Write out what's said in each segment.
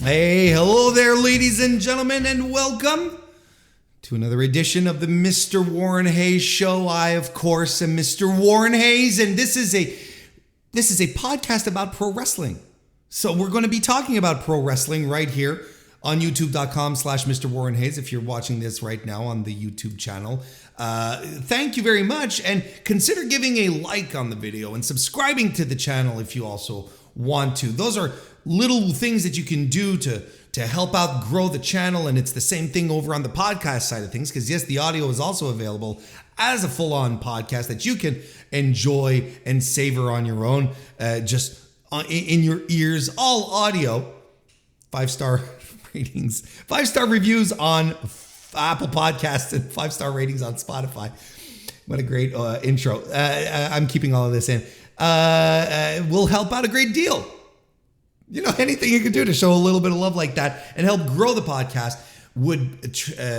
Hey, hello there, ladies and gentlemen, and welcome to another edition of the Mr. Warren Hayes Show. I, of course, am Mr. Warren Hayes, and this is a podcast about pro wrestling. So we're going to be talking about pro wrestling right here on youtube.com/MrWarrenHayes. If you're watching this right now on the YouTube channel, thank you very much, and consider giving a like on the video and subscribing to the channel if you also want to. Those are little things that you can do to help out grow the channel, and it's the same thing over on the podcast side of things, because yes, the audio is also available as a full-on podcast that you can enjoy and savor on your own, just in your ears, all audio, 5-star ratings, 5-star reviews on Apple Podcasts, and 5-star ratings on Spotify. What a great intro. I'm keeping all of this in. Will help out a great deal. You know, anything you can do to show a little bit of love like that and help grow the podcast would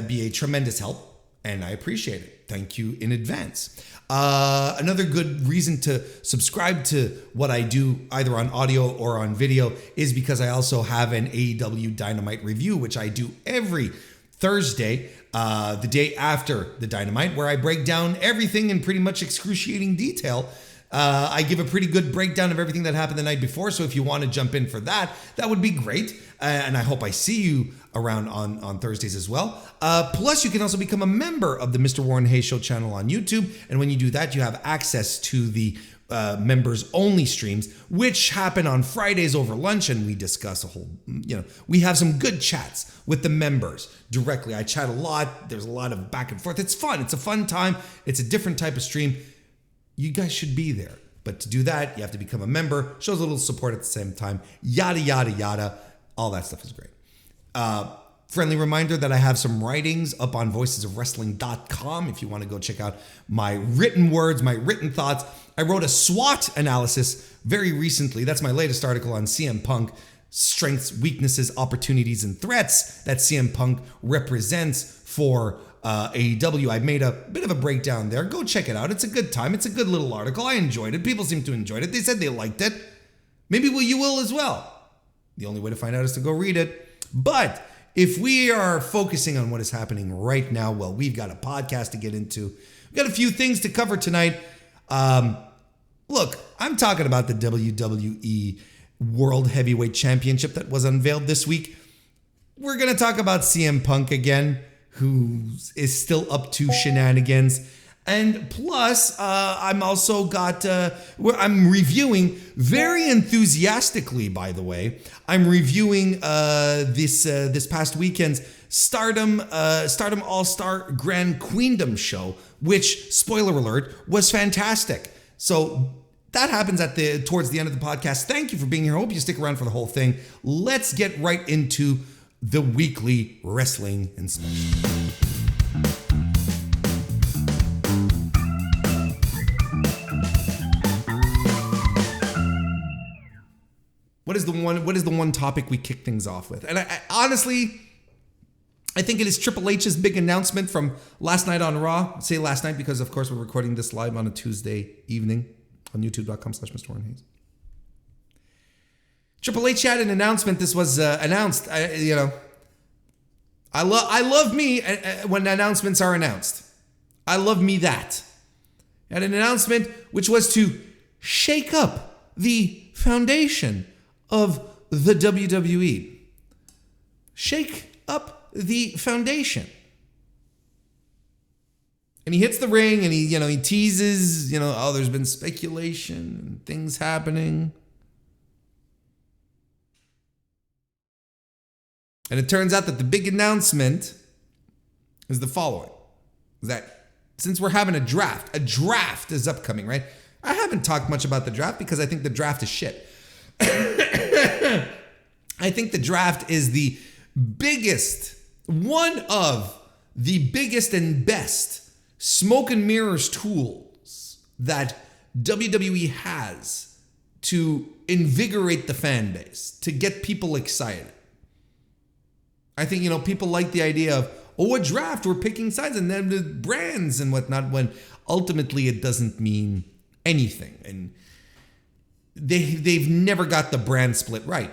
be a tremendous help, and I appreciate it. Thank you in advance. Another good reason to subscribe to what I do, either on audio or on video, is because I also have an AEW Dynamite review, which I do every Thursday, the day after the Dynamite, where I break down everything in pretty much excruciating detail. I give a pretty good breakdown of everything that happened the night before, so if you want to jump in for that, that would be great. And I hope I see you around on Thursdays as well. Plus, you can also become a member of the Mr. Warren Hayes Show channel on YouTube. And when you do that, you have access to the members-only streams, which happen on Fridays over lunch, and we discuss a whole, we have some good chats with the members directly. I chat a lot. There's a lot of back and forth. It's fun. It's a fun time. It's a different type of stream. You guys should be there. But to do that, you have to become a member. Shows a little support at the same time. Yada, yada, yada. All that stuff is great. Friendly reminder that I have some writings up on voicesofwrestling.com if you want to go check out my written words, my written thoughts. I wrote a SWOT analysis very recently. That's my latest article on CM Punk, strengths, weaknesses, opportunities, and threats that CM Punk represents for AEW. I made a bit of a breakdown there. Go check it out. It's a good time. It's a good little article. I enjoyed it. People seem to enjoy it. They said they liked it. Maybe you will as well. The only way to find out is to go read it. But if we are focusing on what is happening right now, well, we've got a podcast to get into. We've got a few things to cover tonight. Look, I'm talking about the WWE World Heavyweight Championship that was unveiled this week. We're going to talk about CM Punk again, who is still up to shenanigans. And plus, I'm also got, I'm reviewing very enthusiastically, by the way. I'm reviewing this past weekend's Stardom All-Star Grand Queendom show, which, spoiler alert, was fantastic. So that happens towards the end of the podcast. Thank you for being here. I hope you stick around for the whole thing. Let's get right into the weekly wrestling inspection. What is the one topic we kick things off with? And I honestly think it is Triple H's big announcement from last night on Raw. I say last night because, of course, we're recording this live on a Tuesday evening on youtube.com/MrWarrenHayes. Triple H had an announcement. This was announced. I love me when announcements are announced. I love me that. Had an announcement which was to shake up the foundation of the WWE. Shake up the foundation. And he hits the ring and he teases, there's been speculation and things happening. And it turns out that the big announcement is the following. That since we're having a draft is upcoming, right? I haven't talked much about the draft because I think the draft is shit. I think the draft is one of the biggest and best smoke and mirrors tools that WWE has to invigorate the fan base, to get people excited. I think, people like the idea of, a draft, we're picking sides and then the brands and whatnot, when ultimately it doesn't mean anything. And they've never got the brand split right.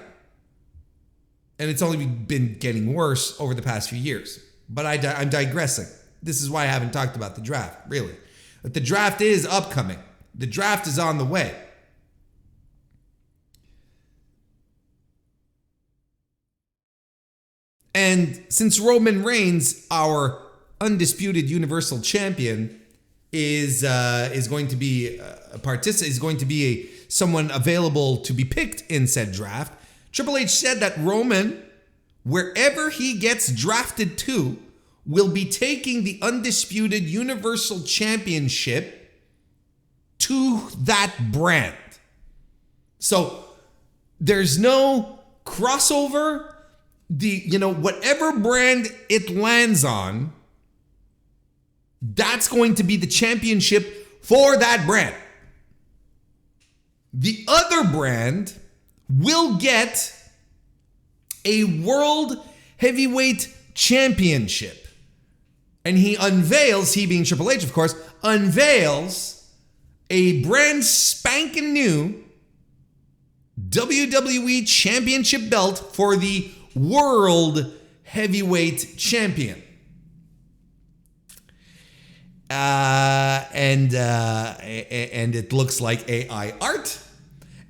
And it's only been getting worse over the past few years. But I'm digressing. This is why I haven't talked about the draft, really. But the draft is upcoming. The draft is on the way. And since Roman Reigns, our undisputed Universal Champion, is going to be someone available to be picked in said draft, Triple H said that Roman, wherever he gets drafted to, will be taking the undisputed Universal Championship to that brand. So there's no crossover. Whatever brand it lands on, that's going to be the championship for that brand. The other brand will get a World Heavyweight Championship. And he being Triple H, of course, unveils a brand spanking new WWE Championship belt for the World Heavyweight Champion. And it looks like AI art,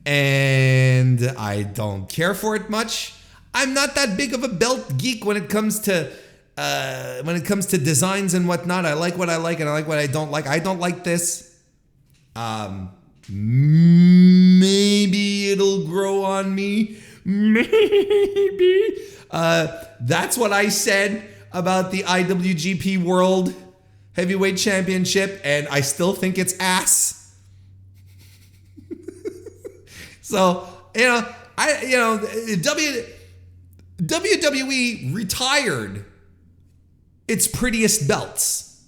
and I don't care for it much. I'm not that big of a belt geek when it comes to designs and whatnot. I like what I like and I like what I don't like. I don't like this. Maybe it'll grow on me. Maybe. That's what I said about the IWGP World Heavyweight Championship, and I still think it's ass. So, WWE retired its prettiest belts.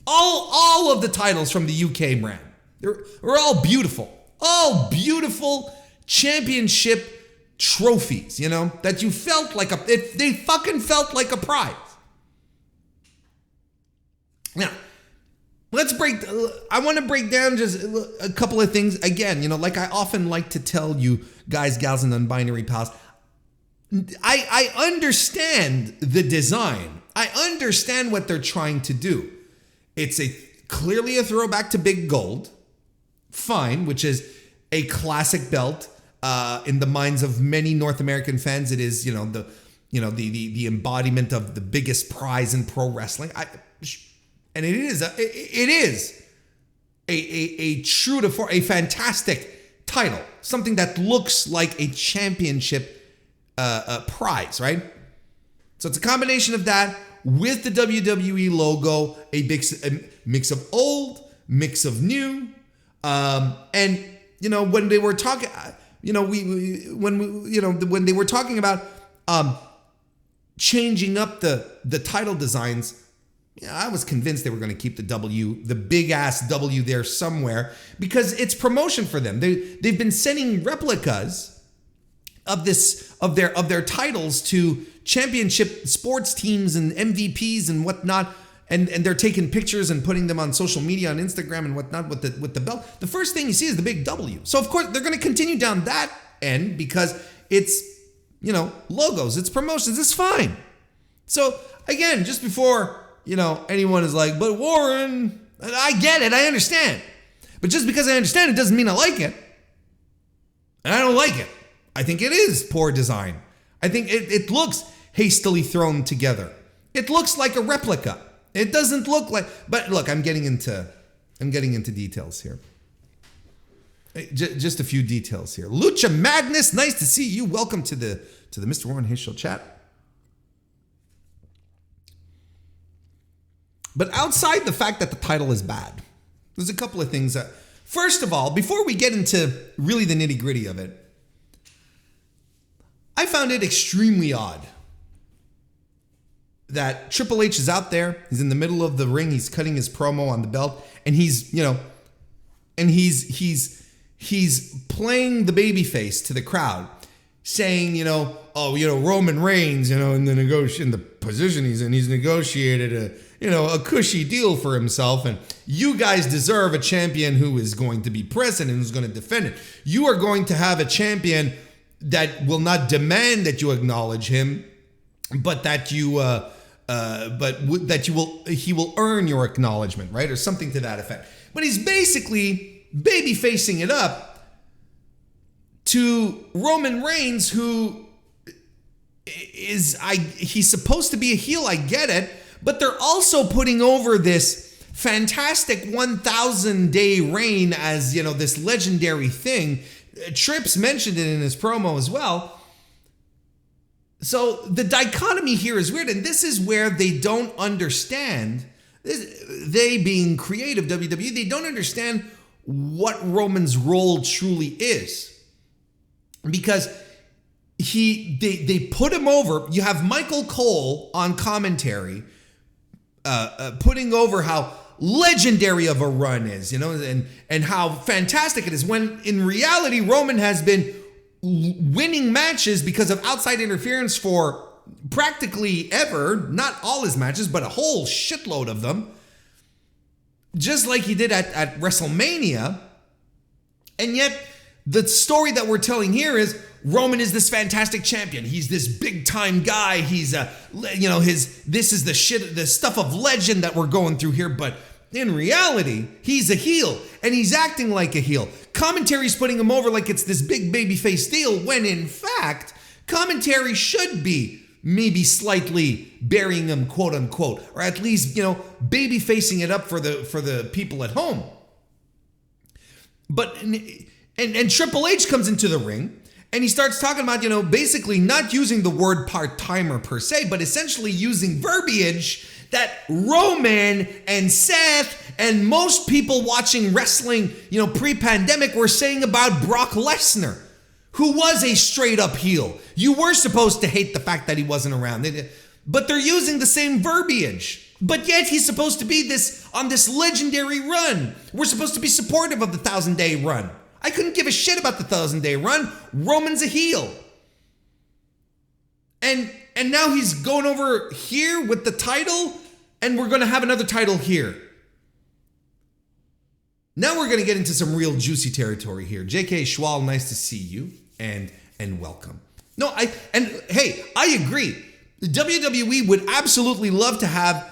All of the titles from the UK brand. They're all beautiful. All beautiful championship trophies, that you felt like they fucking felt like a prize. Now, I want to break down just a couple of things. Again, like I often like to tell you guys, gals, and non-binary pals, I understand the design. I understand what they're trying to do. It's clearly a throwback to Big Gold. Fine, which is a classic belt in the minds of many North American fans. It is, the embodiment of the biggest prize in pro wrestling. And it is a true to form, a fantastic title, something that looks like a championship prize, right? So it's a combination of that with the WWE logo, a mix of old, mix of new, and when they were talking, when they were talking about changing up the title designs. I was convinced they were going to keep the W, the big ass W there somewhere, because it's promotion for them. They've been sending replicas of their titles to championship sports teams and MVPs and whatnot, and they're taking pictures and putting them on social media, on Instagram and whatnot with the belt. The first thing you see is the big W. So of course they're going to continue down that end because it's logos, it's promotions, it's fine. So again, just before anyone is like, but Warren, I get it, I understand. But just because I understand it doesn't mean I like it. And I don't like it. I think it is poor design. I think it looks hastily thrown together. It looks like a replica. It doesn't look like, but look, I'm getting into details here. Just a few details here. Lucha Magnus, nice to see you. Welcome to the Mr. Warren Hayes Show chat. But outside the fact that the title is bad, there's a couple of things that, first of all, before we get into really the nitty gritty of it, I found it extremely odd that Triple H is out there, he's in the middle of the ring, he's cutting his promo on the belt, and he's playing the babyface to the crowd, saying, Roman Reigns, in the position he's in, he's negotiated a cushy deal for himself, and you guys deserve a champion who is going to be present and who's going to defend it. You are going to have a champion that will not demand that you acknowledge him, but that he will earn your acknowledgement, right? Or something to that effect. But he's basically baby facing it up to Roman Reigns, who he's supposed to be a heel, I get it, but they're also putting over this fantastic 1,000-day reign as, this legendary thing. Trips mentioned it in his promo as well. So the dichotomy here is weird, and this is where they don't understand, they being creative WWE, they don't understand what Roman's role truly is. Because they put him over. You have Michael Cole on commentary putting over how legendary of a run is, and how fantastic it is, when in reality Roman has been winning matches because of outside interference for practically ever, not all his matches, but a whole shitload of them, just like he did at WrestleMania. And yet the story that we're telling here is Roman is this fantastic champion. He's this big time guy. He's this is the stuff of legend that we're going through here. But in reality, he's a heel, and he's acting like a heel. Commentary's putting him over like it's this big babyface deal, when in fact, commentary should be maybe slightly burying him, quote unquote, or at least, baby facing it up for the people at home. But and Triple H comes into the ring, and he starts talking about, basically not using the word part-timer per se, but essentially using verbiage that Roman and Seth and most people watching wrestling, pre-pandemic were saying about Brock Lesnar, who was a straight-up heel. You were supposed to hate the fact that he wasn't around, but they're using the same verbiage. But yet he's supposed to be on this legendary run. We're supposed to be supportive of the 1,000-day run. I couldn't give a shit about the 1,000-day run. Roman's a heel. And now he's going over here with the title, and we're going to have another title here. Now we're going to get into some real juicy territory here. JK Schwal, nice to see you, and welcome. No, I agree. The WWE would absolutely love to have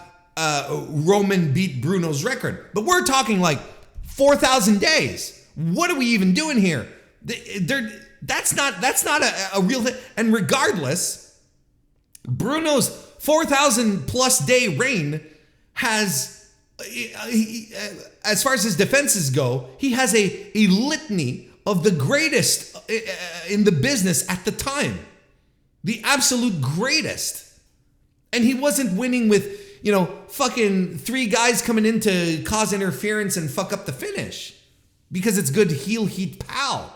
Roman beat Bruno's record, but we're talking like 4,000 days. What are we even doing here? That's not a real thing. And regardless, Bruno's 4,000 plus day reign has, as far as his defenses go, he has a litany of the greatest in the business at the time. The absolute greatest. And he wasn't winning with, fucking 3 guys coming in to cause interference and fuck up the finish. Because it's good heel heat pal.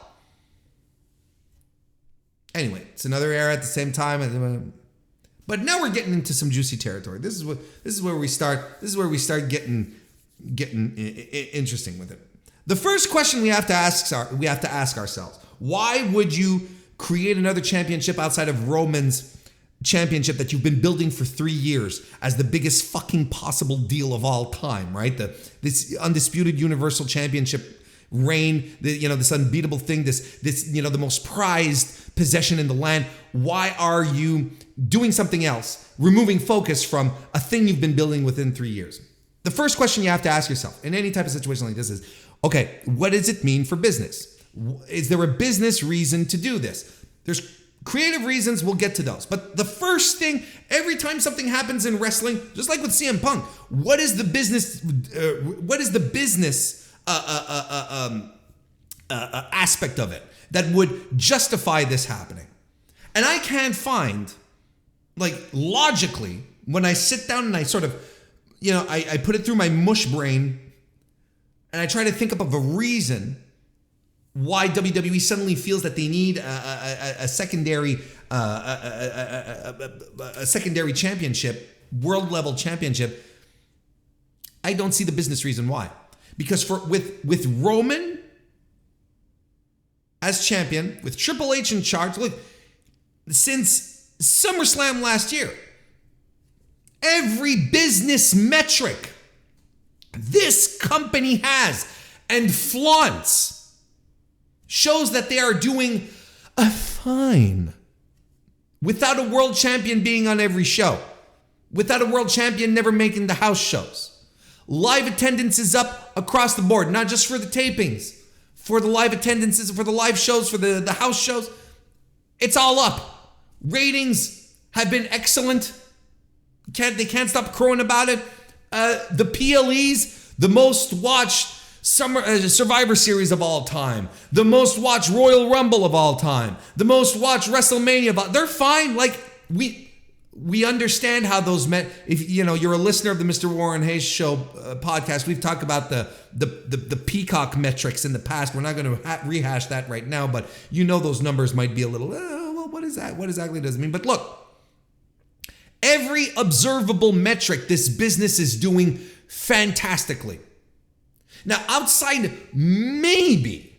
Anyway, it's another era at the same time. But now we're getting into some juicy territory. This is where we start getting interesting with it. The first question we have to ask ourselves: why would you create another championship outside of Roman's championship that you've been building for 3 years as the biggest fucking possible deal of all time, right? This undisputed Universal Championship reign, this unbeatable thing, this the most prized possession in the land. Why are you doing something else, removing focus from a thing you've been building within 3 years? The first question you have to ask yourself in any type of situation like this is, okay, what does it mean for business? Is there a business reason to do this? There's creative reasons, we'll get to those. But the first thing, every time something happens in wrestling, just like with CM Punk, what is the business aspect of it that would justify this happening? And I can't find, logically, when I sit down and I sort of, I put it through my mush brain and I try to think up of a reason why WWE suddenly feels that they need a secondary championship, world level championship. I don't see the business reason why. Because with Roman as champion, with Triple H in charge, look, since SummerSlam last year, every business metric this company has and flaunts shows that they are doing a fine. Without a world champion being on every show. Without a world champion never making the house shows. Live attendance is up across the board, not just for the tapings, for the live attendances, for the live shows, for the house shows. It's all up. Ratings have been excellent. They can't stop crowing about it. The PLEs, the most watched Survivor Series of all time, the most watched Royal Rumble of all time, the most watched WrestleMania of all. They're fine. Like we understand how those men. If you're a listener of the MrWarrenHayes show podcast, we've talked about the Peacock metrics in the past. We're not going to rehash that right now, but those numbers might be a little. Well, what is that? What exactly does it mean? But look. Every observable metric, this business is doing fantastically. Now, outside maybe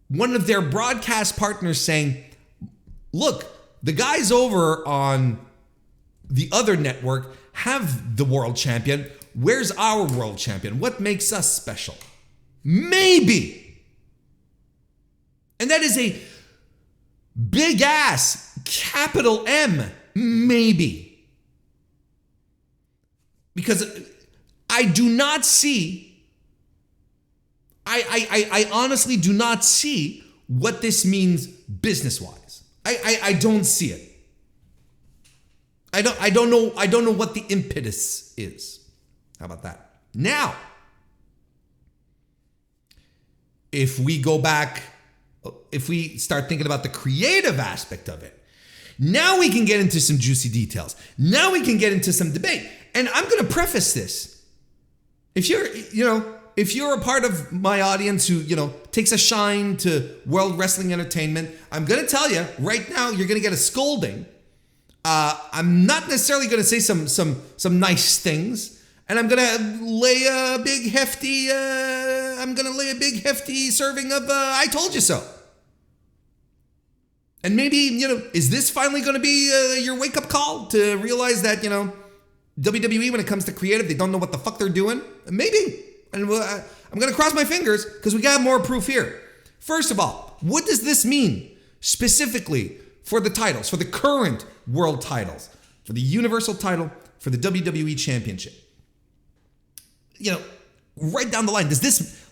one of their broadcast partners saying, look, the guys over on the other network have the world champion. Where's our world champion? What makes us special? Maybe. And that is a big ass capital M, maybe. Because I do not see, I honestly do not see what this means business-wise. I don't see it. I don't know what the impetus is. How about that? Now, if we go back, if we start thinking about the creative aspect of it, now we can get into some juicy details. Now we can get into some debate. And I'm going to preface this. If you're a part of my audience who, takes a shine to World Wrestling Entertainment, I'm going to tell you right now, you're going to get a scolding. I'm not necessarily going to say some nice things. And I'm going to lay a big hefty serving of I told you so. And maybe, is this finally going to be your wake-up call to realize that, WWE, when it comes to creative, they don't know what the fuck they're doing? Maybe. And I'm going to cross my fingers because we got more proof here. First of all, what does this mean specifically for the titles, for the current world titles, for the Universal title, for the WWE Championship? Right down the line,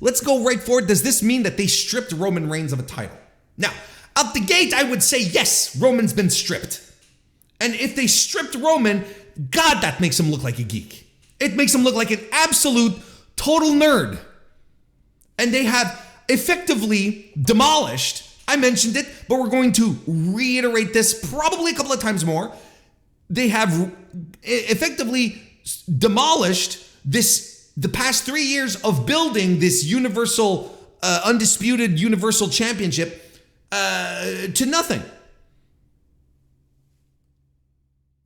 let's go right forward. Does this mean that they stripped Roman Reigns of a title? Now, out the gate, I would say, yes, Roman's been stripped. And if they stripped Roman, God, that makes him look like a geek. It makes him look like an absolute, total nerd. And they have effectively demolished, I mentioned it, but we're going to reiterate this probably a couple of times more. They have effectively demolished the past 3 years of building this undisputed Universal Championship to nothing.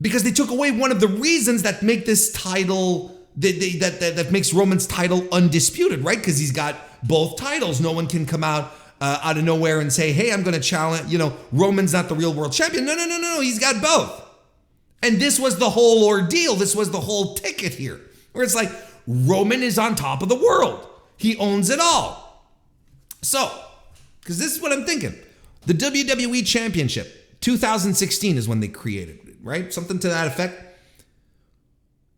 Because they took away one of the reasons that make this title, that makes Roman's title undisputed, right? Because he's got both titles. No one can come out of nowhere and say, hey, I'm going to challenge, Roman's not the real world champion. No, he's got both. And this was the whole ordeal. This was the whole ticket here. Where it's like, Roman is on top of the world. He owns it all. So, because this is what I'm thinking. The WWE Championship, 2016 is when they created it, right? Something to that effect.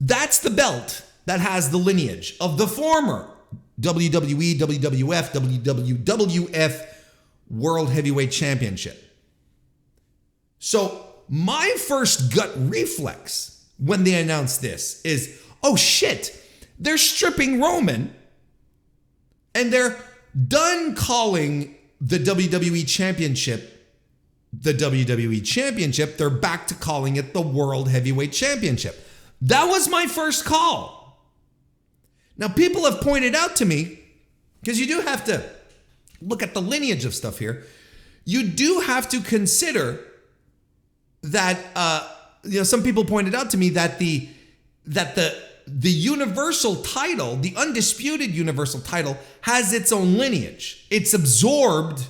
That's the belt that has the lineage of the former WWE, WWF, WWF World Heavyweight Championship. So my first gut reflex when they announced this is, oh shit, they're stripping Roman and they're done calling the WWE Championship the WWE Championship. They're back to calling it the World Heavyweight Championship. That was my first call. Now, people have pointed out to me, because you do have to look at the lineage of stuff here, you do have to consider that, some people pointed out to me that the Universal title, the undisputed Universal title, has its own lineage. It's absorbed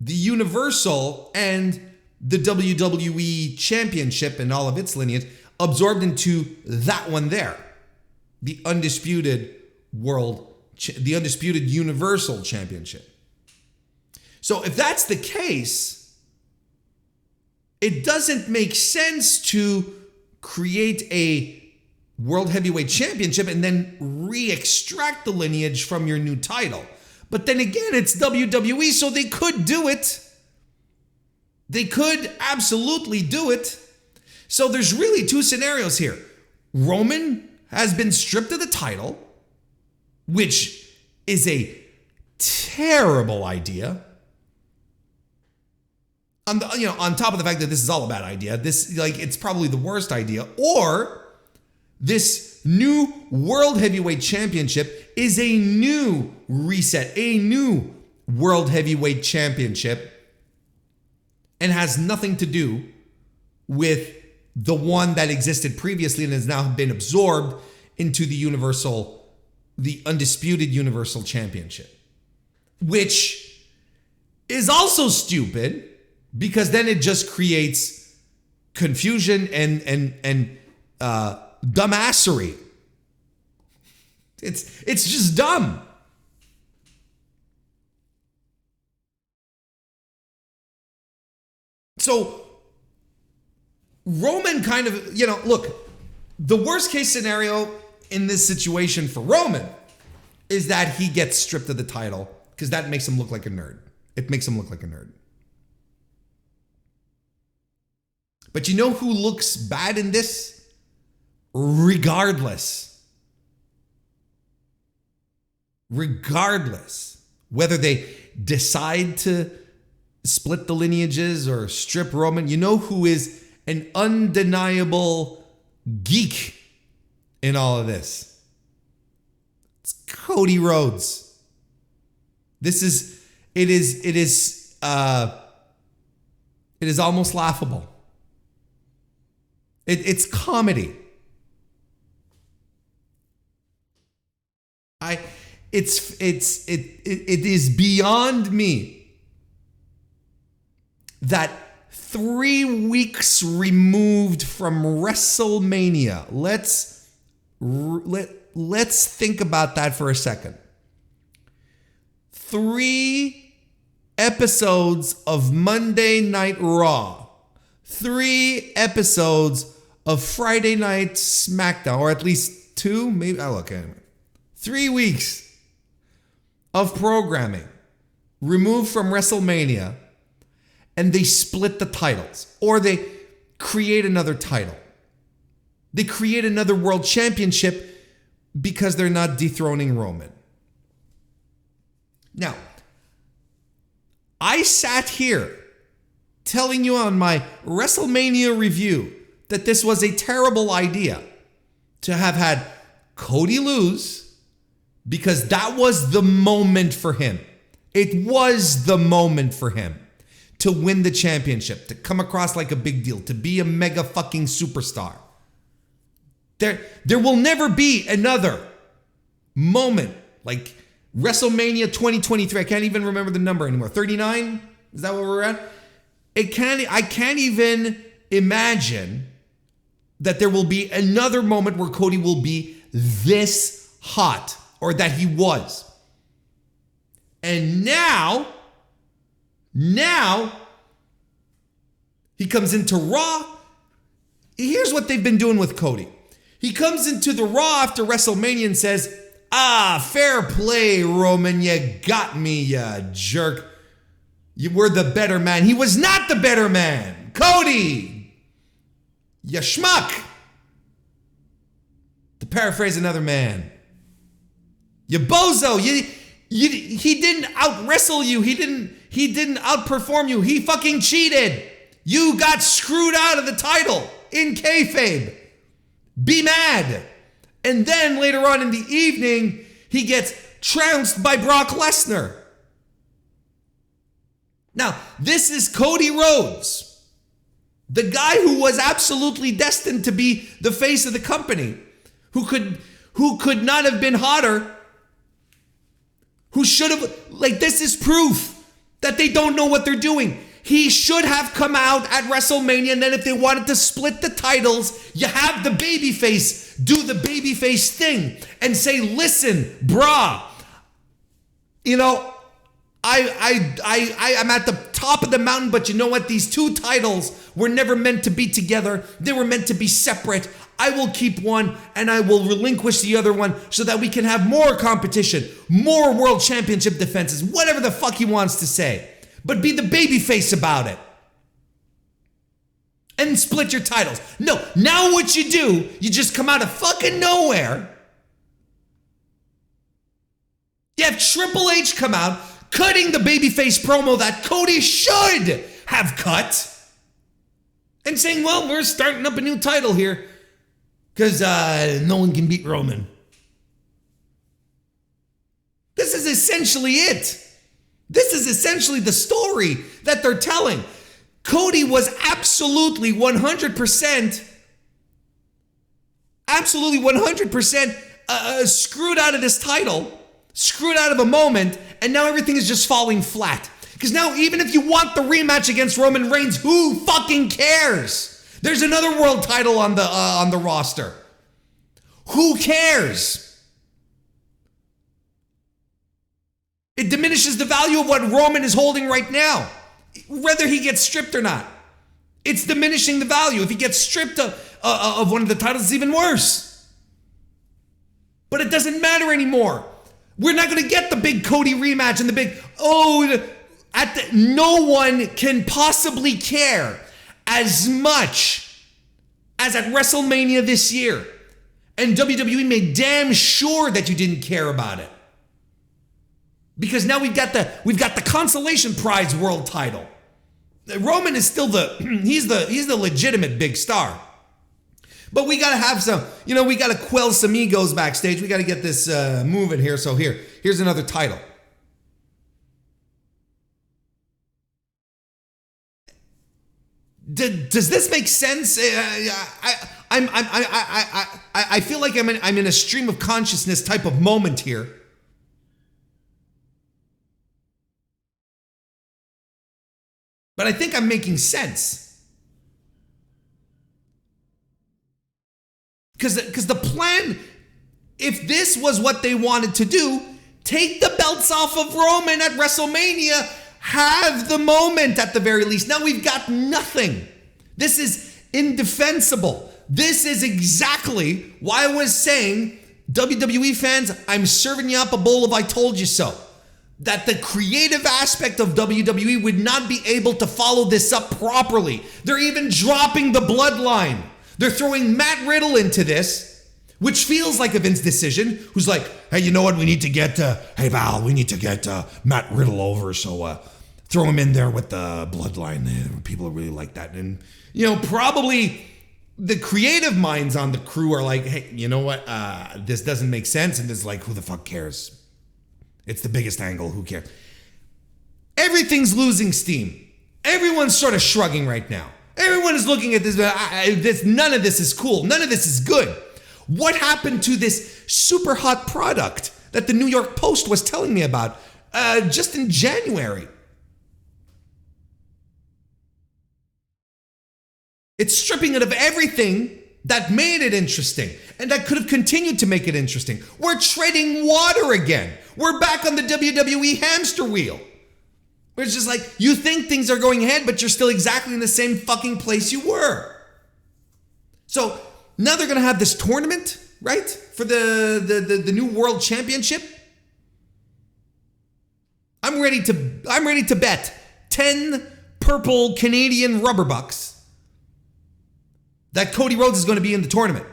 the Universal and the WWE Championship and all of its lineage, absorbed into that one there, the undisputed Universal Championship. So if that's the case, it doesn't make sense to create a World Heavyweight Championship and then re-extract the lineage from your new title. But then again, it's WWE, so they could do it. They could absolutely do it. So there's really two scenarios here. Roman has been stripped of the title, which is a terrible idea. On top of the fact that this is all a bad idea, it's probably the worst idea. Or this new World Heavyweight Championship is a new reset, a new World Heavyweight Championship, and has nothing to do with the one that existed previously and has now been absorbed into the undisputed Universal Championship, which is also stupid because then it just creates confusion and dumbassery. It's just dumb. So Roman kind of, look, the worst case scenario in this situation for Roman is that he gets stripped of the title because that makes him look like a nerd. It makes him look like a nerd. But you know who looks bad in this? Regardless, whether they decide to split the lineages or strip Roman, you know who is an undeniable geek in all of this? It's Cody Rhodes. It is almost laughable. It's comedy. It is beyond me that 3 weeks removed from WrestleMania. Let's think about that for a second. 3 episodes of Monday Night Raw. 3 episodes of Friday Night SmackDown, or at least 2, maybe. Oh, look, anyway. 3 weeks of programming removed from WrestleMania, and they split the titles, or they create another title. They create another world championship because they're not dethroning Roman. Now, I sat here telling you on my WrestleMania review that this was a terrible idea to have had Cody lose, because that was the moment for him. It was the moment for him to win the championship, to come across like a big deal, to be a mega fucking superstar. There will never be another moment like WrestleMania 2023. I can't even remember the number anymore. 39? Is that where we're at? I can't even imagine that there will be another moment where Cody will be this hot, or that he was. And now he comes into Raw. Here's what they've been doing with Cody. He comes into the Raw after WrestleMania and says, fair play, Roman. You got me, you jerk. You were the better man. He was not the better man. Cody, you schmuck. To paraphrase another man. You bozo. He didn't out-wrestle you. He didn't outperform you. He fucking cheated. You got screwed out of the title in kayfabe. Be mad. And then later on in the evening, he gets trounced by Brock Lesnar. Now, this is Cody Rhodes, the guy who was absolutely destined to be the face of the company, who could not have been hotter, who should have, this is proof that they don't know what they're doing. He should have come out at WrestleMania, and then if they wanted to split the titles, you have the babyface do the babyface thing and say, listen, brah, I'm at the top of the mountain, but you know what? These two titles were never meant to be together. They were meant to be separate. I will keep one and I will relinquish the other one so that we can have more competition, more world championship defenses, whatever the fuck he wants to say. But be the babyface about it. And split your titles. No, now what you do, you just come out of fucking nowhere. You have Triple H come out, cutting the babyface promo that Cody should have cut. And saying, well, we're starting up a new title here. Because no one can beat Roman. This is essentially it. This is essentially the story that they're telling. Cody was absolutely 100% screwed out of this title, screwed out of a moment, and now everything is just falling flat. Because now even if you want the rematch against Roman Reigns, who fucking cares? There's another world title on the roster. Who cares? It diminishes the value of what Roman is holding right now, whether he gets stripped or not. It's diminishing the value. If he gets stripped of one of the titles, it's even worse. But it doesn't matter anymore. We're not going to get the big Cody rematch and the big, no one can possibly care as much as at WrestleMania this year. And WWE made damn sure that you didn't care about it. Because now we've got the consolation prize world title. Roman is still he's the legitimate big star. But we gotta have some, we gotta quell some egos backstage. We gotta get this moving here. So here's another title. Does this make sense? I feel like I'm in a stream of consciousness type of moment here. But I think I'm making sense. Because the plan, if this was what they wanted to do, take the belts off of Roman at WrestleMania, have the moment at the very least. Now we've got nothing. This is indefensible. This is exactly why I was saying, WWE fans, I'm serving you up a bowl of I told you so. That the creative aspect of WWE would not be able to follow this up properly. They're even dropping the bloodline. They're throwing Matt Riddle into this, which feels like a Vince decision, who's like, hey, you know what? We need to get, hey, Val, we need to get Matt Riddle over. So throw him in there with the bloodline. People really like that. And, probably the creative minds on the crew are like, hey, you know what? This doesn't make sense. And it's like, who the fuck cares? It's the biggest angle. Who cares? Everything's losing steam. Everyone's sort of shrugging right now. Everyone is looking at this. None of this is cool. None of this is good. What happened to this super hot product that the New York Post was telling me about just in January? It's stripping it of everything that made it interesting and that could have continued to make it interesting. We're treading water again. We're back on the WWE hamster wheel. Where it's just like, you think things are going ahead, but you're still exactly in the same fucking place you were. So now they're going to have this tournament, right? For the new world championship. I'm ready to bet 10 purple Canadian rubber bucks that Cody Rhodes is going to be in the tournament.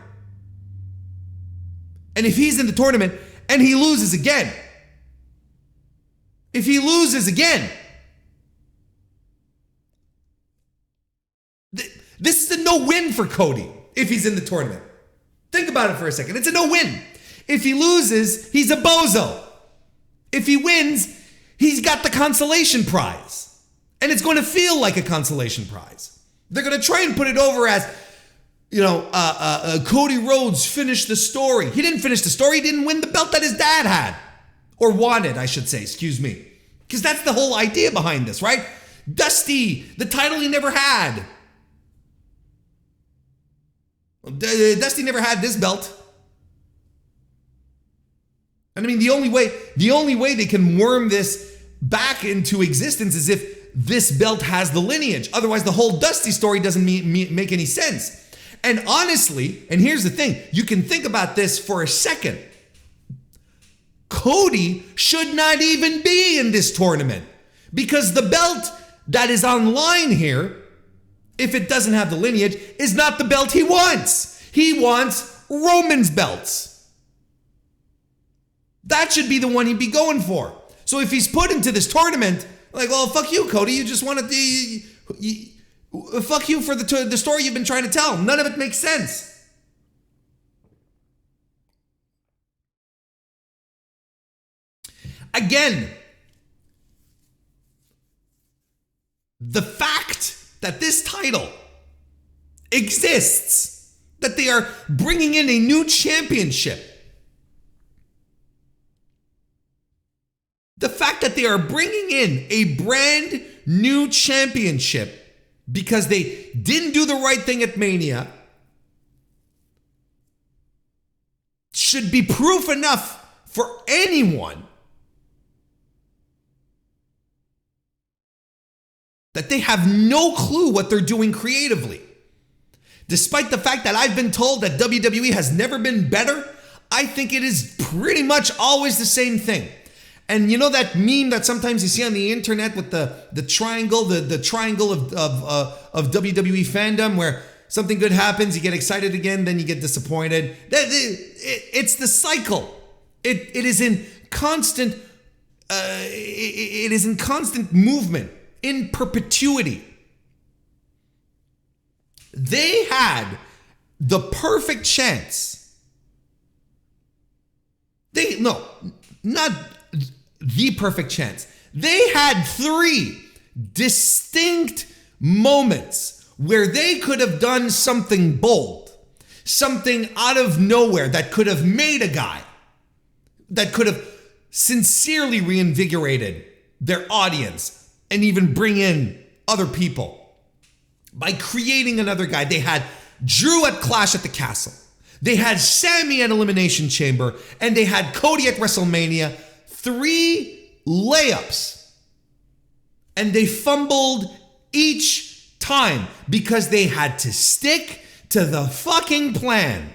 And if he's in the tournament and he loses again, this is a no-win for Cody if he's in the tournament. Think about it for a second. It's a no-win. If he loses, he's a bozo. If he wins, he's got the consolation prize. And it's going to feel like a consolation prize. They're going to try and put it over as, Cody Rhodes finished the story. He didn't finish the story. He didn't win the belt that his dad had. Or wanted, I should say. Excuse me. Because that's the whole idea behind this, right? Dusty, the title he never had. Dusty never had this belt. And I mean, the only way they can worm this back into existence as if this belt has the lineage. Otherwise, the whole Dusty story doesn't make any sense. And honestly, and here's the thing, you can think about this for a second. Cody should not even be in this tournament because the belt that is on line here, if it doesn't have the lineage, is not the belt he wants. He wants Roman's belts. That should be the one he'd be going for. So if he's put into this tournament, like, well, fuck you, Cody. You just wanted fuck you for the story you've been trying to tell. None of it makes sense. Again, the fact that this title exists, that they are bringing in a new championship, the fact that they are bringing in a brand new championship because they didn't do the right thing at Mania should be proof enough for anyone that they have no clue what they're doing creatively. Despite the fact that I've been told that WWE has never been better, I think it is pretty much always the same thing. And you know that meme that sometimes you see on the internet with the triangle, the triangle of WWE fandom, where something good happens, you get excited again, then you get disappointed. It's the cycle. It is in constant. It is in constant movement, in perpetuity. They had the perfect chance. Not the perfect chance. They had 3 distinct moments where they could have done something bold, something out of nowhere that could have made a guy, that could have sincerely reinvigorated their audience and even bring in other people by creating another guy. They had Drew at Clash at the Castle. They had Sammy at Elimination Chamber, and they had Cody at WrestleMania. 3 layups. And they fumbled each time because they had to stick to the fucking plan.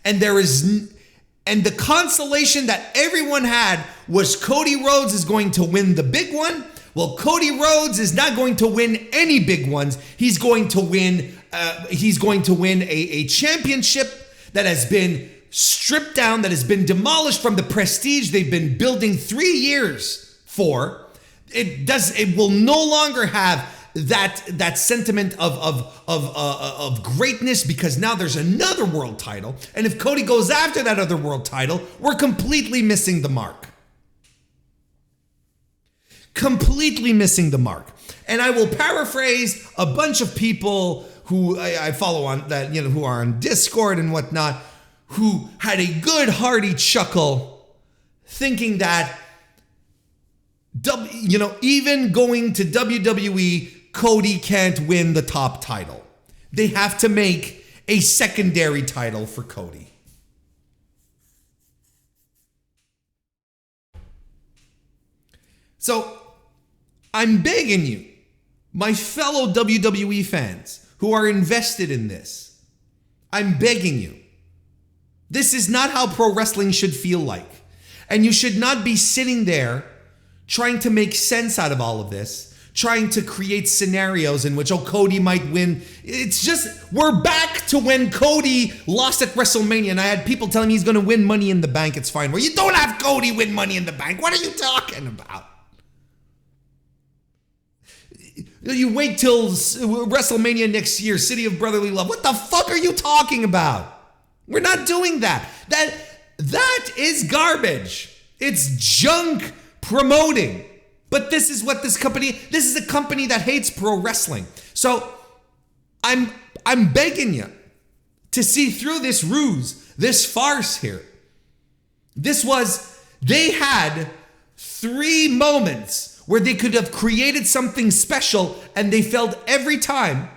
And the consolation that everyone had was Cody Rhodes is going to win the big one. Well, Cody Rhodes is not going to win any big ones. He's going to win a championship that has been stripped down, that has been demolished from the prestige they've been building 3 years for. It will no longer have that sentiment of greatness because now there's another world title. And if Cody goes after that other world title, we're completely missing the mark. Completely missing the mark. And I will paraphrase a bunch of people who I follow on that, who are on Discord and whatnot, who had a good hearty chuckle thinking that, even going to WWE, Cody can't win the top title. They have to make a secondary title for Cody. So I'm begging you, my fellow WWE fans who are invested in this, I'm begging you. This is not how pro wrestling should feel like. And you should not be sitting there trying to make sense out of all of this, trying to create scenarios in which, Cody might win. It's just, we're back to when Cody lost at WrestleMania, and I had people telling me he's going to win Money in the Bank. It's fine. Well, you don't have Cody win Money in the Bank. What are you talking about? You wait till WrestleMania next year, City of Brotherly Love. What the fuck are you talking about? We're not doing that. That is garbage. It's junk promoting. But this is what this is a company that hates pro wrestling. So I'm begging you to see through this ruse, this farce here. They had 3 moments where they could have created something special and they failed every time.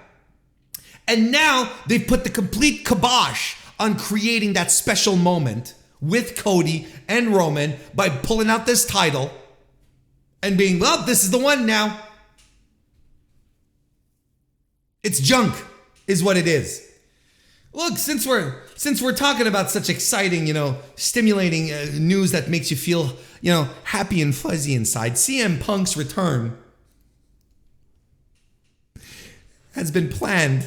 And now they've put the complete kibosh on creating that special moment with Cody and Roman by pulling out this title and being, well, this is the one now. It's junk, is what it is. Look, since we're talking about such exciting, stimulating news that makes you feel, happy and fuzzy inside, CM Punk's return has been planned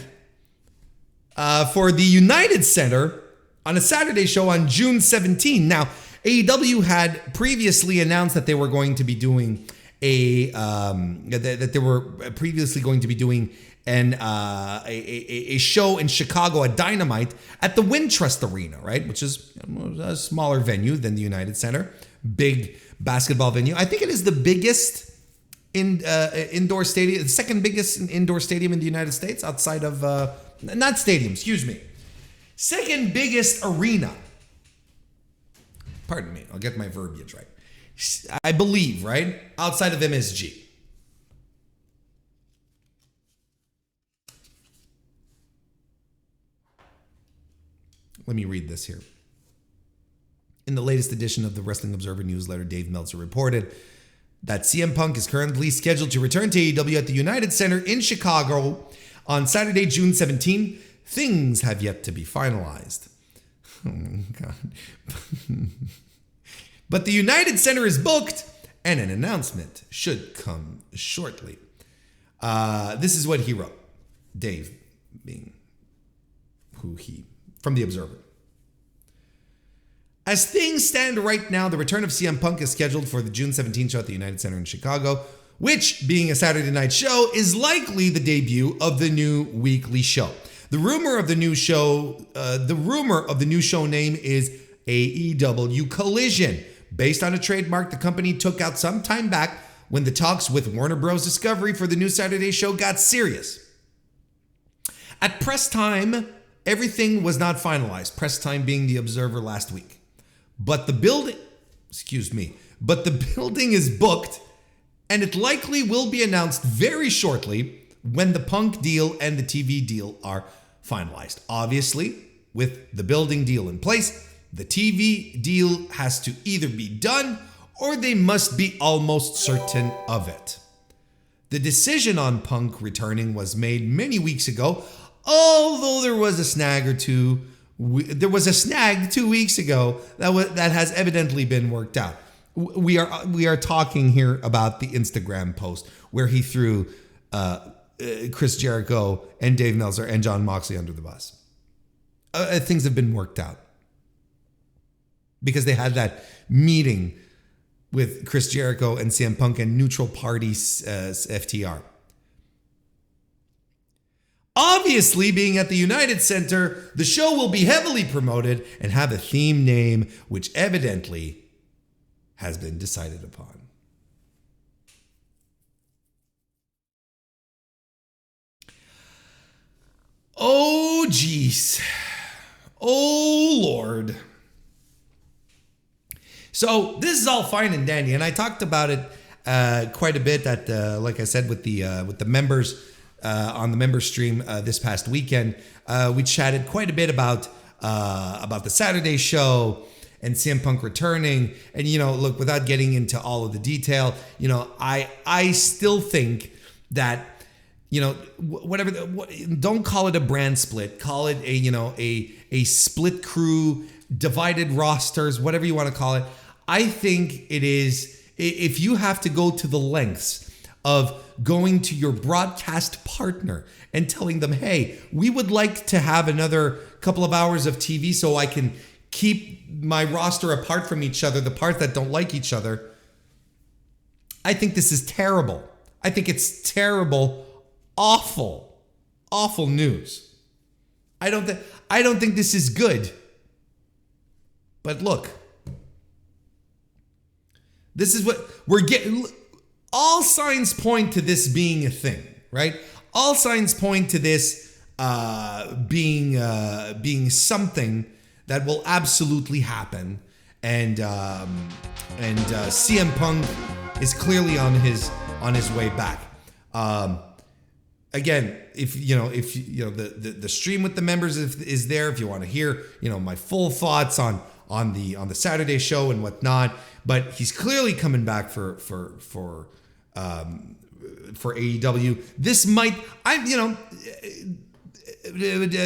for the United Center on a Saturday show on June 17. Now, AEW had previously announced that they were going to be doing a show in Chicago at Dynamite at the Wintrust Arena, right? Which is a smaller venue than the United Center, big basketball venue. I think it is the biggest indoor stadium, the second biggest indoor stadium in the United States outside of, not stadium, excuse me. Second biggest arena. Pardon me, I'll get my verbiage right. I believe, right? Outside of MSG. Let me read this here. In the latest edition of the Wrestling Observer newsletter, Dave Meltzer reported that CM Punk is currently scheduled to return to AEW at the United Center in Chicago on Saturday, June 17. Things have yet to be finalized. Oh my God. But the United Center is booked, and an announcement should come shortly. This is what he wrote. Dave being from The Observer. As things stand right now, the return of CM Punk is scheduled for the June 17th show at the United Center in Chicago, which, being a Saturday night show, is likely the debut of the new weekly show. The rumor of the new show name is AEW Collision, based on a trademark the company took out some time back when the talks with Warner Bros. Discovery for the new Saturday show got serious. At press time, everything was not finalized. Press time being The Observer last week. But the building is booked, and it likely will be announced very shortly when the Punk deal and the TV deal are finalized. Obviously, with the building deal in place, the TV deal has to either be done or they must be almost certain of it. The decision on Punk returning was made many weeks ago, although there was a snag or two. There was a snag 2 weeks ago that has evidently been worked out. We are talking here about the Instagram post where he threw Chris Jericho and Dave Meltzer and Jon Moxley under the bus. Things have been worked out because they had that meeting with Chris Jericho and CM Punk and neutral parties FTR. Obviously, being at the United Center, the show will be heavily promoted and have a theme name, which evidently has been decided upon. Oh, geez. Oh, Lord. So this is all fine and dandy, and I talked about it quite a bit at, like I said, with the members on the member stream this past weekend. We chatted quite a bit about the Saturday show and CM Punk returning, and look, without getting into all of the detail, I still think that don't call it a brand split, call it a split crew, divided rosters, whatever you want to call it. I think it is, if you have to go to the lengths of going to your broadcast partner and telling them, hey, we would like to have another couple of hours of TV so I can keep my roster apart from each other, the parts that don't like each other. I think this is terrible. I think it's terrible, awful news. I don't think this is good. But look, this is what we're getting. All signs point to this being a thing, right? All signs point to this being something that will absolutely happen, and CM Punk is clearly on his way back. Again, if the stream with the members is there, if you want to hear my full thoughts on on the Saturday show and whatnot. But he's clearly coming back for AEW. This might,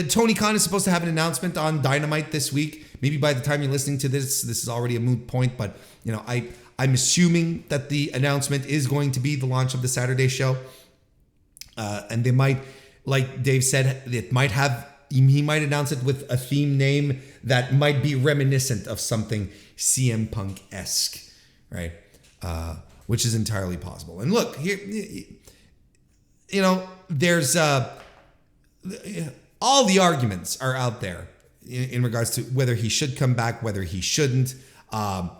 Tony Khan is supposed to have an announcement on Dynamite this week. Maybe by the time you're listening to this is already a moot point. But I'm assuming that the announcement is going to be the launch of the Saturday show, and they might, like Dave said, he might announce it with a theme name that might be reminiscent of something CM Punk-esque, right? Which is entirely possible. And look, here, there's all the arguments are out there in regards to whether he should come back, whether he shouldn't. I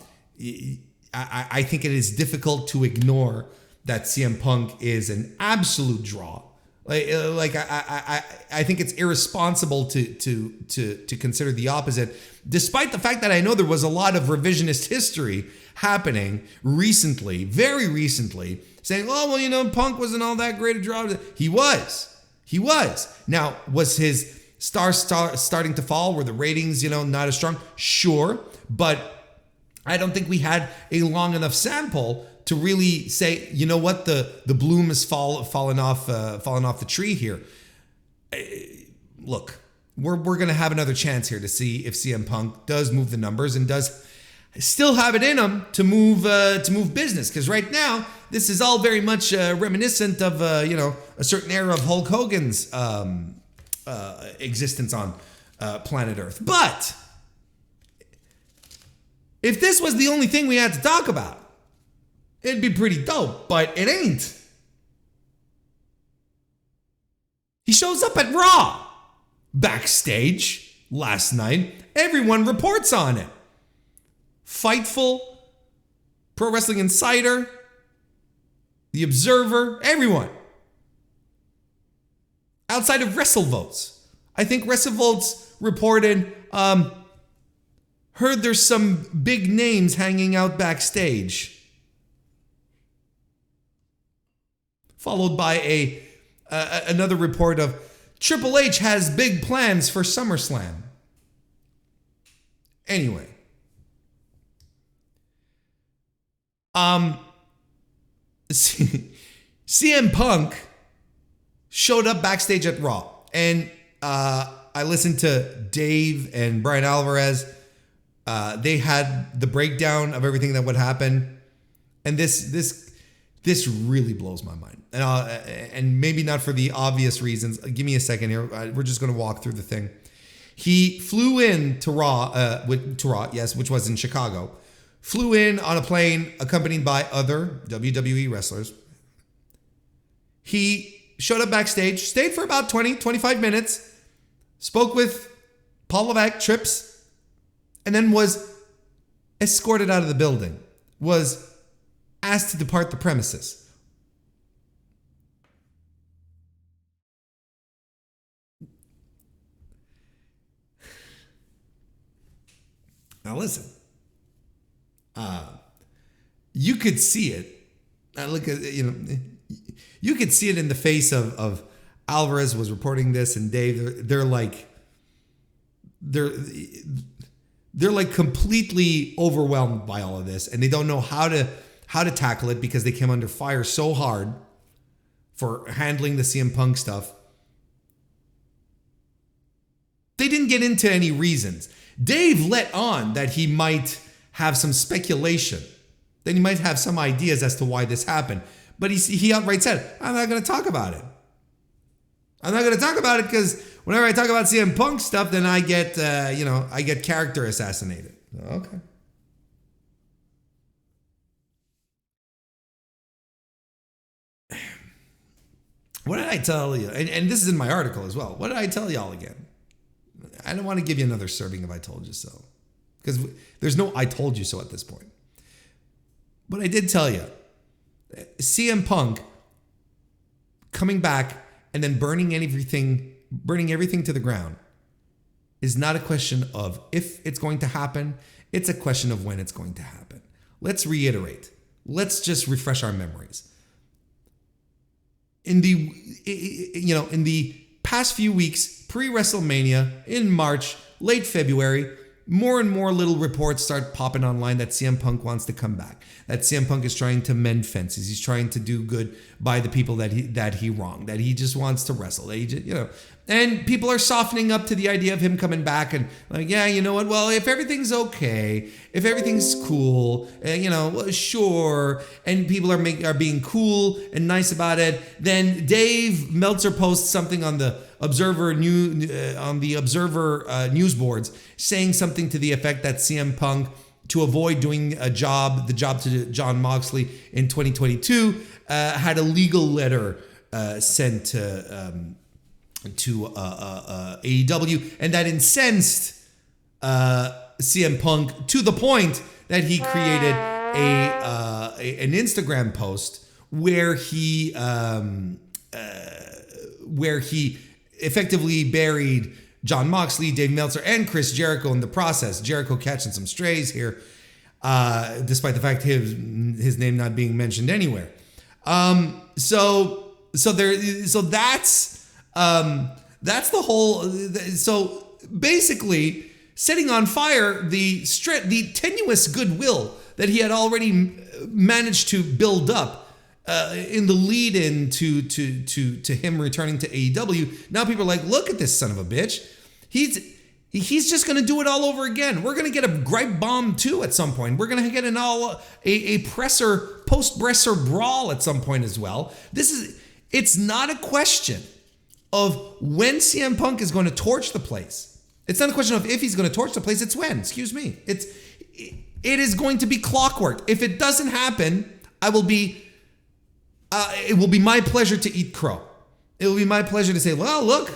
think it is difficult to ignore that CM Punk is an absolute draw. I think it's irresponsible to consider the opposite, despite the fact that I know there was a lot of revisionist history happening recently, very recently, saying, oh, well, Punk wasn't all that great a draw. He was. Now, was his star starting to fall? Were the ratings, not as strong? Sure. But I don't think we had a long enough sample to really say, you know what, the bloom has fallen off the tree here. Look, we're going to have another chance here to see if CM Punk does move the numbers and does still have it in him to move business. Because right now, this is all very much reminiscent of a certain era of Hulk Hogan's existence on planet Earth. But if this was the only thing we had to talk about, it'd be pretty dope, but it ain't. He shows up at Raw backstage last night. Everyone reports on it. Fightful, Pro Wrestling Insider, The Observer, everyone. Outside of WrestleVotes. I think WrestleVotes reported, heard there's some big names hanging out backstage. Followed by another report of Triple H has big plans for SummerSlam. Anyway. CM Punk showed up backstage at Raw. And I listened to Dave and Brian Alvarez. They had the breakdown of everything that would happen. And this really blows my mind. And maybe not for the obvious reasons. Give me a second here. We're just going to walk through the thing. He flew in to Raw, which was in Chicago. Flew in on a plane accompanied by other WWE wrestlers. He showed up backstage, stayed for about 25 minutes, spoke with Paul Levesque, Trips, and then was escorted out of the building. Was asked to depart the premises. Now listen, you could see it. Look at you could see it in the face of Alvarez was reporting this, and Dave. They're like completely overwhelmed by all of this, and they don't know how to tackle it because they came under fire so hard for handling the CM Punk stuff. They didn't get into any reasons. Dave let on that he might have some speculation, that he might have some ideas as to why this happened. But he outright said, I'm not going to talk about it. I'm not going to talk about it because whenever I talk about CM Punk stuff, then I get character assassinated. Okay. What did I tell you? And this is in my article as well. What did I tell y'all again? I don't want to give you another serving of I told you so. Because there's no I told you so at this point. But I did tell you, CM Punk coming back and then burning everything to the ground is not a question of if it's going to happen. It's a question of when it's going to happen. Let's reiterate. Let's just refresh our memories. In the past few weeks, pre-WrestleMania, in March, late February, more and more little reports start popping online that CM Punk wants to come back, that CM Punk is trying to mend fences, he's trying to do good by the people that he wronged, that he just wants to wrestle, that he just, and people are softening up to the idea of him coming back and like, yeah, you know what? Well, if everything's okay, if everything's cool, sure, and people are being cool and nice about it, then Dave Meltzer posts something on the Observer news boards saying something to the effect that CM Punk, to avoid doing the job to Jon Moxley in 2022, had a legal letter sent to AEW, and that incensed CM Punk to the point that he created an Instagram post where he effectively buried Jon Moxley, Dave Meltzer, and Chris Jericho in the process. Jericho catching some strays here, despite the fact his name not being mentioned anywhere. So that's the whole. So basically, setting on fire the tenuous goodwill that he had already managed to build up in the lead-in to him returning to AEW. Now people are like, look at this son of a bitch. He's just going to do it all over again. We're going to get a gripe bomb too at some point. We're going to get a post-presser brawl at some point as well. It's not a question of when CM Punk is going to torch the place. It's not a question of if he's going to torch the place. It's when. Excuse me. It is going to be clockwork. If it doesn't happen, it will be my pleasure to eat crow. It will be my pleasure to say, well, look,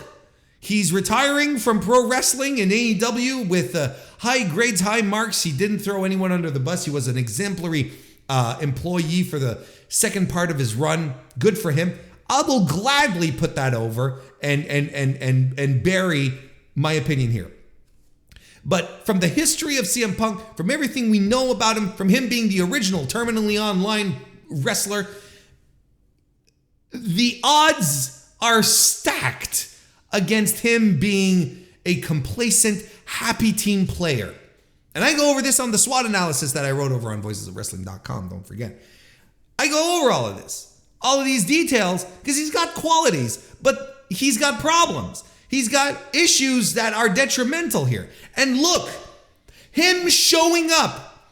he's retiring from pro wrestling in AEW with high grades, high marks. He didn't throw anyone under the bus. He was an exemplary employee for the second part of his run. Good for him. I will gladly put that over and bury my opinion here. But from the history of CM Punk, from everything we know about him, from him being the original terminally online wrestler, the odds are stacked against him being a complacent, happy team player. And I go over this on the SWOT analysis that I wrote over on voicesofwrestling.com, don't forget. I go over all of this, all of these details, because he's got qualities, but he's got problems. He's got issues that are detrimental here. And look, him showing up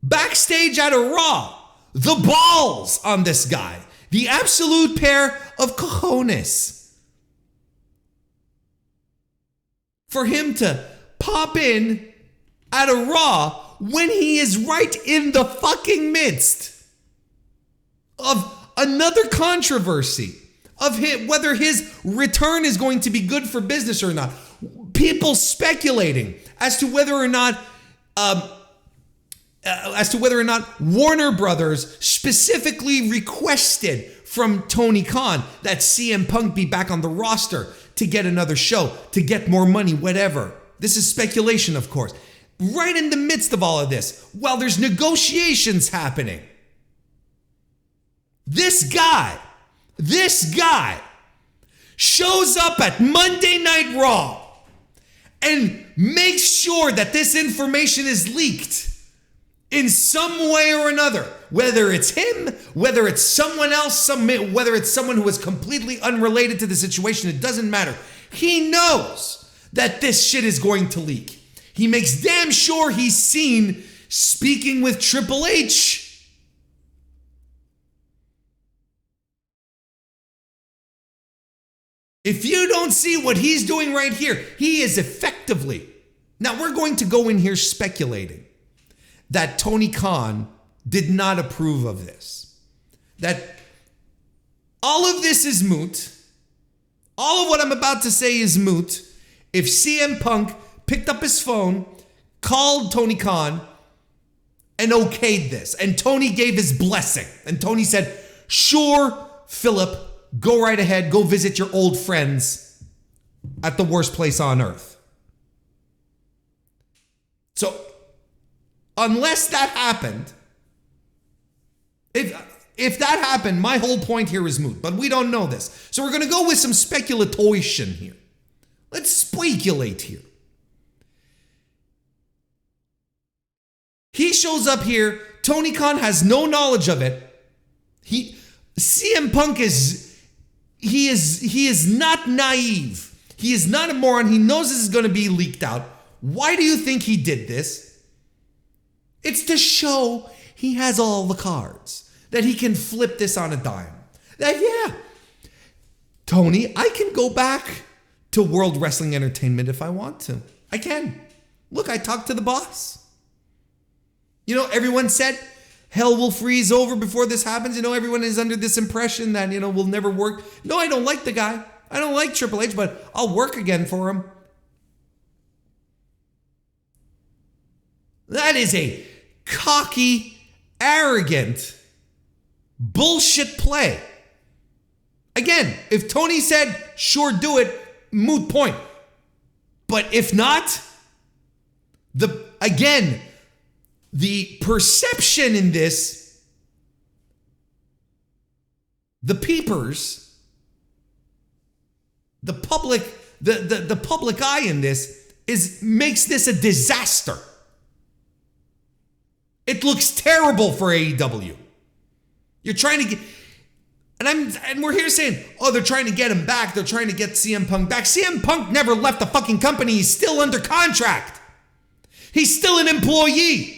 backstage at a Raw, the balls on this guy, the absolute pair of cojones. For him to pop in at a Raw when he is right in the fucking midst of another controversy of whether his return is going to be good for business or not. People speculating as to whether or not Warner Brothers specifically requested from Tony Khan that CM Punk be back on the roster to get another show, to get more money, whatever. This is speculation, of course. Right in the midst of all of this, while there's negotiations happening, this guy shows up at Monday Night Raw and makes sure that this information is leaked in some way or another, whether it's him, whether it's someone else, whether it's someone who is completely unrelated to the situation, it doesn't matter. He knows that this shit is going to leak. He makes damn sure he's seen speaking with Triple H. If you don't see what he's doing right here, he is effectively, now we're going to go in here speculating that Tony Khan did not approve of this. That all of this is moot. All of what I'm about to say is moot if CM Punk picked up his phone, called Tony Khan, and okayed this. And Tony gave his blessing. And Tony said, sure, Philip, go right ahead, go visit your old friends at the worst place on earth. So, unless that happened, if that happened, my whole point here is moot, but we don't know this. So we're going to go with some speculation here. Let's speculate here. He shows up here. Tony Khan has no knowledge of it. CM Punk is not naive. He is not a moron. He knows this is going to be leaked out. Why do you think he did this? It's to show he has all the cards, that he can flip this on a dime. That, yeah, Tony, I can go back to World Wrestling Entertainment if I want to. I can. Look, I talked to the boss. You know, everyone said hell will freeze over before this happens. You know, everyone is under this impression that, you know, will never work. No, I don't like the guy. I don't like Triple H, but I'll work again for him. That is a cocky, arrogant, bullshit play. Again, if Tony said, sure, do it, moot point. But if not, the perception in this, the peepers, the public eye in this makes this a disaster. It looks terrible for AEW. You're trying to get, and we're here saying, oh, they're trying to get him back. They're trying to get CM Punk back. CM Punk never left the fucking company. He's still under contract. He's still an employee.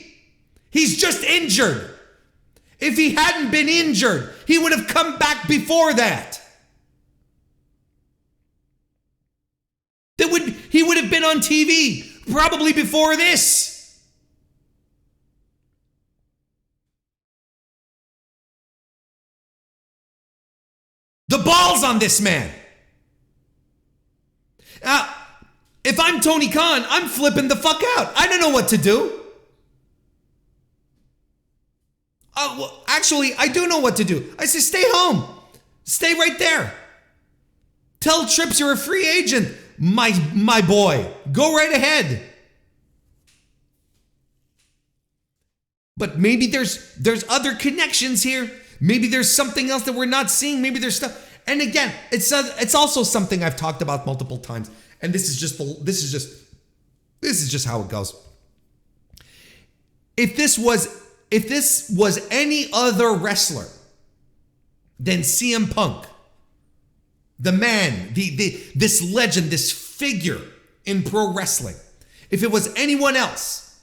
He's just injured. If he hadn't been injured, he would have come back before that. He would have been on TV probably before this. The balls on this man. If I'm Tony Khan, I'm flipping the fuck out. I don't know what to do. Well, actually, I do know what to do. I say, stay home. Stay right there. Tell Trips you're a free agent, my boy. Go right ahead. But maybe there's other connections here. Maybe there's something else that we're not seeing. Maybe there's stuff. And again, it's also something I've talked about multiple times. And this is just how it goes. If this was any other wrestler than CM Punk, the man, this legend, this figure in pro wrestling, if it was anyone else,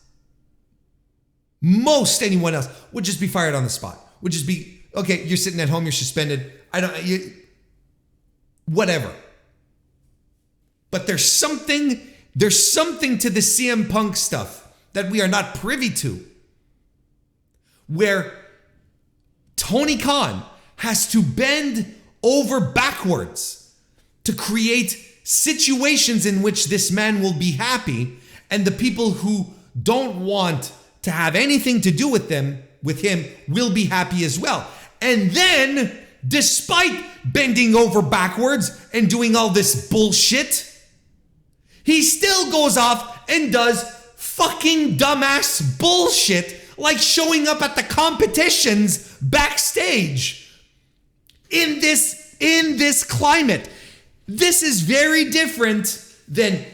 most anyone else would just be fired on the spot. Would just be, okay, you're sitting at home, you're suspended. Whatever. But there's something to the CM Punk stuff that we are not privy to, where Tony Khan has to bend over backwards to create situations in which this man will be happy, and the people who don't want to have anything to do with him will be happy as well. And then, despite bending over backwards and doing all this bullshit, he still goes off and does fucking dumbass bullshit like showing up at the competitions backstage. In this climate, this is very different than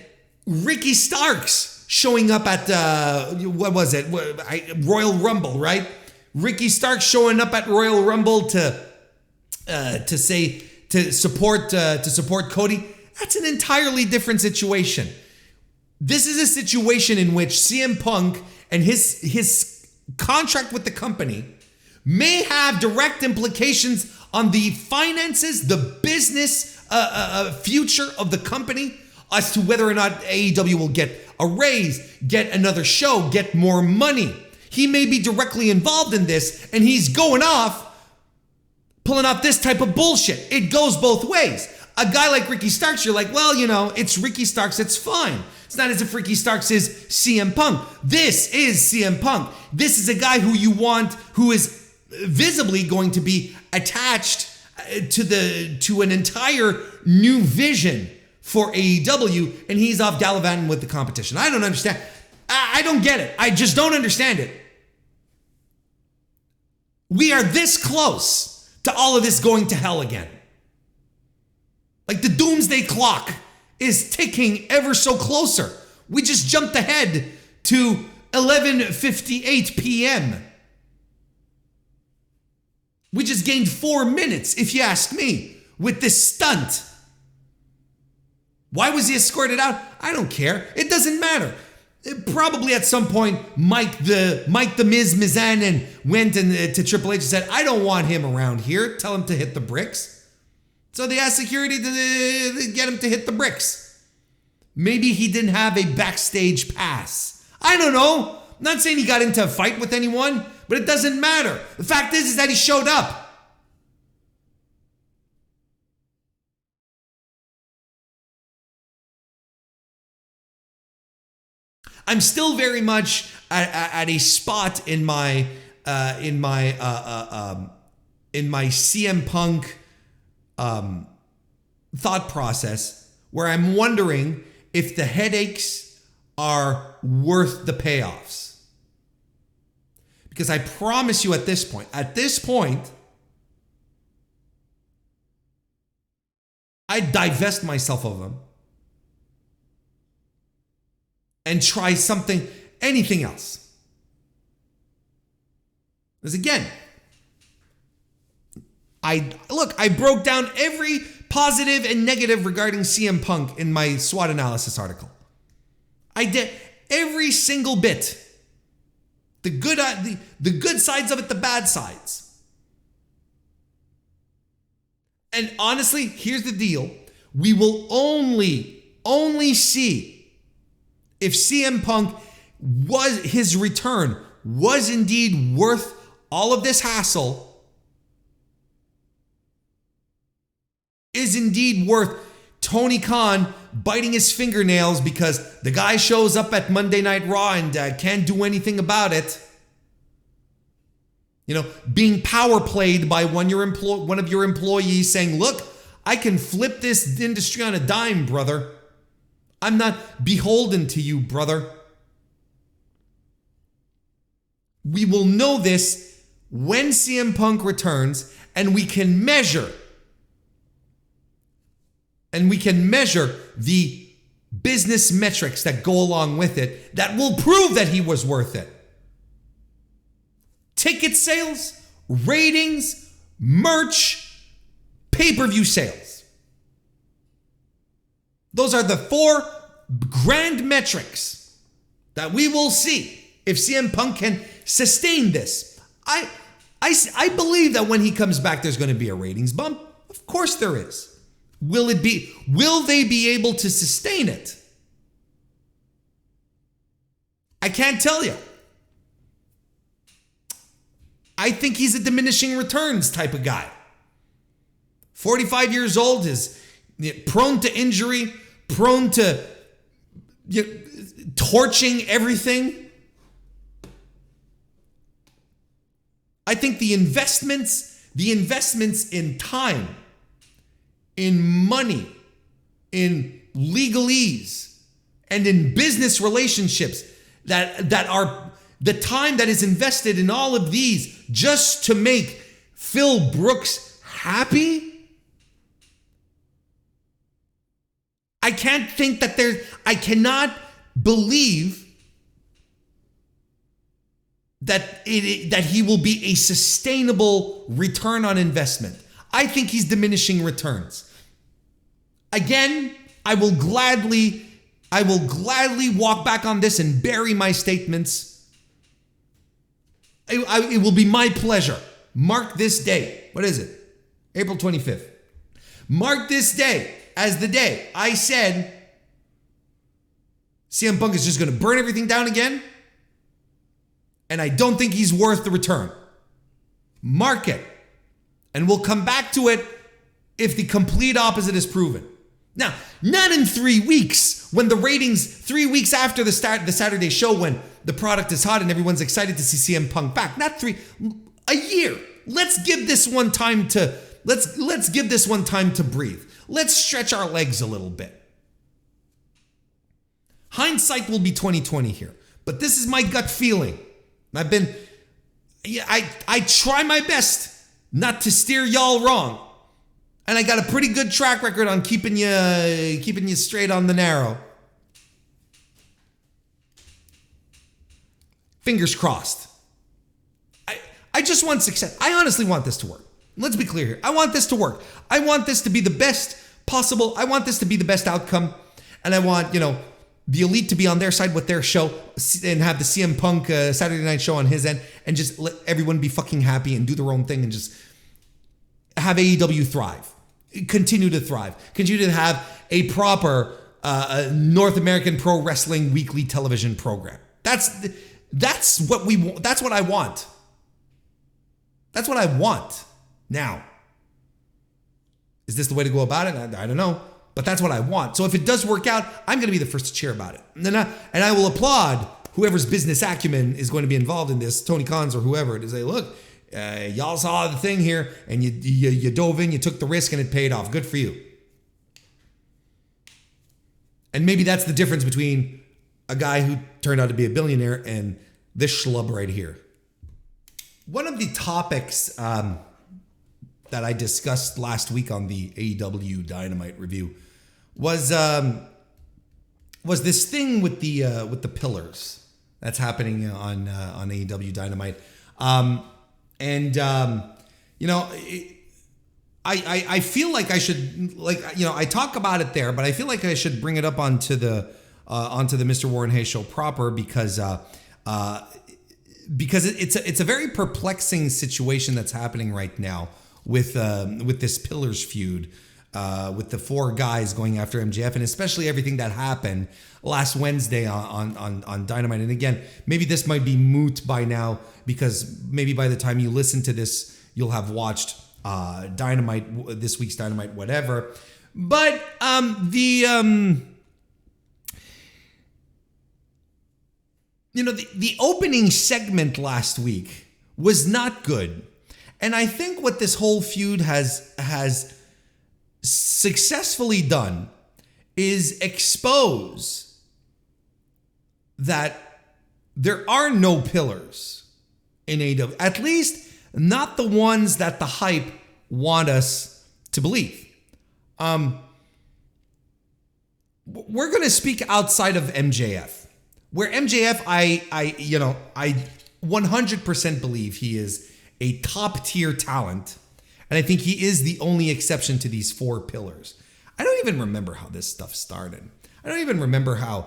Ricky Starks showing up at Royal Rumble, right? Ricky Starks showing up at Royal Rumble to support Cody. That's an entirely different situation. This is a situation in which CM Punk and his contract with the company may have direct implications on the finances, the business future of the company, as to whether or not AEW will get a raise, get another show, get more money. He may be directly involved in this, and he's going off, pulling off this type of bullshit. It goes both ways. A guy like Ricky Starks, you're like, well, it's Ricky Starks, it's fine. It's not as if Ricky Starks is CM Punk. This is CM Punk. This is a guy who is visibly going to be attached to an entire new vision for AEW, and he's off gallivanting with the competition. I don't understand. I don't get it. I just don't understand it. We are this close to all of this going to hell again. Like the doomsday clock is ticking ever so closer. We just jumped ahead to 11:58 p.m. We just gained 4 minutes, if you ask me, with this stunt. Why was he escorted out? I don't care. It doesn't matter. Probably at some point, Mike the Miz Mizanin went to Triple H and said, I don't want him around here. Tell him to hit the bricks. So they asked security to get him to hit the bricks. Maybe he didn't have a backstage pass. I don't know. I'm not saying he got into a fight with anyone, but it doesn't matter. The fact is that he showed up. I'm still very much at a spot in my CM Punk thought process where I'm wondering if the headaches are worth the payoffs. Because I promise you at this point, I divest myself of them and try anything else. Because again, I broke down every positive and negative regarding CM Punk in my SWOT analysis article. I did every single bit. The good sides of it, the bad sides. And honestly, here's the deal. We will only see if CM Punk his return was indeed worth all of this hassle, is indeed worth Tony Khan biting his fingernails because the guy shows up at Monday Night Raw and can't do anything about it. You know, being power played by one of your employees saying, look, I can flip this industry on a dime, brother. I'm not beholden to you, brother. We will know this when CM Punk returns, and we can measure the business metrics that go along with it that will prove that he was worth it. Ticket sales, ratings, merch, pay-per-view sales. Those are the 4 grand metrics that we will see if CM Punk can sustain this. I believe that when he comes back, there's going to be a ratings bump. Of course there is. Will they be able to sustain it? I can't tell you. I think he's a diminishing returns type of guy. 45 years old, is prone to injury, prone to torching everything. I think the investments in time, in money, in legalese, and in business relationships that are the time that is invested in all of these just to make Phil Brooks happy. I cannot believe that he will be a sustainable return on investment. I think he's diminishing returns. Again, I will gladly walk back on this and bury my statements. It will be my pleasure. Mark this day. What is it? April 25th. Mark this day as the day I said CM Punk is just going to burn everything down again. And I don't think he's worth the return. Mark it. And we'll come back to it if the complete opposite is proven. Now, not in 3 weeks, when the ratings, 3 weeks after the Saturday show, when the product is hot and everyone's excited to see CM Punk back. Not a year. Let's give this one time to breathe. Let's stretch our legs a little bit. Hindsight will be 2020 here, but this is my gut feeling. I try my best not to steer y'all wrong. And I got a pretty good track record on keeping you straight on the narrow. Fingers crossed. I just want success. I honestly want this to work. Let's be clear here. I want this to work. I want this to be the best possible. I want this to be the best outcome. And I want, the Elite to be on their side with their show and have the CM Punk Saturday Night Show on his end and just let everyone be fucking happy and do their own thing and just have AEW thrive. Continue to thrive. Continue to have a proper North American pro wrestling weekly television program. That's what we want. That's what I want. That's what I want. Now, is this the way to go about it? I don't know, but that's what I want. So if it does work out, I'm going to be the first to cheer about it. And I will applaud whoever's business acumen is going to be involved in this, Tony Khan's or whoever, to say, look, y'all saw the thing here and you dove in, you took the risk and it paid off. Good for you. And maybe that's the difference between a guy who turned out to be a billionaire and this schlub right here. One of the topics that I discussed last week on the AEW Dynamite review was this thing with the pillars that's happening on AEW Dynamite, I feel like I should, I talk about it there, but I feel like I should bring it up onto the Mr. Warren Hayes show proper because it's a very perplexing situation that's happening right now with this Pillars feud, with the four guys going after MJF, and especially everything that happened last Wednesday on Dynamite. And again, maybe this might be moot by now because maybe by the time you listen to this, you'll have watched Dynamite, this week's Dynamite, whatever. But the opening segment last week was not good. And I think what this whole feud has successfully done is expose that there are no pillars in AEW, at least not the ones that the hype want us to believe. We're going to speak outside of MJF. Where MJF, I 100% believe he is a top tier talent, and I think he is the only exception to these four pillars. I don't even remember how this stuff started. I don't even remember how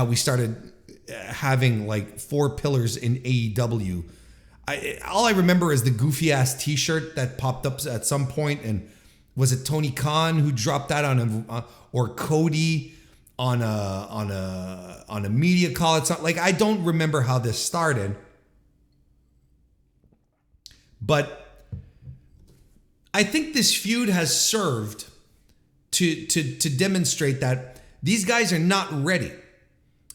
we started having like four pillars in AEW. All I remember is the goofy ass T-shirt that popped up at some point, and was it Tony Khan who dropped that on or Cody on a media call? It's not like, I don't remember how this started, but I think this feud has served to demonstrate that these guys are not ready,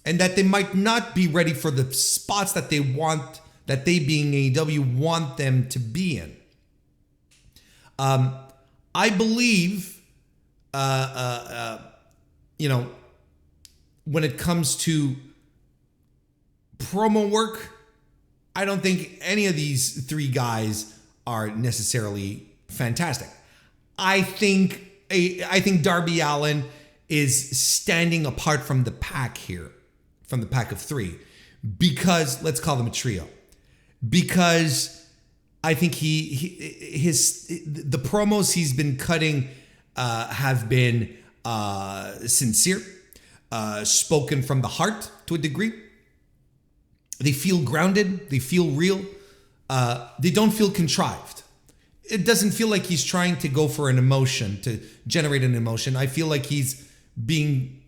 and that they might not be ready for the spots that they want, that they being AEW want them to be in. I believe, when it comes to promo work, I don't think any of these three guys are necessarily fantastic. I think Darby Allin is standing apart from the pack here, from the pack of three, because let's call them a trio. Because I think the promos he's been cutting have been sincere, spoken from the heart to a degree. They feel grounded. They feel real. They don't feel contrived. It doesn't feel like he's trying to go for an emotion, to generate an emotion. I feel like he's being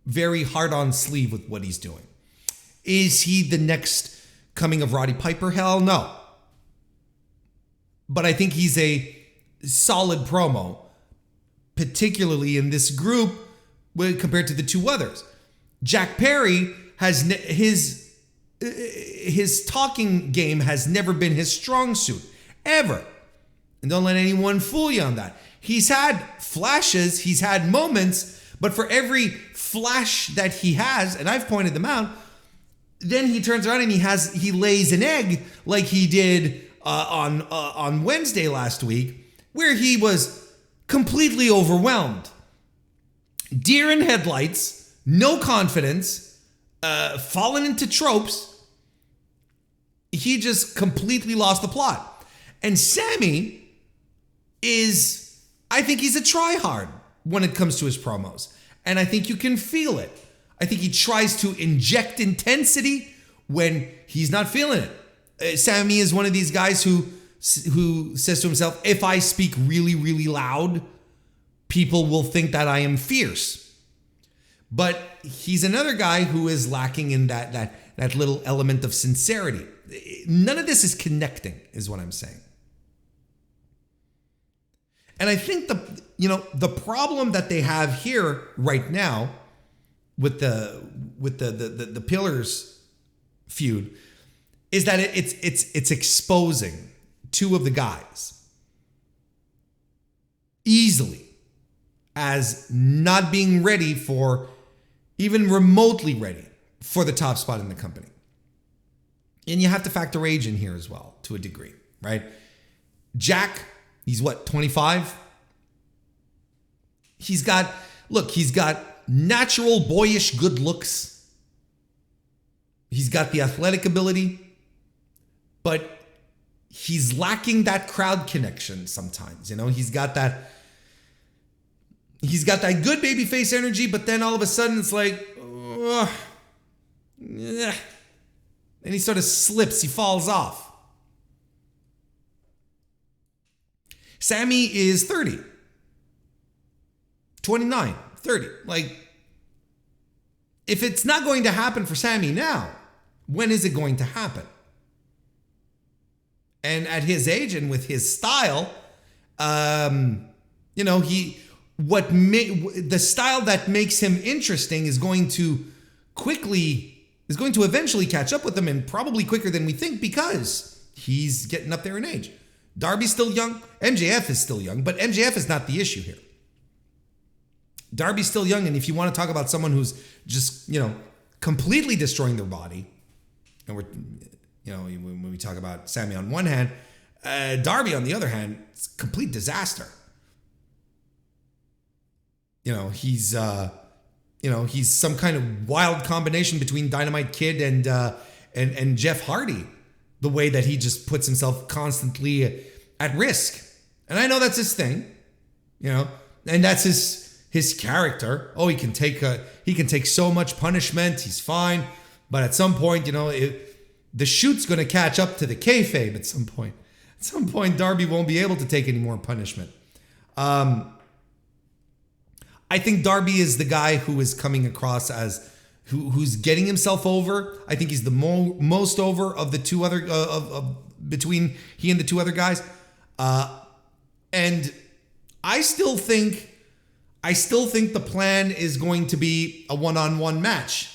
very hard on sleeve with what he's doing. Is he the next coming of Roddy Piper? Hell no. But I think he's a solid promo, particularly in this group compared to the two others. Jack Perry has his talking game has never been his strong suit, ever. And don't let anyone fool you on that. He's had flashes, he's had moments, but for every flash that he has, and I've pointed them out, then he turns around and he lays an egg like he did on Wednesday last week, where he was completely overwhelmed. Deer in headlights, no confidence, fallen into tropes, he just completely lost the plot. And Sammy I think he's a tryhard when it comes to his promos. And I think you can feel it. I think he tries to inject intensity when he's not feeling it. Sammy is one of these guys who says to himself, if I speak really, really loud, people will think that I am fierce. But he's another guy who is lacking in that little element of sincerity. None of this is connecting, is what I'm saying. And I think the problem that they have here right now with the Pillars feud is that it's exposing two of the guys easily as not being ready for, even remotely ready for the top spot in the company. And you have to factor age in here as well, to a degree, right? Jack, he's what, 25? He's got natural boyish good looks. He's got the athletic ability, but he's lacking that crowd connection sometimes. He's got that good babyface energy, but then all of a sudden it's like, yeah. And he sort of slips, he falls off. Sammy is 30. 29, 30. Like, if it's not going to happen for Sammy now, when is it going to happen? And at his age and with his style, the style that makes him interesting is going to eventually catch up with him, and probably quicker than we think, because he's getting up there in age. Darby's still young. MJF is still young, but MJF is not the issue here. Darby's still young, and if you want to talk about someone who's just, completely destroying their body, and when we talk about Sammy on one hand, Darby on the other hand, it's a complete disaster. He's some kind of wild combination between Dynamite Kid and Jeff Hardy, the way that he just puts himself constantly at risk. And I know that's his thing, and that's his character. Oh, he can take so much punishment. He's fine. But at some point, the shoot's going to catch up to the kayfabe at some point. At some point, Darby won't be able to take any more punishment. I think Darby is the guy who is coming across as who's getting himself over. I think he's the most over of the two other between he and the two other guys. And I still think the plan is going to be a one-on-one match.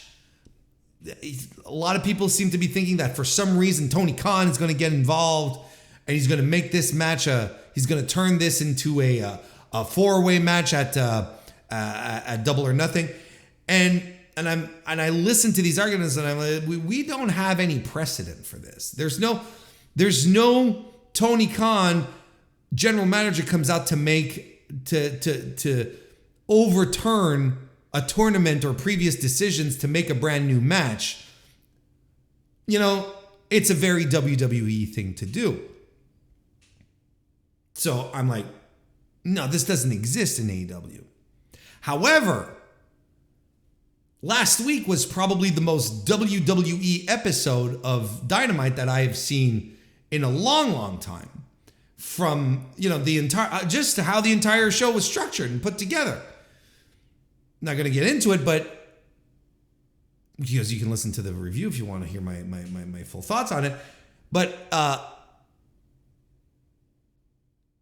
A lot of people seem to be thinking that for some reason Tony Khan is going to get involved and he's going to make this match he's going to turn this into a four-way match at Double or Nothing. And I listen to these arguments and I'm like, we don't have any precedent for this. There's no Tony Khan general manager comes out to overturn a tournament or previous decisions to make a brand new match. It's a very WWE thing to do. So I'm like, no, this doesn't exist in AEW. However, last week was probably the most WWE episode of Dynamite that I have seen in a long, long time. From, the entire, just how the entire show was structured and put together. Not going to get into it, but because you can listen to the review if you want to hear my full thoughts on it. But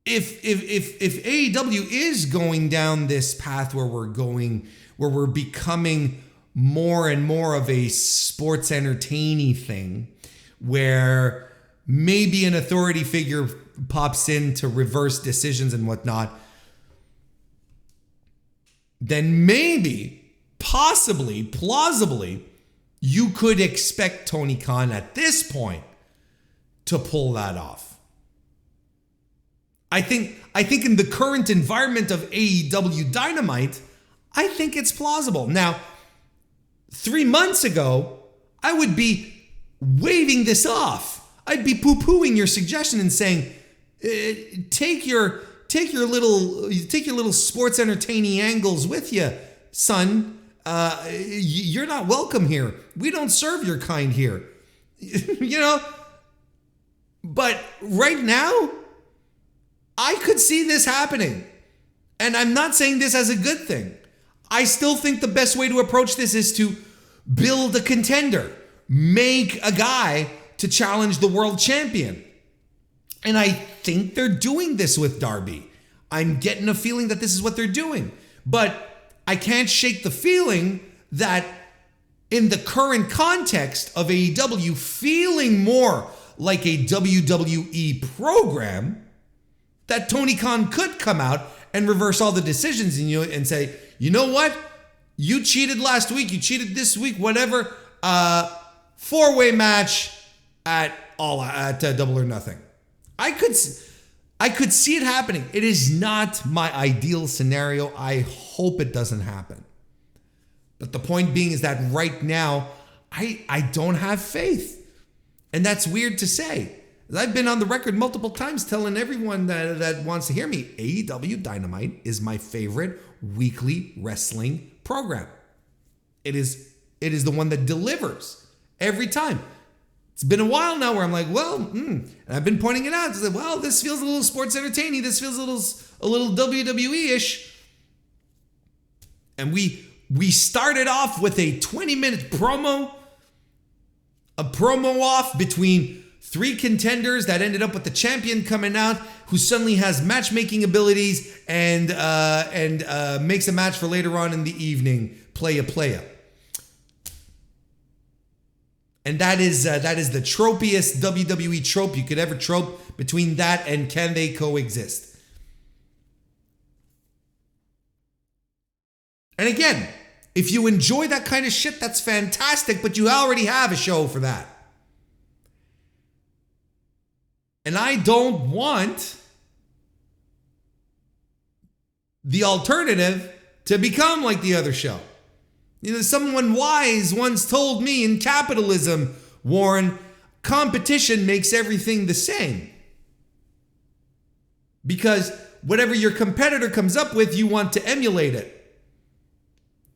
if AEW is going down this path where we're becoming more and more of a sports entertaining thing, where maybe an authority figure pops in to reverse decisions and whatnot, then maybe, possibly, plausibly, you could expect Tony Khan at this point to pull that off. I think in the current environment of AEW Dynamite, I think it's plausible. Now, 3 months ago, I would be waving this off. I'd be poo-pooing your suggestion and saying, take your little sports entertaining angles with you, son. You're not welcome here. We don't serve your kind here. You know? But right now, I could see this happening. And I'm not saying this as a good thing. I still think the best way to approach this is to build a contender. Make a guy to challenge the world champion. And I think they're doing this with Darby. I'm getting a feeling that this is what they're doing. But I can't shake the feeling that in the current context of AEW feeling more like a WWE program, that Tony Khan could come out and reverse all the decisions and say, you know what? You cheated last week. You cheated this week. Whatever. 4-way match at Double or Nothing. I could see it happening. It is not my ideal scenario. I hope it doesn't happen. But the point being is that right now, I don't have faith. And that's weird to say. I've been on the record multiple times telling everyone that wants to hear me, AEW Dynamite is my favorite weekly wrestling program. It is the one that delivers every time. It's been a while now where I'm like, and I've been pointing it out. It's like, well, this feels a little sports entertaining. This feels a little WWE-ish. And we started off with a 20-minute promo, a promo off between 3 contenders that ended up with the champion coming out, who suddenly has matchmaking abilities and makes a match for later on in the evening, playa. And that is the tropiest WWE trope you could ever trope between that and can they coexist? And again, if you enjoy that kind of shit, that's fantastic, but you already have a show for that. And I don't want the alternative to become like the other show. You know, someone wise once told me in capitalism, Warren, competition makes everything the same. Because whatever your competitor comes up with, you want to emulate it.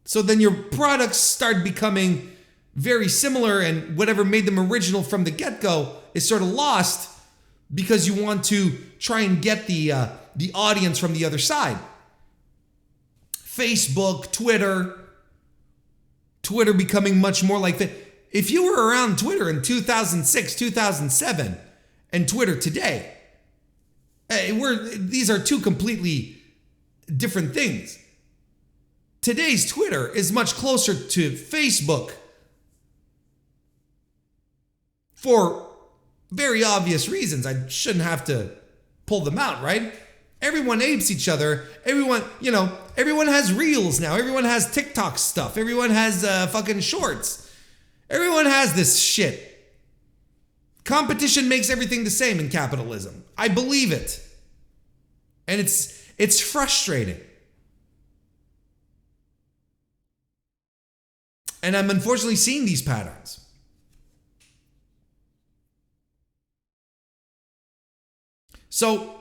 So then your products start becoming very similar, and whatever made them original from the get-go is sort of lost because you want to try and get the audience from the other side. Facebook, Twitter becoming much more like that. If you were around Twitter in 2006, 2007, and Twitter today, these are two completely different things. Today's Twitter is much closer to Facebook for very obvious reasons. I shouldn't have to pull them out, right? Everyone apes each other. Everyone has reels now. Everyone has TikTok stuff. Everyone has fucking shorts. Everyone has this shit. Competition makes everything the same in capitalism. I believe it. And it's frustrating. And I'm unfortunately seeing these patterns. So,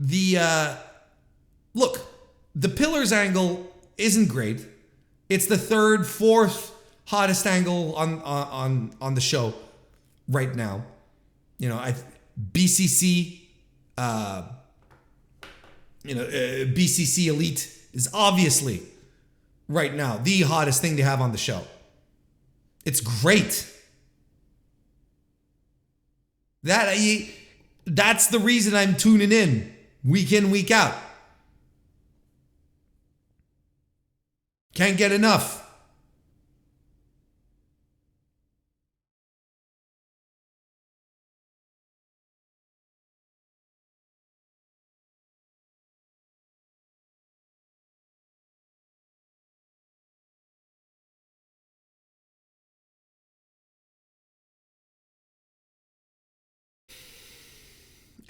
the Pillars angle isn't great. It's the 3rd, 4th hottest angle on the show right now. You know, BCC, BCC Elite is obviously right now the hottest thing to have on the show. It's great. That's the reason I'm tuning in week out. Can't get enough.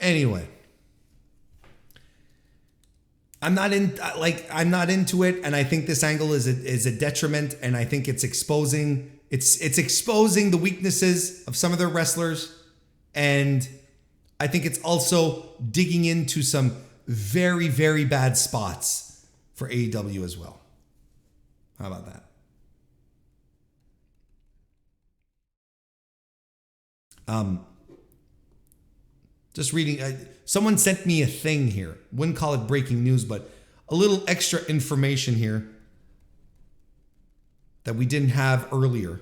Anyway, I'm not into it, and I think this angle is a detriment, and I think it's exposing It's exposing the weaknesses of some of their wrestlers, and I think it's also digging into some very, very bad spots for AEW as well. How about that? Just reading, someone sent me a thing here. Wouldn't call it breaking news, but a little extra information here that we didn't have earlier.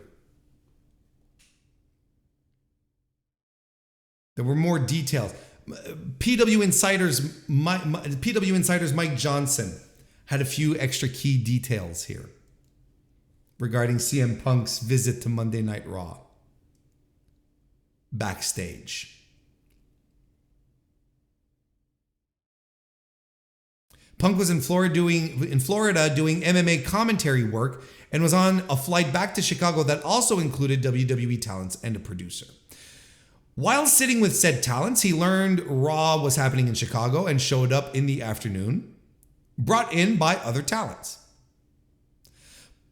There were more details. PW Insider's Mike Johnson had a few extra key details here regarding CM Punk's visit to Monday Night Raw backstage. Punk was in Florida doing MMA commentary work and was on a flight back to Chicago that also included WWE talents and a producer. While sitting with said talents, he learned Raw was happening in Chicago and showed up in the afternoon, brought in by other talents.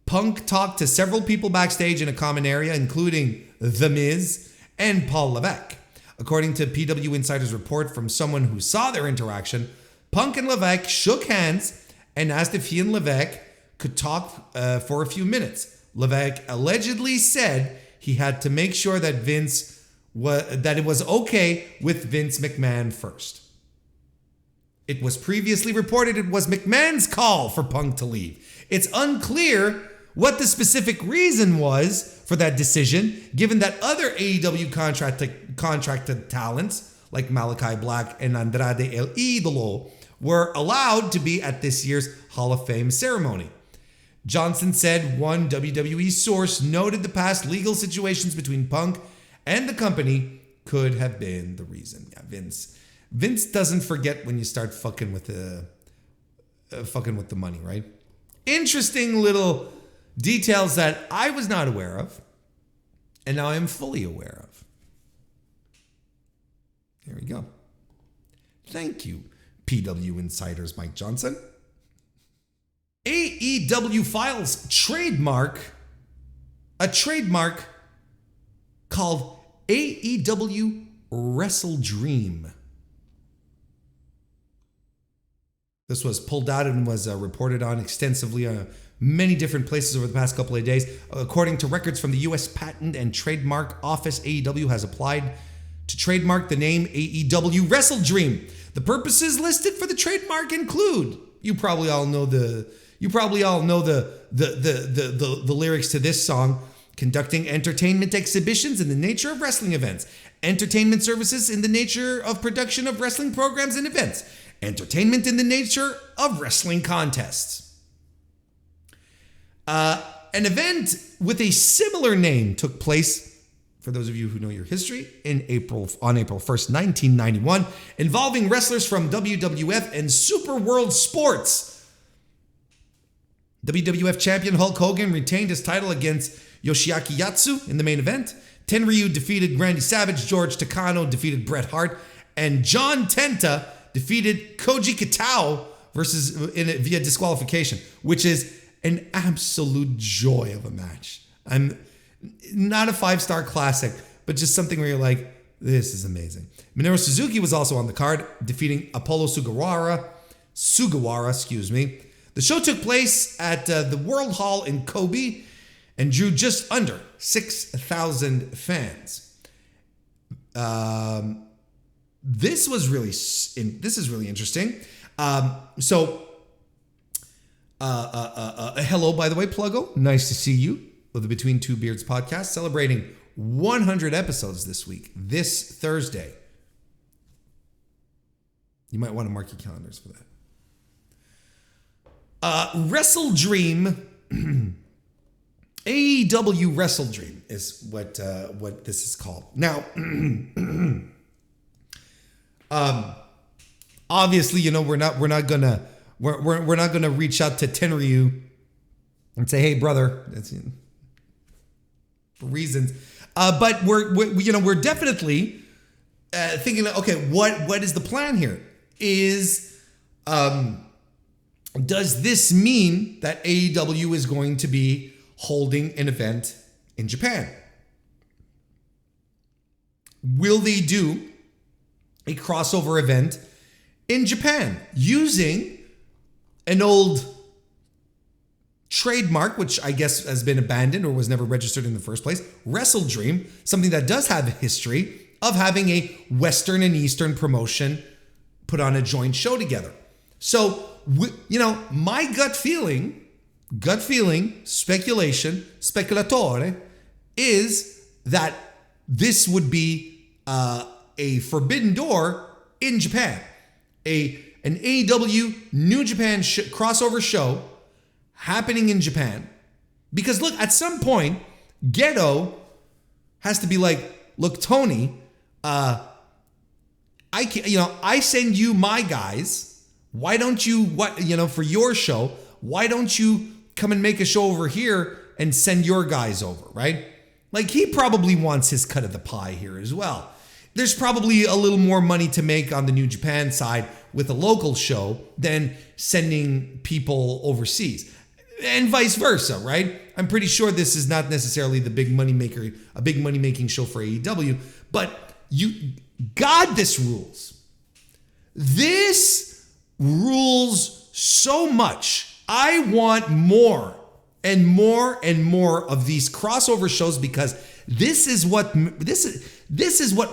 Punk talked to several people backstage in a common area, including The Miz and Paul Levesque. According to PW Insider's report from someone who saw their interaction, Punk and Levesque shook hands and asked if he and Levesque could talk for a few minutes. Levesque allegedly said he had to make sure that it was okay with Vince McMahon first. It was previously reported it was McMahon's call for Punk to leave. It's unclear what the specific reason was for that decision, given that other AEW contracted talents like Malachi Black and Andrade El Idolo were allowed to be at this year's Hall of Fame ceremony. Johnson said one WWE source noted the past legal situations between Punk and the company could have been the reason. Yeah, Vince doesn't forget when you start fucking with the money, right? Interesting little details that I was not aware of, and now I am fully aware of. There we go. Thank you, PW Insider's Mike Johnson. AEW files a trademark called AEW Wrestle Dream. This was pulled out and was reported on extensively on many different places over the past couple of days. According to records from the U.S. Patent and Trademark Office, AEW has applied to trademark the name AEW Wrestle Dream. The purposes listed for the trademark include, you probably all know the lyrics to this song: conducting entertainment exhibitions in the nature of wrestling events, entertainment services in the nature of production of wrestling programs and events, entertainment in the nature of wrestling contests. An event with a similar name took place, for those of you who know your history, on April 1st, 1991, involving wrestlers from WWF and Super World Sports. WWF champion Hulk Hogan retained his title against Yoshiaki Yatsu in the main event. Tenryu defeated Randy Savage, George Takano defeated Bret Hart, and John Tenta defeated koji.to via disqualification, which is an absolute joy of a match. I'm not a 5-star classic, but just something where you're like, this is amazing. Minoru Suzuki was also on the card, defeating Apollo Sugawara. The show took place at the World Hall in Kobe and drew just under 6,000 fans. This is really interesting. Hello, by the way, Pluggo. Nice to see you with the Between Two Beards podcast, celebrating 100 episodes this week, this Thursday. You might want to mark your calendars for that. Wrestle Dream, AEW Wrestle Dream is what this is called. Now, obviously, we're not gonna reach out to Tenryu and say, "Hey, brother," that's for reasons. But we're definitely thinking, okay, what is the plan here? Does this mean that AEW is going to be holding an event in Japan. Will they do a crossover event in Japan using an old trademark, which I guess has been abandoned or was never registered in the first place, Wrestle Dream, something that does have a history of having a Western and Eastern promotion put on a joint show together. So, my gut feeling, speculation, speculatore, is that this would be a forbidden door in Japan. An AEW New Japan crossover show happening in Japan. Because look, at some point, Gedo has to be like, look, Tony, I send you my guys. Why don't you, for your show, why don't you come and make a show over here and send your guys over, right? Like, he probably wants his cut of the pie here as well. There's probably a little more money to make on the New Japan side with a local show than sending people overseas. And vice versa, right? I'm pretty sure this is not necessarily the big money maker, a big money making show for AEW, but this rules. This rules so much. I want more and more and more of these crossover shows because this is what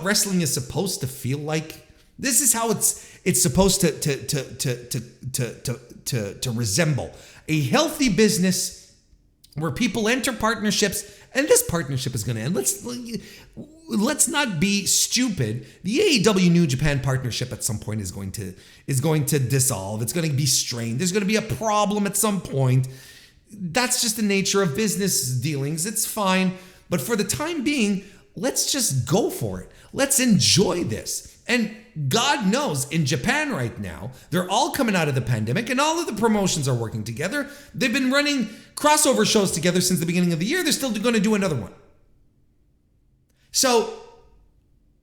wrestling is supposed to feel like. This is how it's supposed to resemble a healthy business where people enter partnerships, and this partnership is going to end. Let's not be stupid. The AEW New Japan partnership at some point is going to dissolve. It's going to be strained. There's going to be a problem at some point. That's just the nature of business dealings. It's fine. But for the time being, let's just go for it. Let's enjoy this. And God knows, in Japan right now, they're all coming out of the pandemic and all of the promotions are working together. They've been running crossover shows together since the beginning of the year. They're still going to do another one. So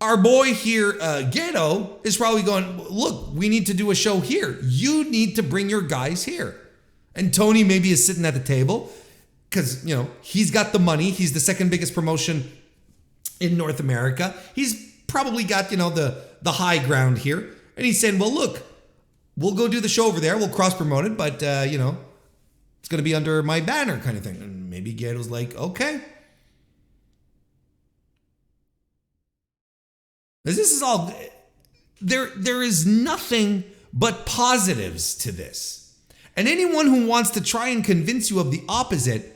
our boy here, Gedo, is probably going, look, we need to do a show here. You need to bring your guys here. And Tony maybe is sitting at the table because, he's got the money. He's the second biggest promotion in North America. He's probably got, the high ground here. And he's saying, well, look, we'll go do the show over there. We'll cross promote it, but, it's going to be under my banner kind of thing. And maybe Gedo's like, okay. This is all, there is nothing but positives to this. And anyone who wants to try and convince you of the opposite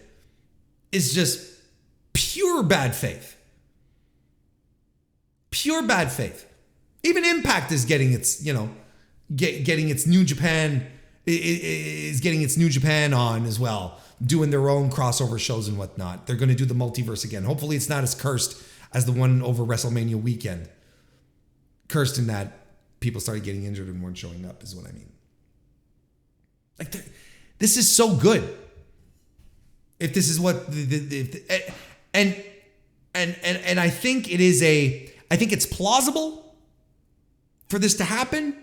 is just pure bad faith. Pure bad faith. Even Impact is getting its, getting its New Japan, is getting its New Japan on as well, doing their own crossover shows and whatnot. They're going to do the multiverse again. Hopefully it's not as cursed as the one over WrestleMania weekend. Cursed in that people started getting injured and weren't showing up is what I mean. Like, this is so good. If this is what, and I think it is I think it's plausible for this to happen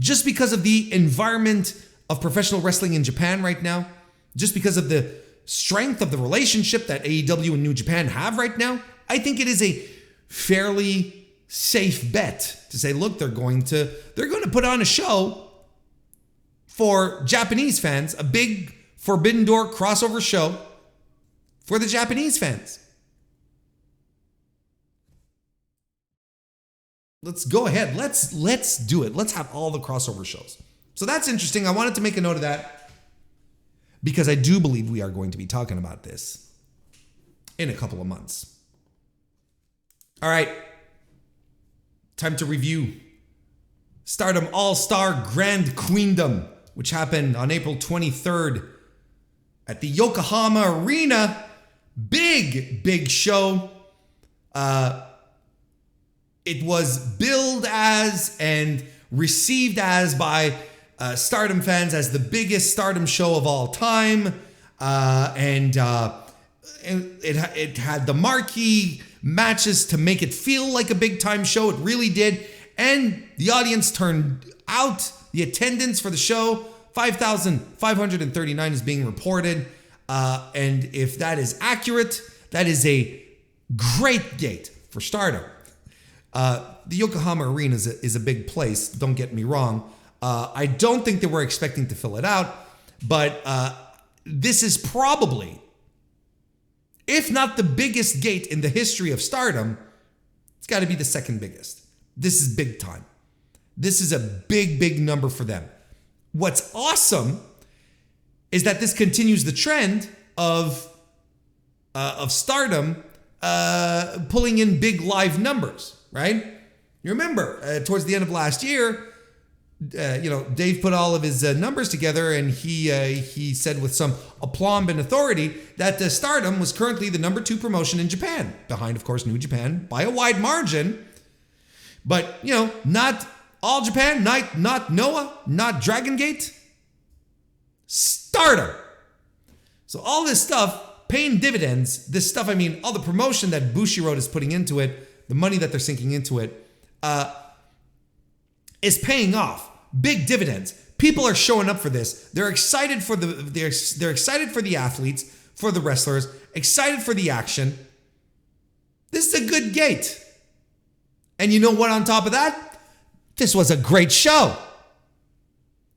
just because of the environment of professional wrestling in Japan right now, just because of the strength of the relationship that AEW and New Japan have right now. I think it is a fairly safe bet to say, look, they're going to put on a show for Japanese fans, a big Forbidden Door crossover show for the Japanese fans. Let's go ahead. Let's do it. Let's have all the crossover shows. So that's interesting. I wanted to make a note of that because I do believe we are going to be talking about this in a couple of months. All right. Time to review Stardom All-Star Grand Queendom, which happened on April 23rd at the Yokohama Arena. Big show. It was billed as and received as by Stardom fans as the biggest Stardom show of all time. And it had the marquee matches to make it feel like a big time show. It really did. And the audience turned out. The attendance for the show, 5,539 is being reported. And if that is accurate, that is a great gate for Stardom. The Yokohama Arena is a big place, don't get me wrong. I don't think they were expecting to fill it out, but this is probably, if not the biggest gate in the history of Stardom, it's got to be the second biggest. This is big time. This is a big, big number for them. What's awesome is that this continues the trend of Stardom pulling in big live numbers, right? You remember towards the end of last year, Dave put all of his numbers together, and he said with some aplomb and authority that Stardom was currently the number 2 promotion in Japan, behind, of course, New Japan by a wide margin. But not All Japan, not Noah, not Dragon Gate, Stardom. So all this stuff paying dividends. This stuff, I mean, all the promotion that Bushiroad is putting into it, the money that they're sinking into it, is paying off. Big dividends. People are showing up for this. They're excited for they're excited for the athletes, for the wrestlers, excited for the action. This is a good gate. And you know what, on top of that? This was a great show.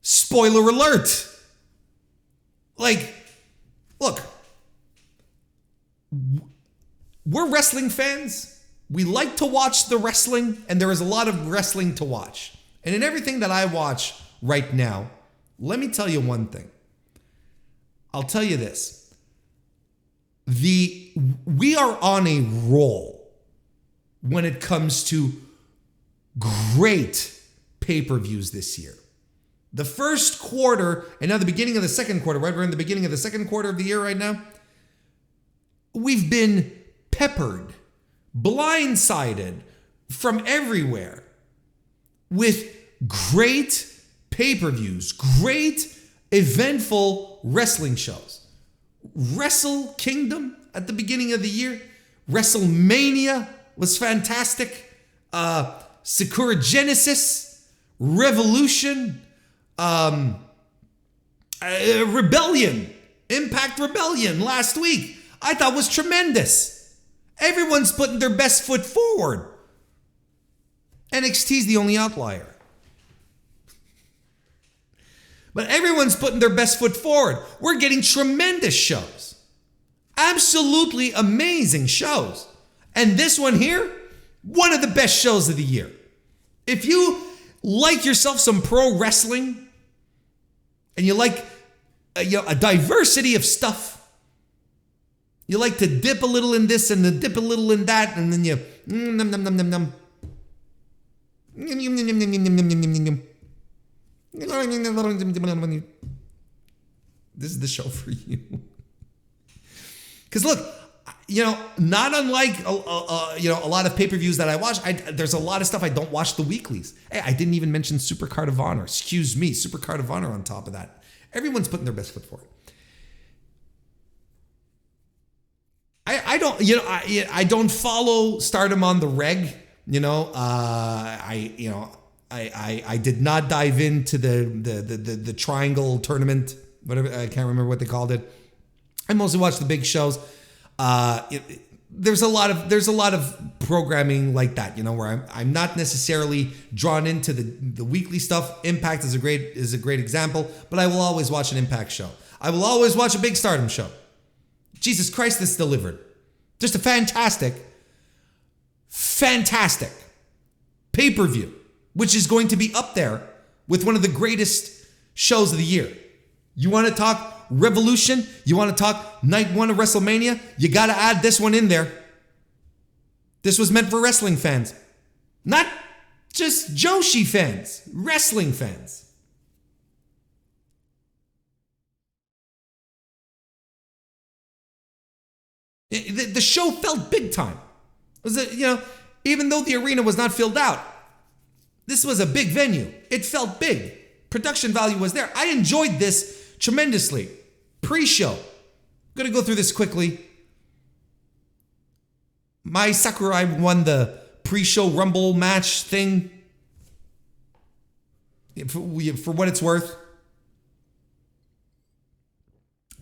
Spoiler alert. Like, look, we're wrestling fans. We like to watch the wrestling, and there is a lot of wrestling to watch. And in everything that I watch right now, let me tell you one thing. I'll tell you this. We are on a roll when it comes to great pay-per-views this year. The first quarter, and now the beginning of the second quarter, right? We're in the beginning of the second quarter of the year right now. We've been peppered, blindsided from everywhere with great pay-per-views, great eventful wrestling shows. Wrestle Kingdom at the beginning of the year. WrestleMania was fantastic. Sakura Genesis, Revolution, Rebellion, Impact Rebellion last week, I thought was tremendous. Everyone's putting their best foot forward. NXT's the only outlier. But everyone's putting their best foot forward. We're getting tremendous shows. Absolutely amazing shows. And this one here, one of the best shows of the year. If you like yourself some pro wrestling, and you like a diversity of stuff, you like to dip a little in this and then dip a little in that, and then you num num num num num. This is the show for you. Because look, not unlike a lot of pay-per-views that I watch, there's a lot of stuff I don't watch the weeklies. Hey, I didn't even mention Super Card of Honor. Excuse me, Super Card of Honor on top of that. Everyone's putting their best foot forward. I don't follow Stardom on the reg. I did not dive into the triangle tournament, whatever, I can't remember what they called it. I mostly watch the big shows. There's a lot of programming like that, where I'm not necessarily drawn into the weekly stuff. Impact is a great example, but I will always watch an Impact show. I will always watch a big Stardom show. Jesus Christ, this delivered. Just a fantastic pay-per-view, which is going to be up there with one of the greatest shows of the year. You want to talk Revolution? You want to talk night one of WrestleMania? You got to add this one in there. This was meant for wrestling fans. Not just Joshi fans, wrestling fans. The show felt big time. Even though the arena was not filled out, this was a big venue. It felt big. Production value was there. I enjoyed this tremendously. Pre-show. I'm going to go through this quickly. Mai Sakurai won the pre-show Rumble match thing. For what it's worth.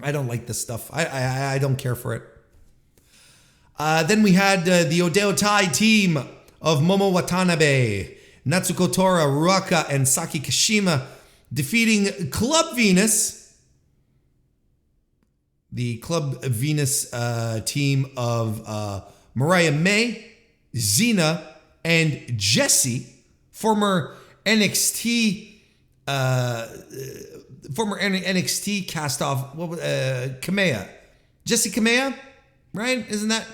I don't like this stuff. I don't care for it. Then we had the Odeyo Tai team of Momo Watanabe, Natsuko Tora, Ruaka, and Saki Kashima defeating Club Venus, the Club Venus team of Mariah May, Xena, and Jessie, former NXT cast off, Kamea. Jessie Kamea, right? Isn't that?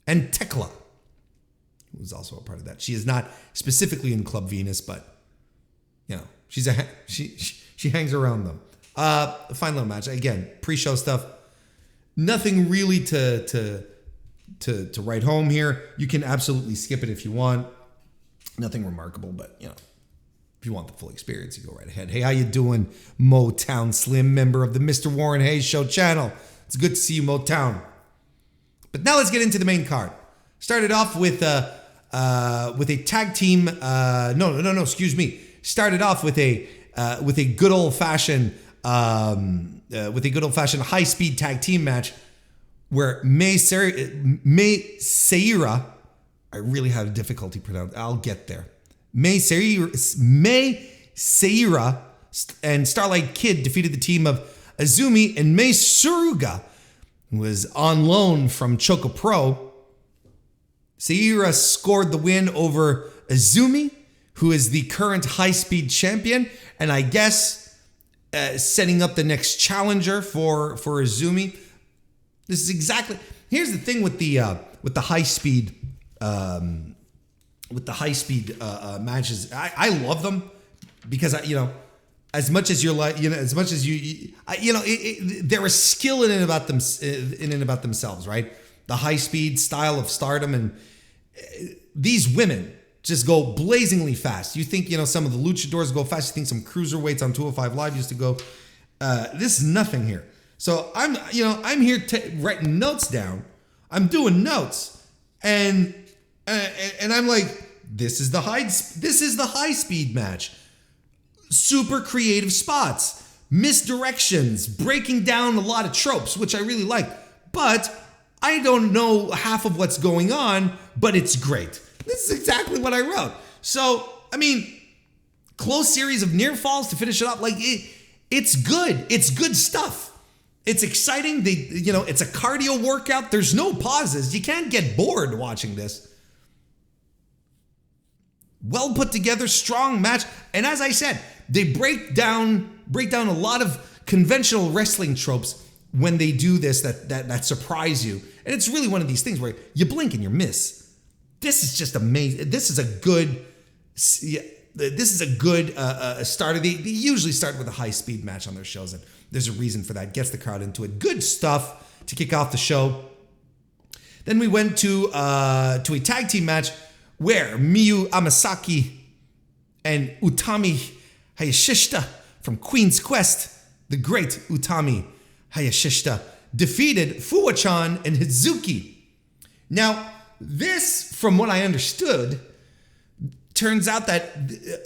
And Tekla, who was also a part of that. She is not specifically in Club Venus, but you know, she hangs around them. Fine little match. Again, pre-show stuff. Nothing really to write home here. You can absolutely skip it if you want. Nothing remarkable, but you know, if you want the full experience, you go right ahead. Hey, how you doing, Motown Slim, member of the Mr. Warren Hayes Show channel? It's good to see you, Motown. But now let's get into the main card. Started off with a tag team. Excuse me. Started off with a good old fashioned high speed tag team match where Mei Seira. I really had a difficulty pronouncing. I'll get there. Mei Seira and Starlight Kid defeated the team of Azumi, and Mei Suruga was on loan from Choco Pro. Seira scored the win over Azumi, who is the current high-speed champion, and I guess setting up the next challenger for Azumi. This is exactly. Here's the thing with the high-speed matches. I love them because as much as you're like, as much as they're a skill in and about themselves, right? The high speed style of Stardom, and these women just go blazingly fast. You think, some of the luchadors go fast. You think some cruiserweights on 205 Live used to go. This is nothing here. So I'm here writing notes down. I'm doing notes, and I'm like, this is the high speed match. Super creative spots, misdirections, breaking down a lot of tropes, which I really like. But I don't know half of what's going on, but it's great. This is exactly what I wrote. So, close series of near falls to finish it up. Like, it's good. It's good stuff. It's exciting. It's a cardio workout. There's no pauses. You can't get bored watching this. Well put together, strong match. And as I said, they break down a lot of conventional wrestling tropes when they do this that surprise you. And it's really one of these things where you blink and you miss. This is just amazing. This is a good starter. They usually start with a high speed match on their shows, and there's a reason for that. Gets the crowd into it. Good stuff to kick off the show. Then we went to a tag team match where Miyu Amasaki and Utami Hayashishita from Queen's Quest, the great Utami Hayashishita, defeated Fuwa-chan and Hizuki. Now, this, from what I understood, turns out that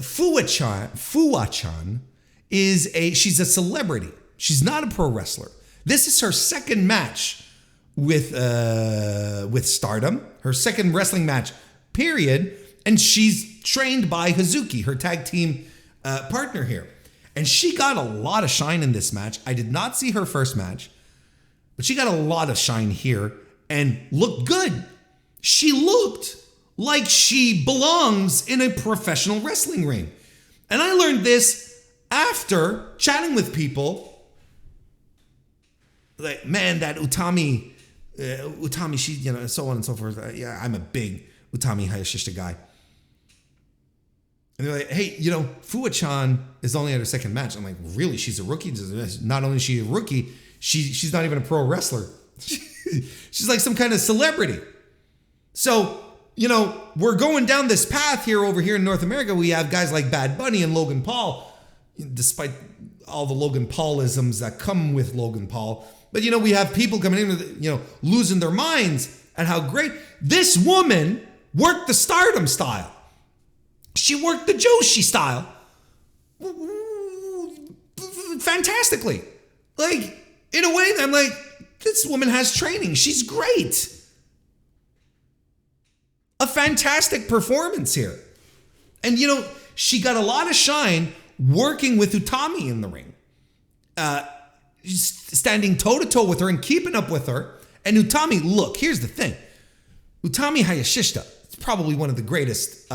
Fuwa-chan she's a celebrity. She's not a pro wrestler. This is her second match with Stardom, her second wrestling match, period. And she's trained by Hazuki, her tag team partner here. And she got a lot of shine in this match. I did not see her first match, but she got a lot of shine here and looked good. She looked like she belongs in a professional wrestling ring. And I learned this after chatting with people. Like, man, that Utami, she, so on and so forth. Yeah, I'm a big Utami Hayashishita guy. And they're like, hey, Fuwa-chan is only at her second match. I'm like, really? She's a rookie? Not only is she a rookie, she's not even a pro wrestler. She's like some kind of celebrity. So, we're going down this path here over here in North America. We have guys like Bad Bunny and Logan Paul, despite all the Logan Paulisms that come with Logan Paul. But, we have people coming in with, losing their minds at how great this woman worked the Stardom style. She worked the Joshi style fantastically. Like, in a way, I'm like, this woman has training. She's great. A fantastic performance here. And, she got a lot of shine working with Utami in the ring. Standing toe-to-toe with her and keeping up with her. And Utami, look, here's the thing. Utami Hayashishita is probably one of the greatest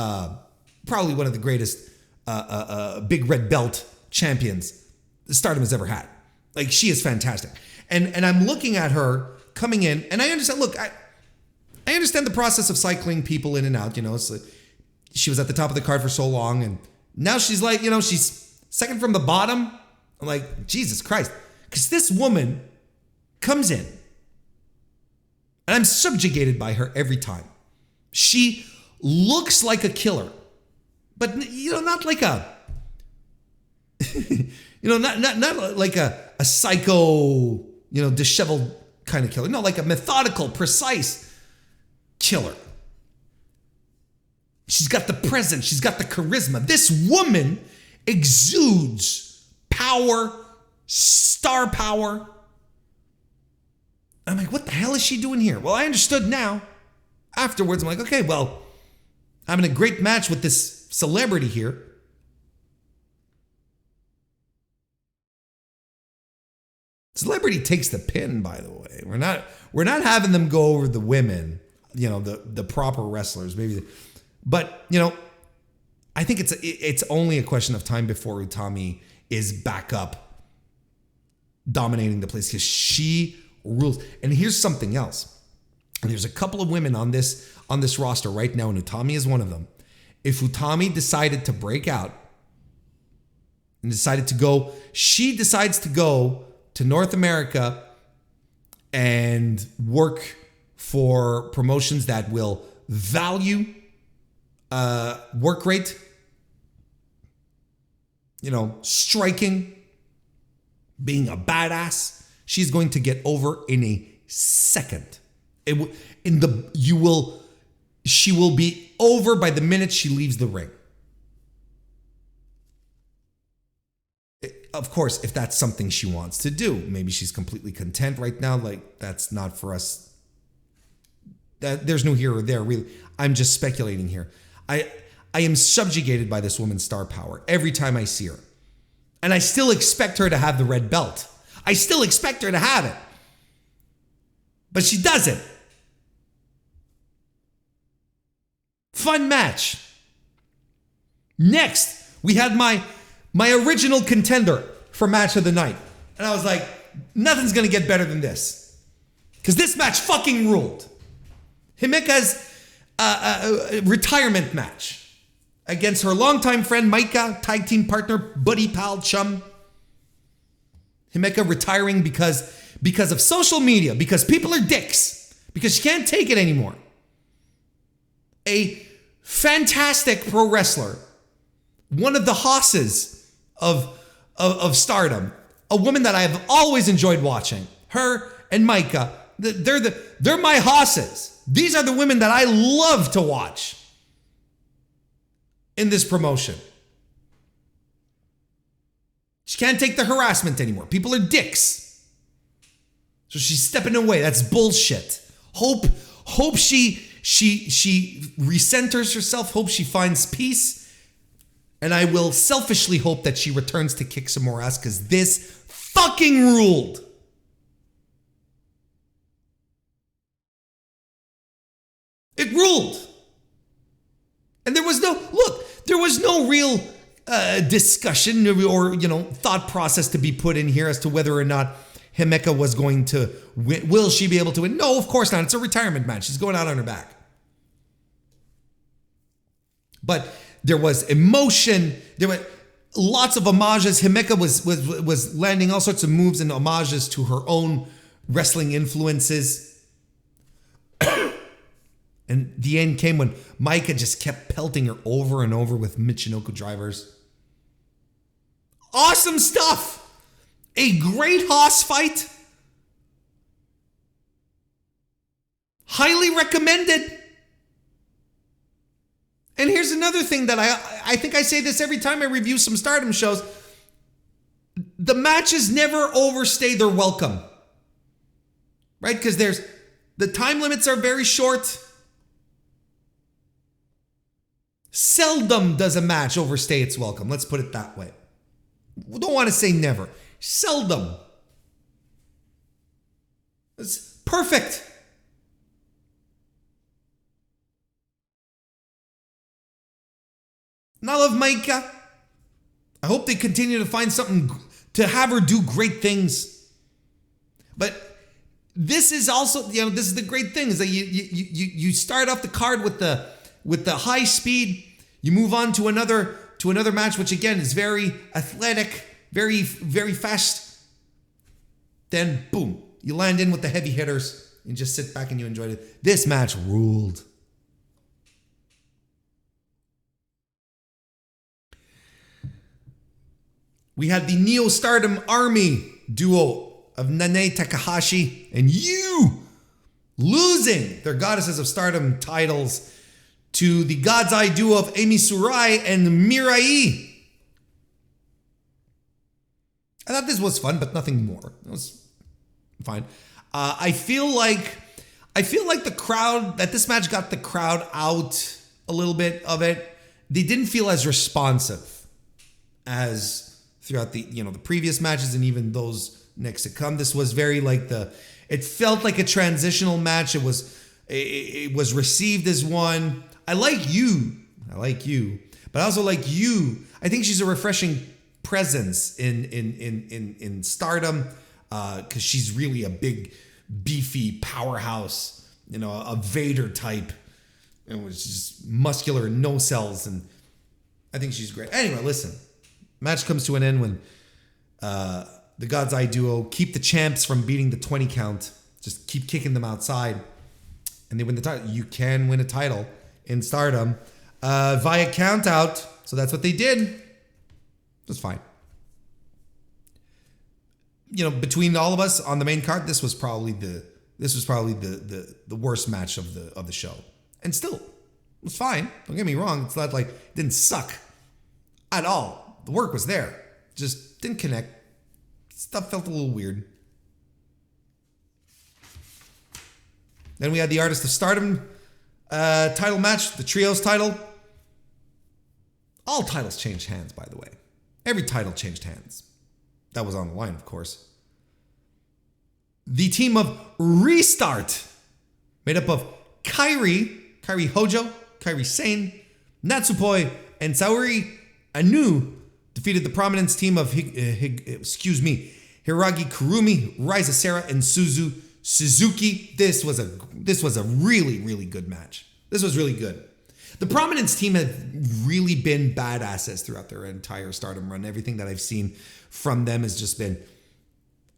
big red belt champions Stardom has ever had. Like, she is fantastic. And I'm looking at her coming in, and I understand, look, I understand the process of cycling people in and out. It's like, she was at the top of the card for so long, and now she's like, she's second from the bottom. I'm like, Jesus Christ. Because this woman comes in, and I'm subjugated by her every time. She looks like a killer, but not like a, not like a psycho, disheveled kind of killer. No, like a methodical, precise killer. She's got the presence. She's got the charisma. This woman exudes power, star power. I'm like, what the hell is she doing here? Well, I understood now. Afterwards, I'm like, okay, well, having a great match with this celebrity here. Celebrity takes the pin, by the way. We're not having them go over the women, the proper wrestlers, maybe. But, I think it's only a question of time before Utami is back up dominating the place, because she rules. And here's something else. There's a couple of women on this roster right now, and Utami is one of them. If Utami decided to break out and she decides to go to North America and work for promotions that will value work rate, striking, being a badass, she's going to get over in a second. She will be over by the minute she leaves the ring. Of course, if that's something she wants to do, maybe she's completely content right now. Like, that's not for us. There's no here or there, really. I'm just speculating here. I am subjugated by this woman's star power every time I see her. And I still expect her to have the red belt. I still expect her to have it. But she doesn't. Fun match. Next, we had my original contender for match of the night. And I was like, nothing's going to get better than this. Because this match fucking ruled. Himeka's retirement match against her longtime friend Maika, tag team partner, buddy pal, chum. Himeka retiring because of social media, because people are dicks, because she can't take it anymore. A fantastic pro wrestler, one of the hosses of Stardom, a woman that I have always enjoyed watching. Her and Maika, they're my hosses. These are the women that I love to watch in this promotion. She can't take the harassment anymore. People are dicks. So she's stepping away. That's bullshit. Hope she recenters herself. Hope she finds peace. And I will selfishly hope that she returns to kick some more ass, because this fucking ruled. It ruled. And there was no real discussion or thought process to be put in here as to whether or not Himeka was going to win. Will she be able to win? No, of course not. It's a retirement match. She's going out on her back. But there was emotion. There were lots of homages. Himeka was landing all sorts of moves and homages to her own wrestling influences. And the end came when Maika just kept pelting her over and over with Michinoku drivers. Awesome stuff. A great hoss fight. Highly recommended. And here's another thing that I think I say this every time I review some Stardom shows. the matches never overstay their welcome. Right? Because the time limits are very short. Seldom does a match overstay its welcome. Let's put it that way. We don't want to say never. Seldom. It's perfect. And I love Maika. I hope they continue to find something to have her do great things. But this is also, this is the great thing is that you start off the card with the high speed. You move on to another match, which again is very athletic, very, very fast. Then boom, you land in with the heavy hitters and just sit back and you enjoyed it. This match ruled. We had the Neo Stardom Army duo of Nanae Takahashi and Yu losing their Goddesses of Stardom titles to the God's Eye duo of Emi Surai and Mirai. I thought this was fun, but nothing more. It was fine. I feel like the crowd, that this match got the crowd out a little bit of it. They didn't feel as responsive as throughout the previous matches and even those next to come. This was very it felt like a transitional match. It was received as one. I like you, but I also like you. I think she's a refreshing presence in Stardom because she's really a big, beefy powerhouse, a Vader type, and was just muscular, no cells, and I think she's great. Anyway, listen. Match comes to an end when the God's Eye duo keep the champs from beating the 20 count. Just keep kicking them outside. And they win the title. You can win a title in Stardom via count out. So that's what they did. That's fine. Between all of us on the main card, this was probably the worst match of the show. And still, it was fine. Don't get me wrong. It's not like it didn't suck at all. The work was there. Just didn't connect. Stuff felt a little weird. Then we had the Artist of Stardom title match, the Trios title. All titles changed hands, by the way. Every title changed hands. That was on the line, of course. The team of Restart, made up of Kairi Hojo, Kairi Sane, Natsupoi, and Saori Anu, defeated the Prominence team of Hiragi Kurumi, Raiza Sarah, and Suzu Suzuki. This was a really, really good match. This was really good. The Prominence team have really been badasses throughout their entire Stardom run. Everything that I've seen from them has just been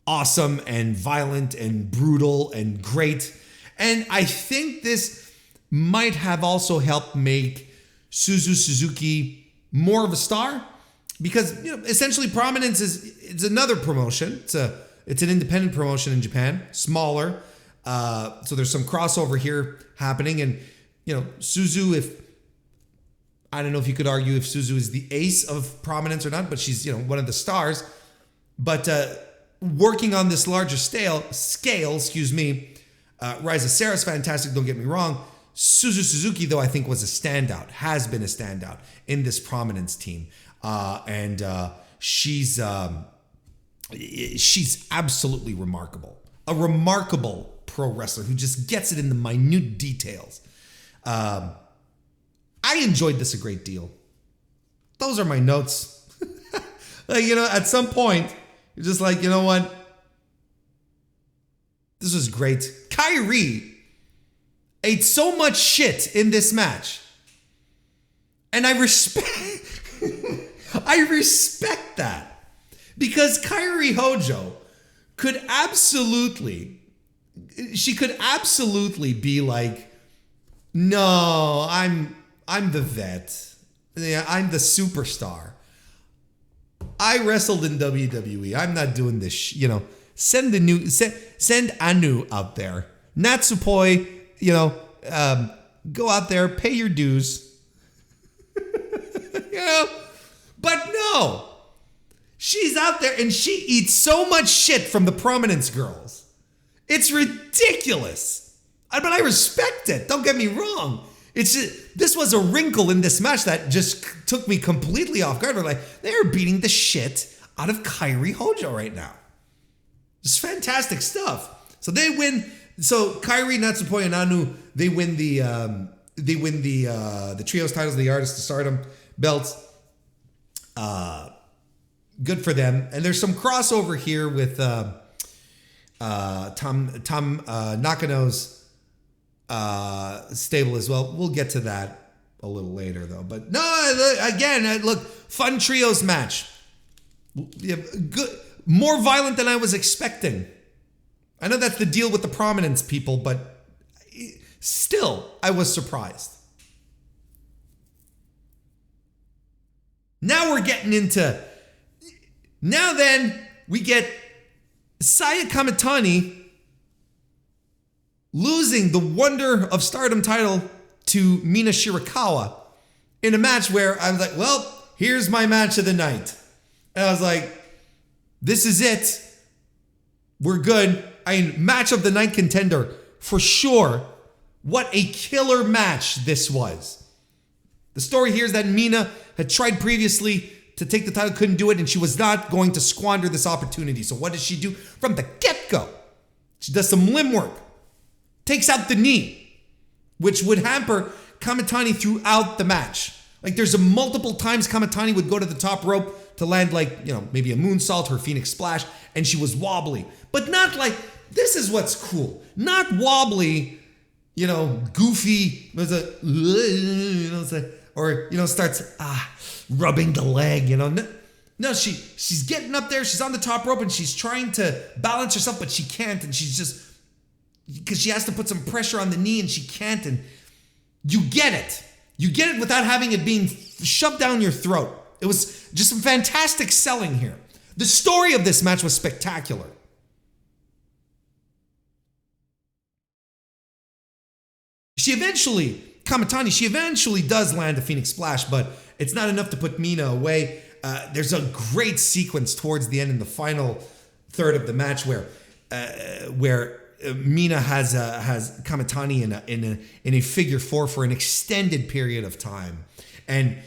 awesome and violent and brutal and great. And I think this might have also helped make Suzu Suzuki more of a star. Because essentially Prominence is another promotion. It's an independent promotion in Japan, smaller. So there's some crossover here happening. And Suzu, I don't know if you could argue if Suzu is the ace of Prominence or not, but she's one of the stars. But working on this larger scale, Raiza Sarah's fantastic. Don't get me wrong. Suzu Suzuki, though, I think was a standout, has been a standout in this Prominence team. And she's absolutely remarkable. A remarkable pro wrestler who just gets it in the minute details. I enjoyed this a great deal. Those are my notes. At some point, you're just like, you know what? This was great. Kairi ate so much shit in this match. And I respect that, because Kairi Hojo could absolutely be like, no, I'm the vet. Yeah, I'm the superstar. I wrestled in WWE. I'm not doing this. Send Anu out there. Natsupoi, go out there, pay your dues. But no, she's out there and she eats so much shit from the Prominence girls. It's ridiculous. But I respect it. Don't get me wrong. This was a wrinkle in this match that just took me completely off guard. We're like, they're beating the shit out of Kairi Hojo right now. Just fantastic stuff. So they win. So Kairi, Natsupoi, and Anu, they win the trios titles, the Artist of Stardom belts. Good for them. And there's some crossover here with Tam Nakano's stable as well. We'll get to that a little later though. But no, again, look, fun trios match. Good, more violent than I was expecting. I know that's the deal with the Prominence people, but still, I was surprised. Now we're getting into... Now then, we get Saya Kamitani losing the Wonder of Stardom title to Mina Shirakawa in a match where I was like, well, here's my match of the night. And I was like, this is it. We're good. Match of the night contender for sure. What a killer match this was. The story here is that Mina had tried previously to take the title, couldn't do it, and she was not going to squander this opportunity. So what does she do? From the get-go, she does some limb work, takes out the knee, which would hamper Kamitani throughout the match. Like there's multiple times Kamitani would go to the top rope to land maybe a moonsault or Phoenix Splash, and she was wobbly. But not like, this is what's cool. Not wobbly, goofy, starts rubbing the leg, No, she's getting up there, she's on the top rope and she's trying to balance herself, but she can't, and she's just, because she has to put some pressure on the knee and she can't, and you get it. You get it without having it being shoved down your throat. It was just some fantastic selling here. The story of this match was spectacular. Kamitani eventually does land a Phoenix Splash, but it's not enough to put Mina away. There's a great sequence towards the end in the final third of the match where Mina has Kamitani in a figure four for an extended period of time, and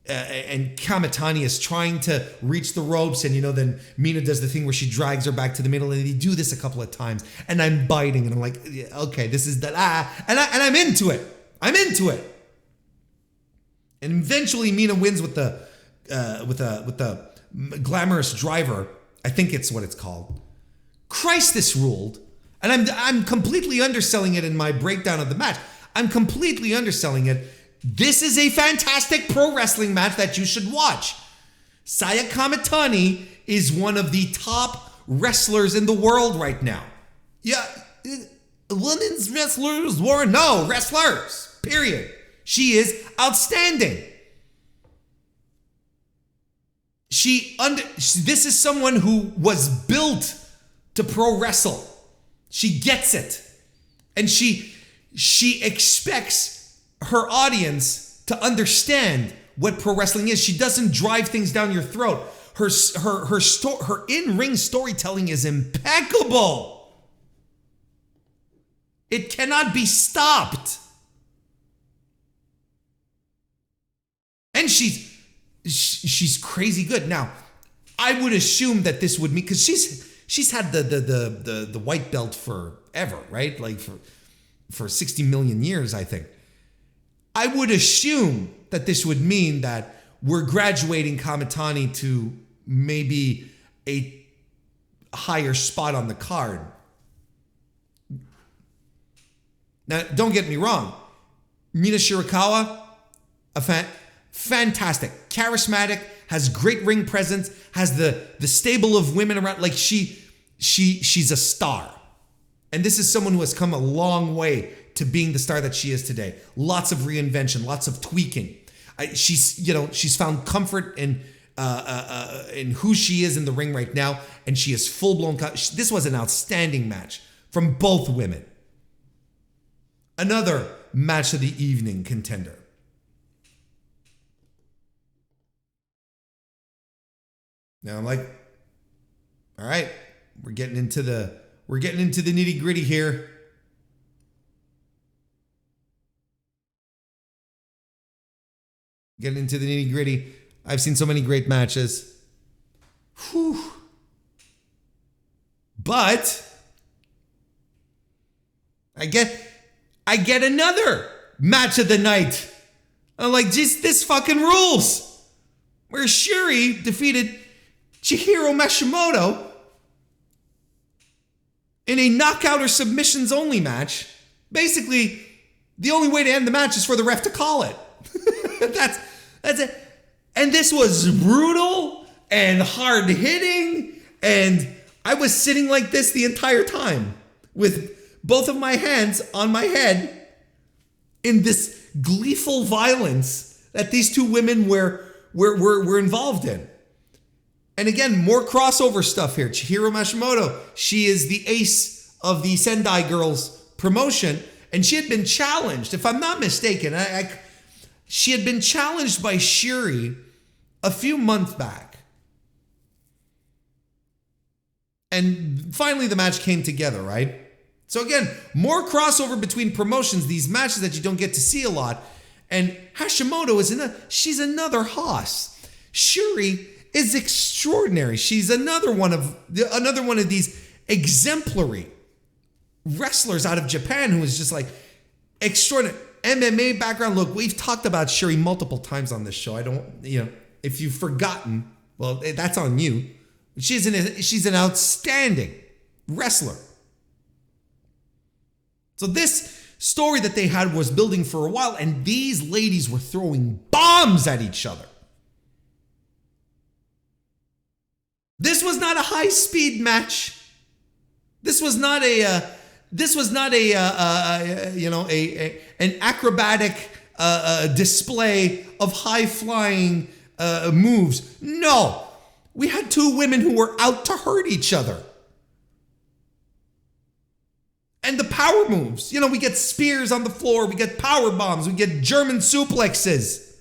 Kamitani is trying to reach the ropes, and then Mina does the thing where she drags her back to the middle, and they do this a couple of times, and I'm biting, and I'm like, yeah, okay, this is and I'm into it. I'm into it. And eventually Mina wins with the glamorous driver. I think it's what it's called. Christ, this ruled. And I'm completely underselling it in my breakdown of the match. I'm completely underselling it. This is a fantastic pro wrestling match that you should watch. Saya Kamitani is one of the top wrestlers in the world right now. Yeah, women's wrestlers wrestlers. Period. She is outstanding. This is someone who was built to pro wrestle. She gets it. And she expects her audience to understand what pro wrestling is. She doesn't drive things down your throat. Her in-ring storytelling is impeccable. It cannot be stopped. And she's crazy good. Now, I would assume that this would mean, because she's had the white belt forever, right? Like for 60 million years, I think. I would assume that this would mean that we're graduating Kamitani to maybe a higher spot on the card. Now, don't get me wrong. Mina Shirakawa, fantastic, charismatic, has great ring presence, has the stable of women around. Like she's a star. And this is someone who has come a long way to being the star that she is today. Lots of reinvention, lots of tweaking. She's found comfort in who she is in the ring right now, and she is full-blown. This was an outstanding match from both women. Another match of the evening contender. Now I'm like, all right, we're getting into the nitty gritty here. Getting into the nitty gritty. I've seen so many great matches. Whew. But I get another match of the night. I'm like, just this fucking rules. Where Shuri defeated Chihiro Mashimoto in a knockout or submissions only match. Basically, the only way to end the match is for the ref to call it. That's it. And this was brutal and hard hitting, and I was sitting like this the entire time with both of my hands on my head in this gleeful violence that these two women were involved in. And again, more crossover stuff here. Chihiro Mashimoto, she is the ace of the Sendai Girls promotion, and she had been challenged, if I'm not mistaken, she had been challenged by Shuri a few months back. And finally the match came together, right? So again, more crossover between promotions, these matches that you don't get to see a lot. And Hashimoto she's another hoss. Shuri is extraordinary. She's another one of these exemplary wrestlers out of Japan who is just like extraordinary. MMA background. Look, we've talked about Shuri multiple times on this show. If you've forgotten, well, that's on you. She's an outstanding wrestler. So this story that they had was building for a while, and these ladies were throwing bombs at each other. This was not a high-speed match. This was not an acrobatic display of high-flying moves. No, we had two women who were out to hurt each other. And the power moves, we get spears on the floor, we get power bombs, we get German suplexes,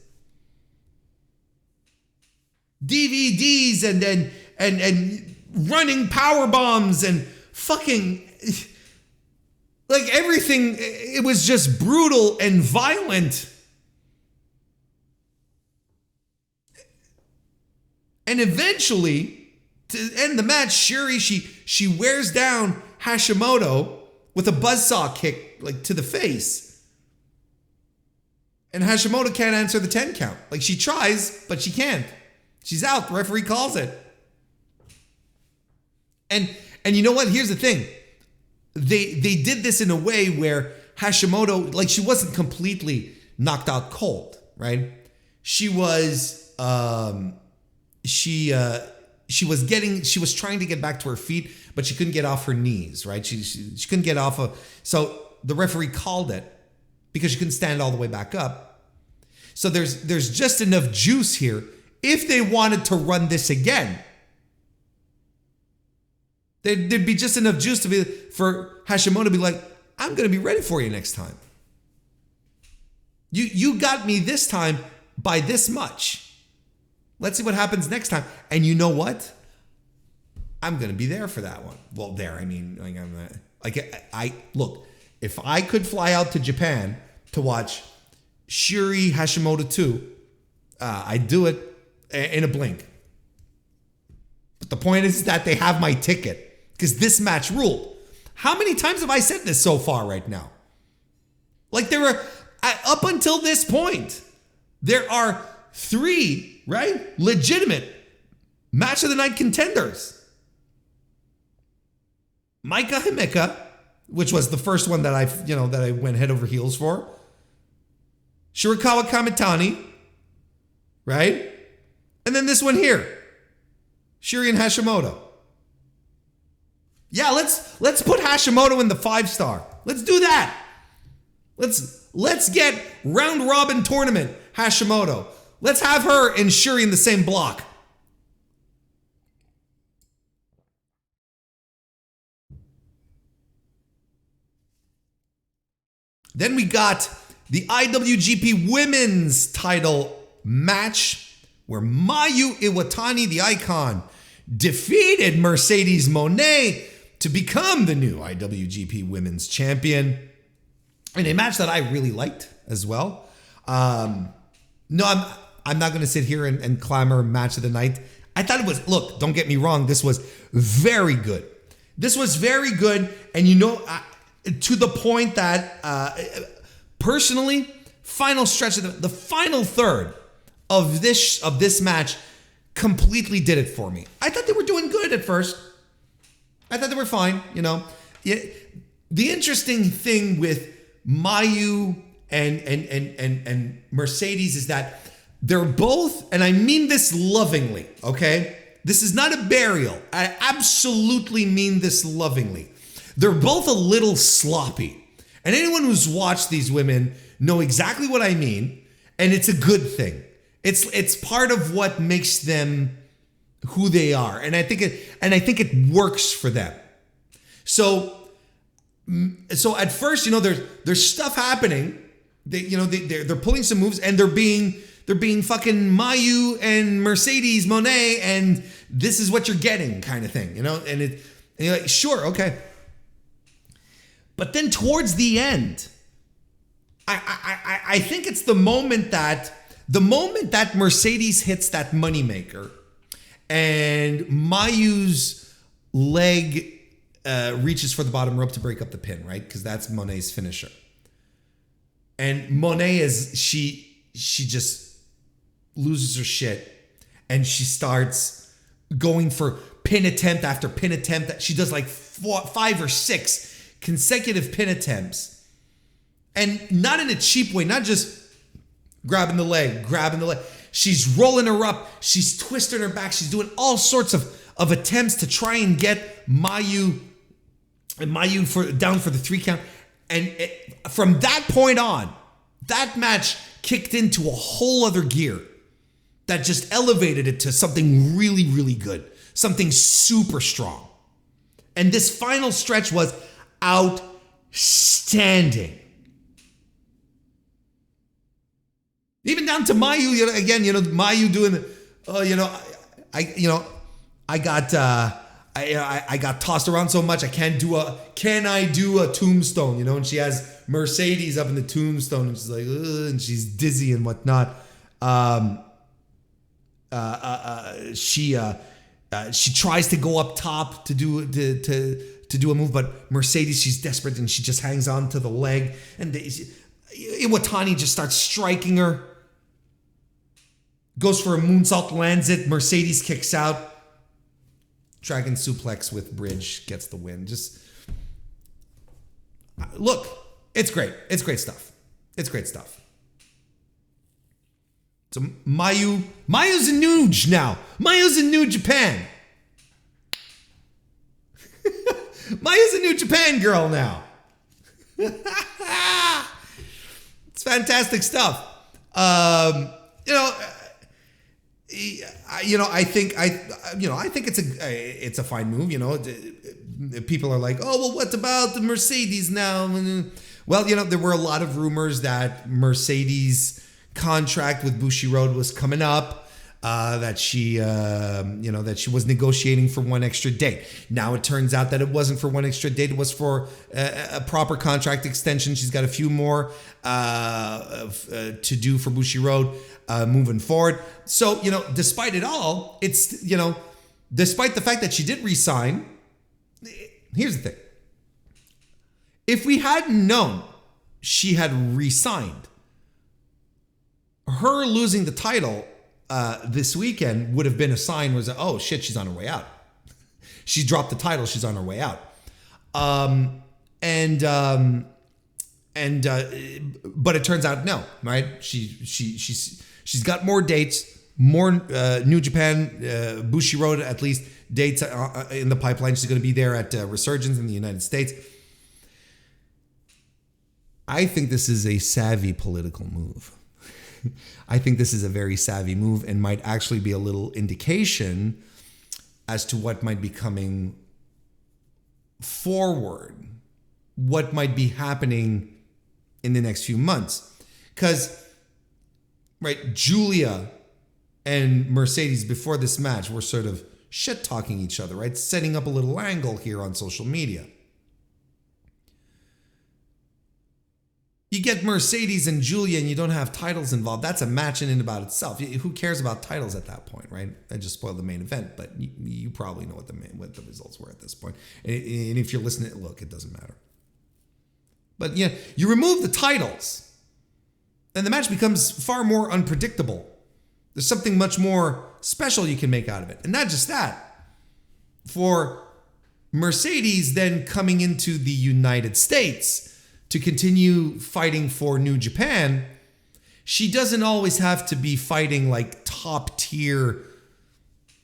DVDs, and running power bombs, and fucking like everything. It was just brutal and violent. And eventually, to end the match, Shuri, she wears down Hashimoto with a buzzsaw kick, like, to the face. And Hashimoto can't answer the 10 count. Like, she tries, but she can't. She's out. The referee calls it. And you know what? Here's the thing. They did this in a way where Hashimoto, like, she wasn't completely knocked out cold, right? She was she was trying to get back to her feet, but she couldn't get off her knees, right? She couldn't get off of, so the referee called it because she couldn't stand all the way back up. So there's just enough juice here if they wanted to run this again. There'd be just enough juice for Hashimoto to be like, I'm going to be ready for you next time. You got me this time by this much. Let's see what happens next time. And you know what? I'm going to be there for that one. Well, there, I mean, look, if I could fly out to Japan to watch Shuri Hashimoto 2, I'd do it in a blink. But the point is that they have my ticket because this match ruled. How many times have I said this so far right now? Like, there were, up until this point, there are 3, right, legitimate match of the night contenders. Maika Himeka, which was the first one that I went head over heels for. Shirakawa Kamitani, right? And then this one here, Shuri and Hashimoto. Yeah, let's put Hashimoto in the 5-star. Let's do that. Let's get round robin tournament Hashimoto. Let's have her and Shuri in the same block. Then we got the IWGP Women's title match where Mayu Iwatani, the Icon, defeated Mercedes Moné to become the new IWGP Women's Champion in a match that I really liked as well. No, I'm not going to sit here and clamor match of the night. I thought it was, look, don't get me wrong, this was very good. This was very good, and to the point that personally, final stretch of the final third of this match completely did it for me. I thought they were doing good at first. I thought they were fine, The interesting thing with Mayu and Mercedes is that they're both, and I mean this lovingly, okay? This is not a burial. I absolutely mean this lovingly. They're both a little sloppy. And anyone who's watched these women know exactly what I mean, and it's a good thing. It's part of what makes them who they are. And I think it works for them. So at first, there's stuff happening. They're pulling some moves, and they're being fucking Mayu and Mercedes Moné, and this is what you're getting, kind of thing, And you're like, sure, okay. But then towards the end, I think it's the moment that Mercedes hits that moneymaker, and Mayu's leg reaches for the bottom rope to break up the pin, right? Because that's Moné's finisher. And Moné she just loses her shit, and she starts going for pin attempt after pin attempt. She does like 5 or 6 consecutive pin attempts, and not in a cheap way, not just grabbing the leg. She's rolling her up, she's twisting her back, she's doing all sorts of attempts to try and get Mayu down for the 3 count. And from that point on, that match kicked into a whole other gear that just elevated it to something really, really good, something super strong. And this final stretch was outstanding. Even down to Mayu, Mayu doing, I got tossed around so much. Can I do a tombstone? And she has Mercedes up in the tombstone, and she's like, ugh, and she's dizzy and whatnot. She tries to go up top to do a move, but Mercedes, she's desperate, and she just hangs on to the leg, and Iwatani just starts striking her. Goes for a moonsault, lands it. Mercedes kicks out. Dragon suplex with bridge, gets the win. Just look, it's great. It's great stuff. So Mayu's in Nuge now. Mayu's in New Japan. Mayu's a New Japan girl now. It's fantastic stuff. I think it's a fine move. People are like, oh, well, what about the Mercedes now? Well, there were a lot of rumors that Mercedes' contract with Bushiroad was coming up. That she was negotiating for one extra date. Now it turns out that it wasn't for one extra date. It was for a proper contract extension. She's got a few more to do for Bushiroad moving forward. So, despite it all, despite the fact that she did resign, here's the thing. If we hadn't known she had resigned, her losing the title this weekend would have been a sign was that, oh shit, she's on her way out. She dropped the title, she's on her way out. But it turns out no, right? She's got more dates, more New Japan, Bushiroad at least dates in the pipeline. She's going to be there at Resurgence in the United States. I think this is a savvy political move. I think this is a very savvy move and might actually be a little indication as to what might be coming forward, what might be happening in the next few months. Because, right, Julia and Mercedes before this match were sort of shit-talking each other, right? Setting up a little angle here on social media. You get Mercedes and Julia and you don't have titles involved. That's a match in and about itself. Who cares about titles at that point, right? I just spoiled the main event, but you probably know what the results were at this point. And if you're listening, look, it doesn't matter. But yeah, you remove the titles and the match becomes far more unpredictable. There's something much more special you can make out of it. And not just that. For Mercedes then coming into the United States to continue fighting for New Japan, she doesn't always have to be fighting like top tier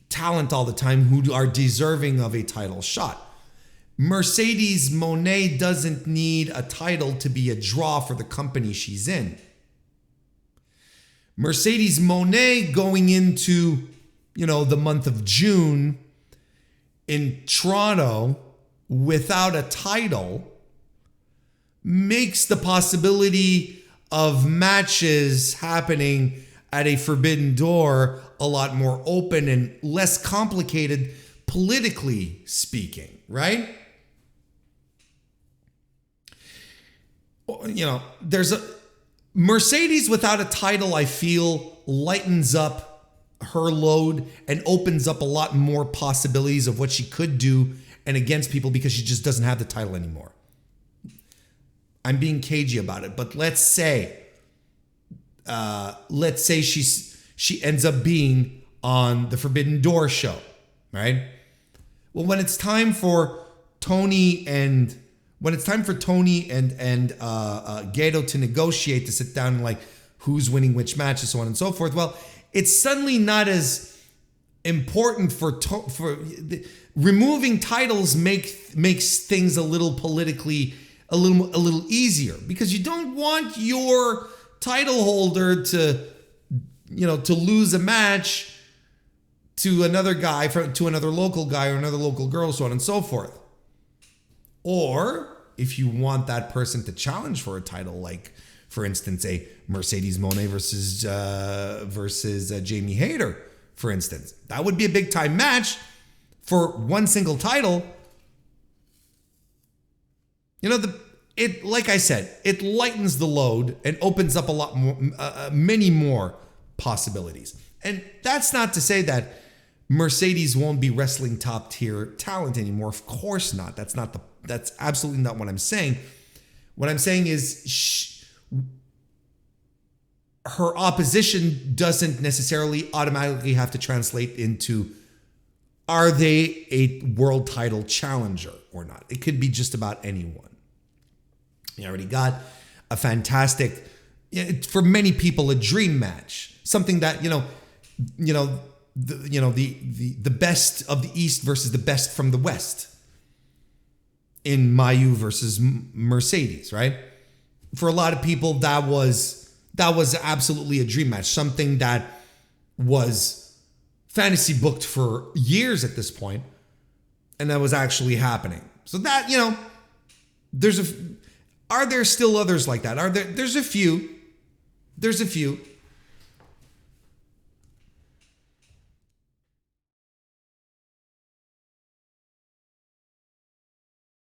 talent all the time who are deserving of a title shot. Mercedes Moné doesn't need a title to be a draw for the company she's in. Mercedes Moné going into, the month of June in Toronto without a title makes the possibility of matches happening at a Forbidden Door a lot more open and less complicated politically speaking, right? There's a Mercedes without a title, I feel, lightens up her load and opens up a lot more possibilities of what she could do and against people because she just doesn't have the title anymore. I'm being cagey about it, but let's say she ends up being on the Forbidden Door show, right? Well, when it's time for Tony and Gedo to negotiate, to sit down and like who's winning which match and so on and so forth, well, it's suddenly not as important for removing titles makes things a little politically a little easier, because you don't want your title holder to lose a match to another guy, to another local guy or another local girl, so on and so forth. Or if you want that person to challenge for a title, like for instance a Mercedes Moné versus Jamie Hayter, for instance, that would be a big time match for one single title. Like I said, it lightens the load and opens up a lot more, many more possibilities. And that's not to say that Mercedes won't be wrestling top tier talent anymore. Of course not. That's absolutely not what I'm saying. What I'm saying is her opposition doesn't necessarily automatically have to translate into, are they a world title challenger or not? It could be just about anyone. You already got a fantastic, for many people, a dream match, something that the best of the East versus the best from the West in Mayu versus Mercedes, right? For a lot of people, that was absolutely a dream match, something that was fantasy booked for years at this point, and that was actually happening. So that, are there still others like that? There's a few.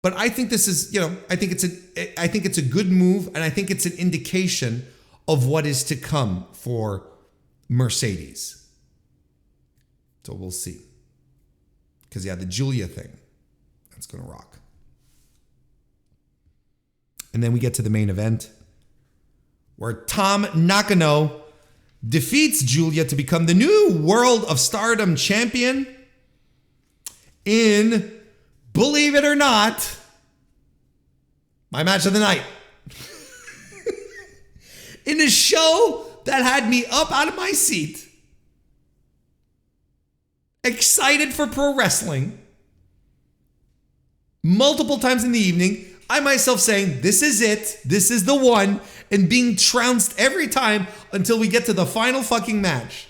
But I think this is, I think it's a good move, and I think it's an indication of what is to come for Mercedes. So we'll see. Because the Julia thing, that's going to rock. And then we get to the main event, where Tom Nakano defeats Julia to become the new World of Stardom champion in, believe it or not, my match of the night. In a show that had me up out of my seat, excited for pro wrestling, multiple times in the evening, I myself saying, this is it, this is the one, and being trounced every time until we get to the final fucking match.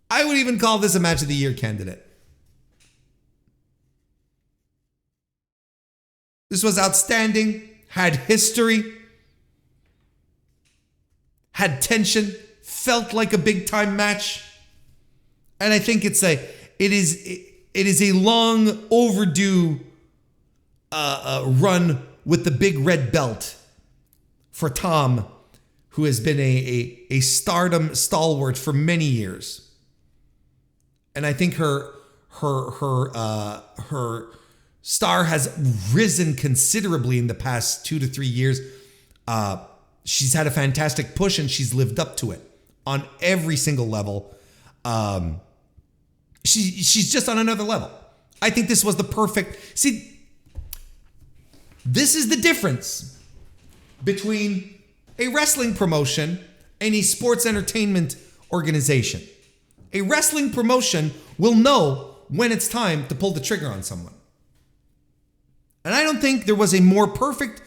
I would even call this a match of the year candidate. This was outstanding, had history, had tension, felt like a big time match. And I think it's it is a long overdue run with the big red belt for Tom, who has been a Stardom stalwart for many years. And I think her star has risen considerably in the past 2 to 3 years. She's had a fantastic push and she's lived up to it on every single level. She's just on another level. I think this was the perfect. See, this is the difference between a wrestling promotion and a sports entertainment organization. A wrestling promotion will know when it's time to pull the trigger on someone. And I don't think there was a more perfect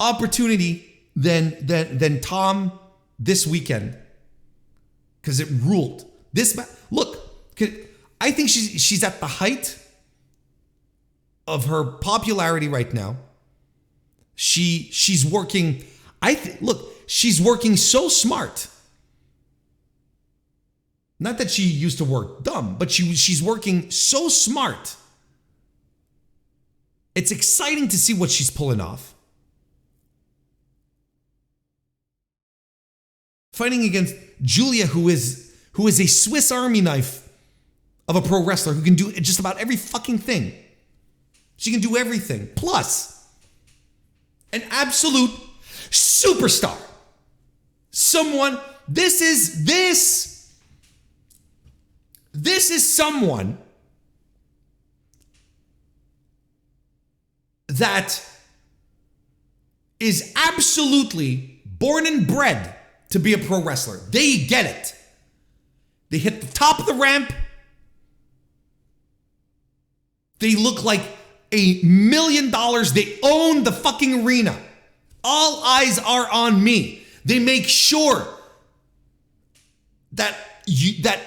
opportunity than Tom this weekend, because it ruled. Look, I think she's at the height of her popularity right now. She's working. She's working so smart. Not that she used to work dumb, but she's working so smart. It's exciting to see what she's pulling off. Fighting against Julia, who is a Swiss Army knife of a pro wrestler who can do just about every fucking thing. She can do everything. Plus, an absolute superstar. Someone, this is someone that is absolutely born and bred to be a pro wrestler. They get it. They hit the top of the ramp. They look like $1 million. They own the fucking arena. All eyes are on me. They make sure that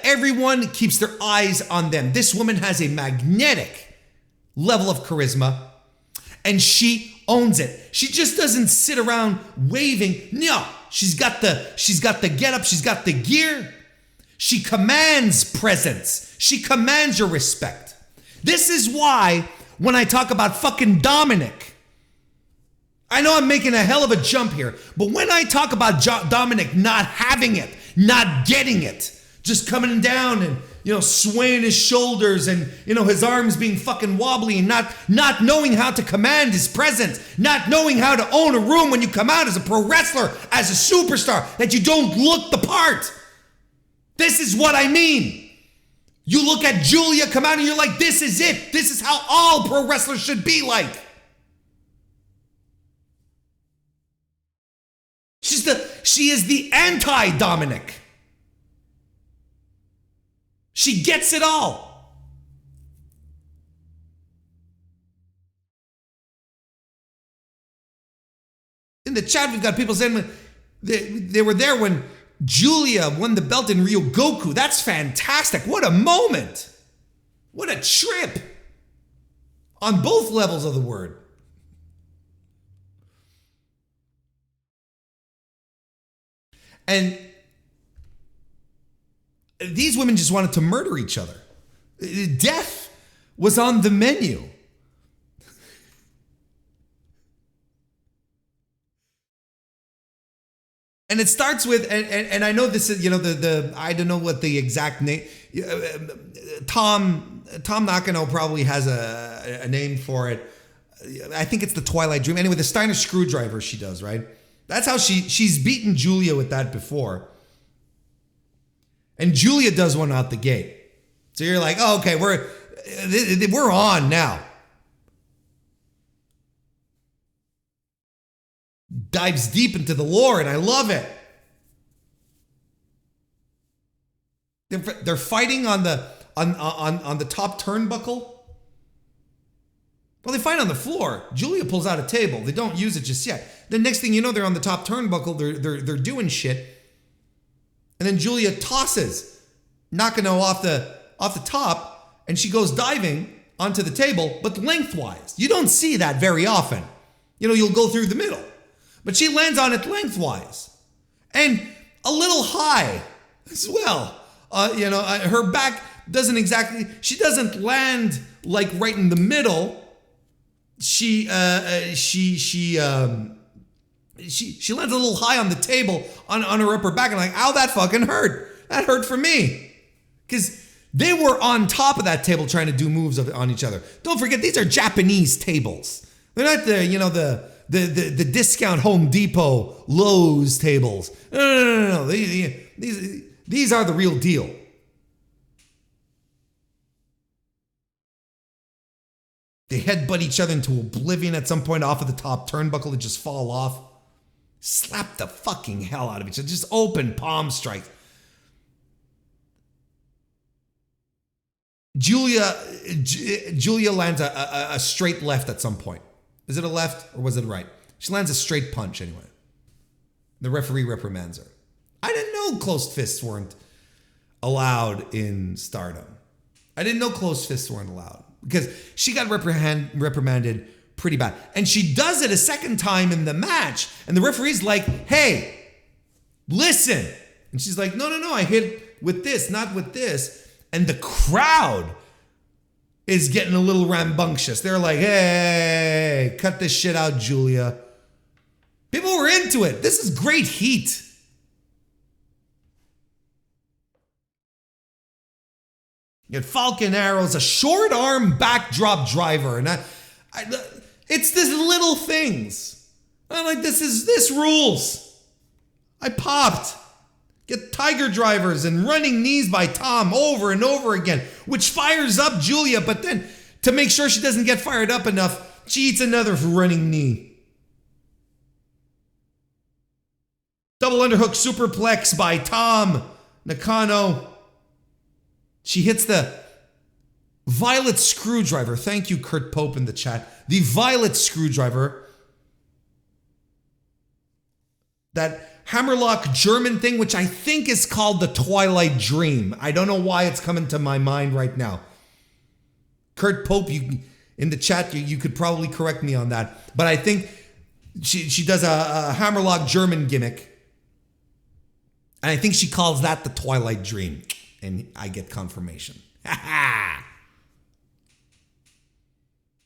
everyone keeps their eyes on them. This woman has a magnetic level of charisma, and she owns it. She just doesn't sit around waving. No, she's got the getup. She's got the gear. She commands presence. She commands your respect. This is why when I talk about fucking Dominic, I know I'm making a hell of a jump here, but when I talk about Dominic not having it, not getting it, just coming down and, swaying his shoulders and, his arms being fucking wobbly and not knowing how to command his presence, not knowing how to own a room when you come out as a pro wrestler, as a superstar, that you don't look the part. This is what I mean. You look at Julia come out and you're like, this is it. This is how all pro wrestlers should be like. She is the anti-Dominic. She gets it all. In the chat, we've got people saying they were there when Julia won the belt in Ryogoku. That's fantastic. What a moment. What a trip. On both levels of the word. And these women just wanted to murder each other. Death was on the menu. And it starts with, and I know this is, I don't know what the exact name, Tom Nakano probably has a name for it. I think it's the Twilight Dream. Anyway, the Steiner screwdriver she does, right? That's how she's beaten Julia with that before. And Julia does one out the gate. So you're like, oh, okay, we're on now. Dives deep into the lore, and I love it. They're fighting on the top turnbuckle. Well, they fight on the floor. Julia pulls out a table. They don't use it just yet. The next thing you know, they're on the top turnbuckle. They're doing shit. And then Julia tosses Nakano off the top, and she goes diving onto the table, but lengthwise. You don't see that very often. You'll go through the middle. But she lands on it lengthwise. And a little high as well. Her back she doesn't land like right in the middle. She lands a little high on the table on her upper back, and like, ow, that fucking hurt. That hurt for me. Because they were on top of that table trying to do moves on each other. Don't forget, these are Japanese tables. They're not the discount Home Depot, Lowe's tables. No. These are the real deal. They headbutt each other into oblivion at some point off of the top turnbuckle to just fall off. Slap the fucking hell out of each other. Just open palm strikes. Julia lands a straight left at some point. Is it a left or was it a right? She lands a straight punch anyway. The referee reprimands her. I didn't know closed fists weren't allowed in Stardom. I didn't know closed fists weren't allowed because she got reprimanded pretty bad. And she does it a second time in the match. And the referee's like, hey, listen. And she's like, no, I hit with this, not with this. And the crowd is getting a little rambunctious. They're like, hey, cut this shit out, Julia. People were into it. This is great heat. You get Falcon Arrows, a short arm backdrop driver. And it's these little things. I'm like, this rules. I popped. Get tiger drivers and running knees by Tom over and over again, which fires up Julia, but then to make sure she doesn't get fired up enough, she eats another running knee. Double underhook superplex by Tom Nakano. She hits the violet screwdriver. Thank you, Kurt Pope in the chat. The violet screwdriver. That hammerlock German thing, which I think is called the Twilight Dream. I don't know why it's coming to my mind right now. Kurt Pope, in the chat, you could probably correct me on that. But I think she does a hammerlock German gimmick. And I think she calls that the Twilight Dream. And I get confirmation.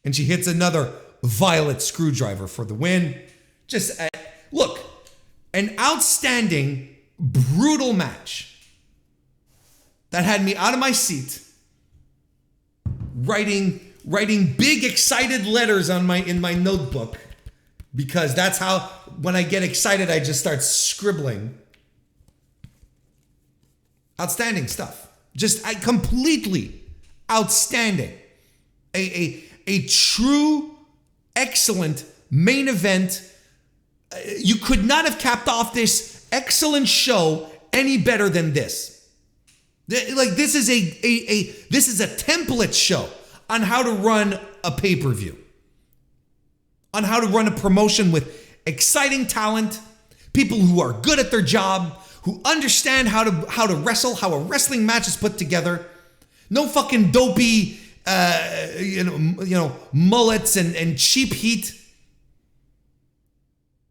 And she hits another violet screwdriver for the win. Just, look. An outstanding, brutal match that had me out of my seat, writing big excited letters in my notebook, because that's how, when I get excited, I just start scribbling. Outstanding stuff. Just completely outstanding. A true, excellent main event. You could not have capped off this excellent show any better than this. Like, this is a template show on how to run a pay-per-view, on how to run a promotion with exciting talent, people who are good at their job, who understand how to wrestle, how a wrestling match is put together. No fucking dopey, mullets and cheap heat.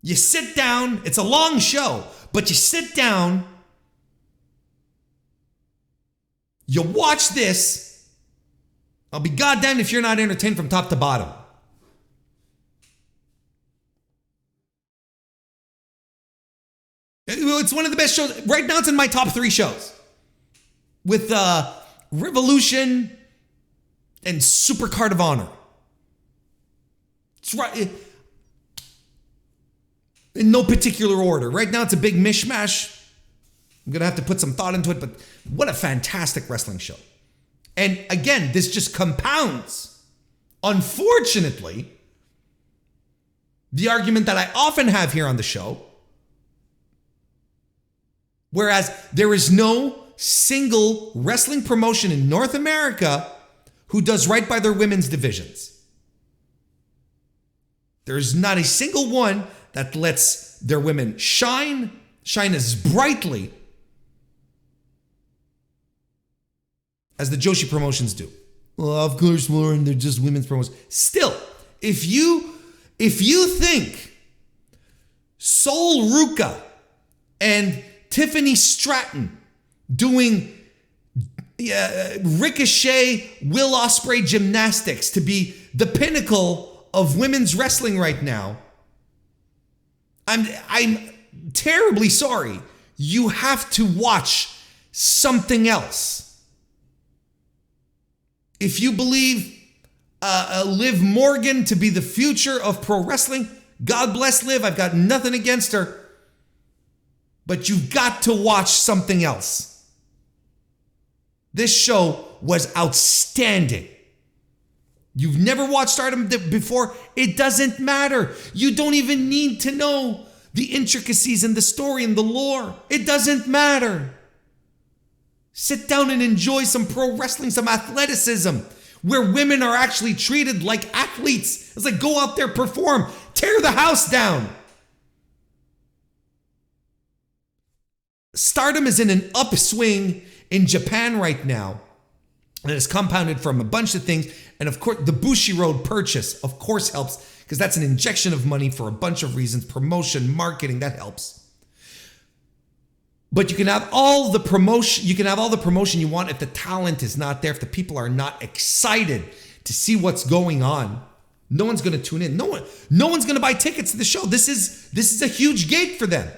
You sit down, it's a long show, but you sit down, you watch this. I'll be goddamned if you're not entertained from top to bottom. It's one of the best shows. Right now it's in my top 3 shows. With Revolution and Supercard of Honor. It's right. In no particular order. Right now, it's a big mishmash. I'm going to have to put some thought into it, but what a fantastic wrestling show. And again, this just compounds, unfortunately, the argument that I often have here on the show, whereas there is no single wrestling promotion in North America who does right by their women's divisions. There's not a single one that lets their women shine as brightly as the Joshi promotions do. Well, of course, Warren, they're just women's promotions. Still, if you think Sol Ruka and Tiffany Stratton doing Ricochet, Will Ospreay gymnastics to be the pinnacle of women's wrestling right now, I'm terribly sorry. You have to watch something else. If you believe Liv Morgan to be the future of pro wrestling, God bless Liv. I've got nothing against her. But you've got to watch something else. This show was outstanding. You've never watched Stardom before? It doesn't matter. You don't even need to know the intricacies and the story and the lore. It doesn't matter. Sit down and enjoy some pro wrestling, some athleticism, where women are actually treated like athletes. It's like, go out there, perform, tear the house down. Stardom is in an upswing in Japan right now. And it's compounded from a bunch of things. And of course, the Bushiroad purchase, of course, helps, because that's an injection of money for a bunch of reasons. Promotion, marketing, that helps. But you can have all the promotion, you want if the talent is not there, if the people are not excited to see what's going on. No one's going to tune in. No one's going to buy tickets to the show. This is a huge gate for them.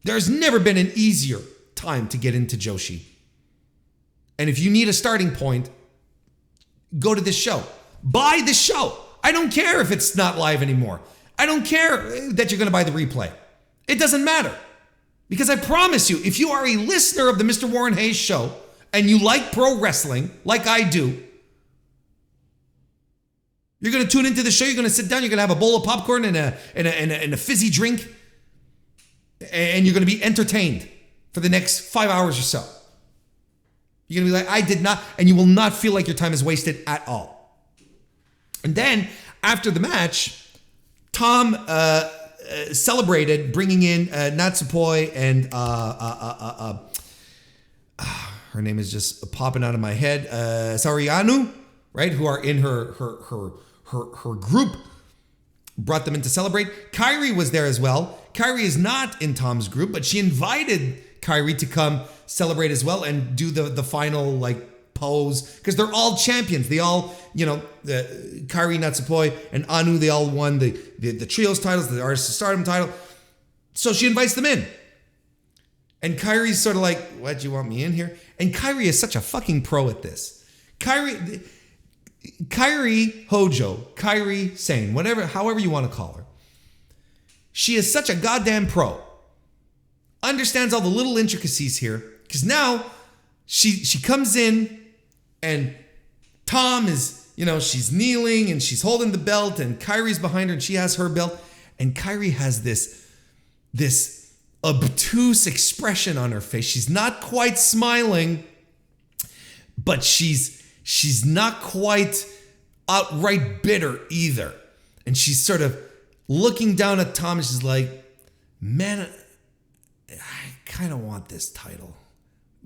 There's never been an easier time to get into Joshi. And if you need a starting point, go to this show. Buy this show. I don't care if it's not live anymore. I don't care that you're going to buy the replay. It doesn't matter. Because I promise you, if you are a listener of the Mr. Warren Hayes show and you like pro wrestling, like I do, you're going to tune into the show. You're going to sit down. You're going to have a bowl of popcorn and a fizzy drink. And you're going to be entertained for the next 5 hours or so. You're going to be like, I did not, and you will not feel like your time is wasted at all. And then after the match, Tom celebrated bringing in Natsupoi and her name is just popping out of my head, Sarianu, right? Who are in her group. Brought them in to celebrate. Kairi was there as well. Kairi is not in Tom's group, but she invited Kairi to come celebrate as well and do the final pose, because they're all champions. They all, Kairi, Natsupoi, and Anu, they all won the trios titles, the Artist of Stardom title. So she invites them in. And Kairi's sort of like, what, do you want me in here? And Kairi is such a fucking pro at this. Kairi Hojo, Kairi Sane, however you want to call her. She is such a goddamn pro. Understands all the little intricacies here. Because now she comes in and Tom is, she's kneeling and she's holding the belt and Kairi's behind her and she has her belt. And Kairi has this obtuse expression on her face. She's not quite smiling, but she's not quite outright bitter either. And she's sort of looking down at Tom and she's like, man, I kind of want this title.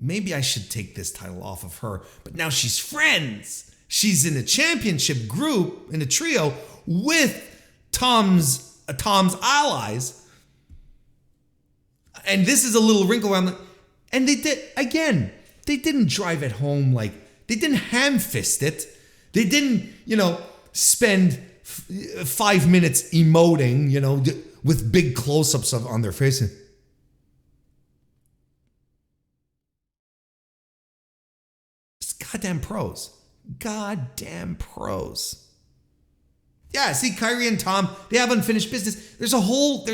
Maybe I should take this title off of her. But now she's friends. She's in a championship group, in a trio with Tom's allies. And this is a little wrinkle around. And they didn't drive it home they didn't ham-fist it. They didn't, spend 5 minutes emoting, with big close-ups on their faces. It's goddamn pros. Goddamn pros. Yeah, see, Kairi and Tom, they have unfinished business. There's a whole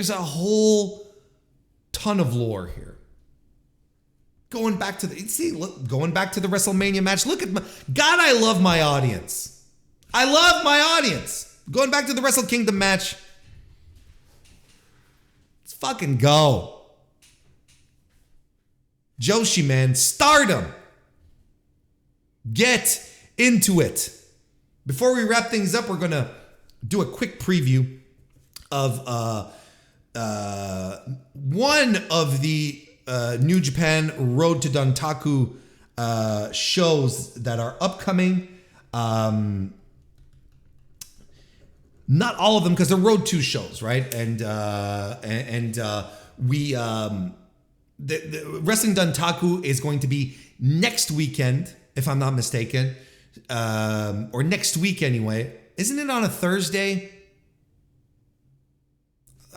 ton of lore here. Going back to the WrestleMania match. Look at God, I love my audience. I love my audience. Going back to the Wrestle Kingdom match. Let's fucking go. Joshi, man. Stardom. Get into it. Before we wrap things up, we're going to do a quick preview of one of the New Japan Road to Dontaku shows that are upcoming. not all of them, because they're Road 2 shows, right? And we the Wrestling Dontaku is going to be next weekend, if I'm not mistaken, or next week anyway. Isn't it on a Thursday?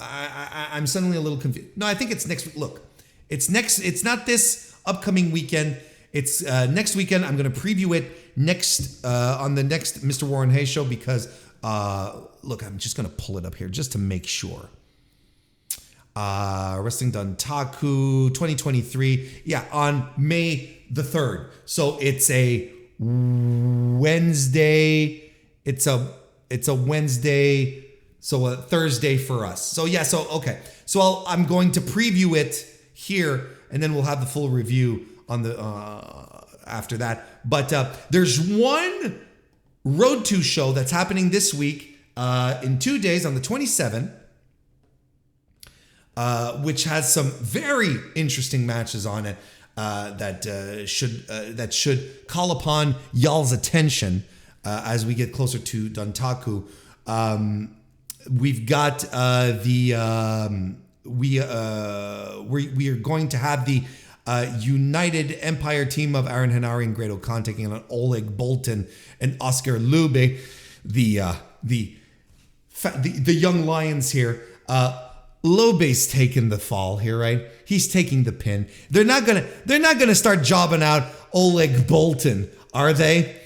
I'm suddenly a little confused. No, I think it's next week. Look, it's not this upcoming weekend. It's next weekend. I'm going to preview it next on the next Mr. Warren Hayes show because, look, I'm just going to pull it up here just to make sure. Wrestling Dontaku 2023. Yeah, on May the 3rd. So it's a Wednesday. It's a Wednesday. So a Thursday for us. So yeah, okay. So I'm going to preview it here, and then we'll have the full review on the after that. But there's one Road 2 show that's happening this week in 2 days on the 27th, which has some very interesting matches on it that should call upon y'all's attention as we get closer to Dontaku. We've got we are going to have the United Empire team of Aaron Henare and Great Khan taking on Oleg Boltin and Oscar Lube, the young lions here. Lube's taking the fall here, right? He's taking the pin. They're not gonna start jobbing out Oleg Boltin, are they?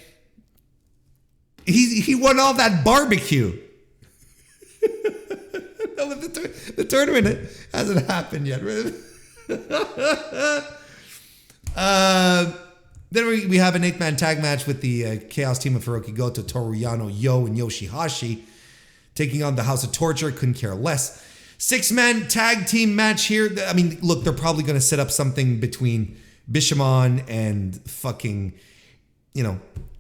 He won all that barbecue. No, but the tournament hasn't happened yet. Then we have an 8-man tag match with the Chaos team of Hiroki Goto, Toru Yano, Yo, and Yoshihashi taking on the House of Torture. Couldn't care less. 6-man tag team match here. I mean, look, they're probably going to set up something between Bishamon and fucking,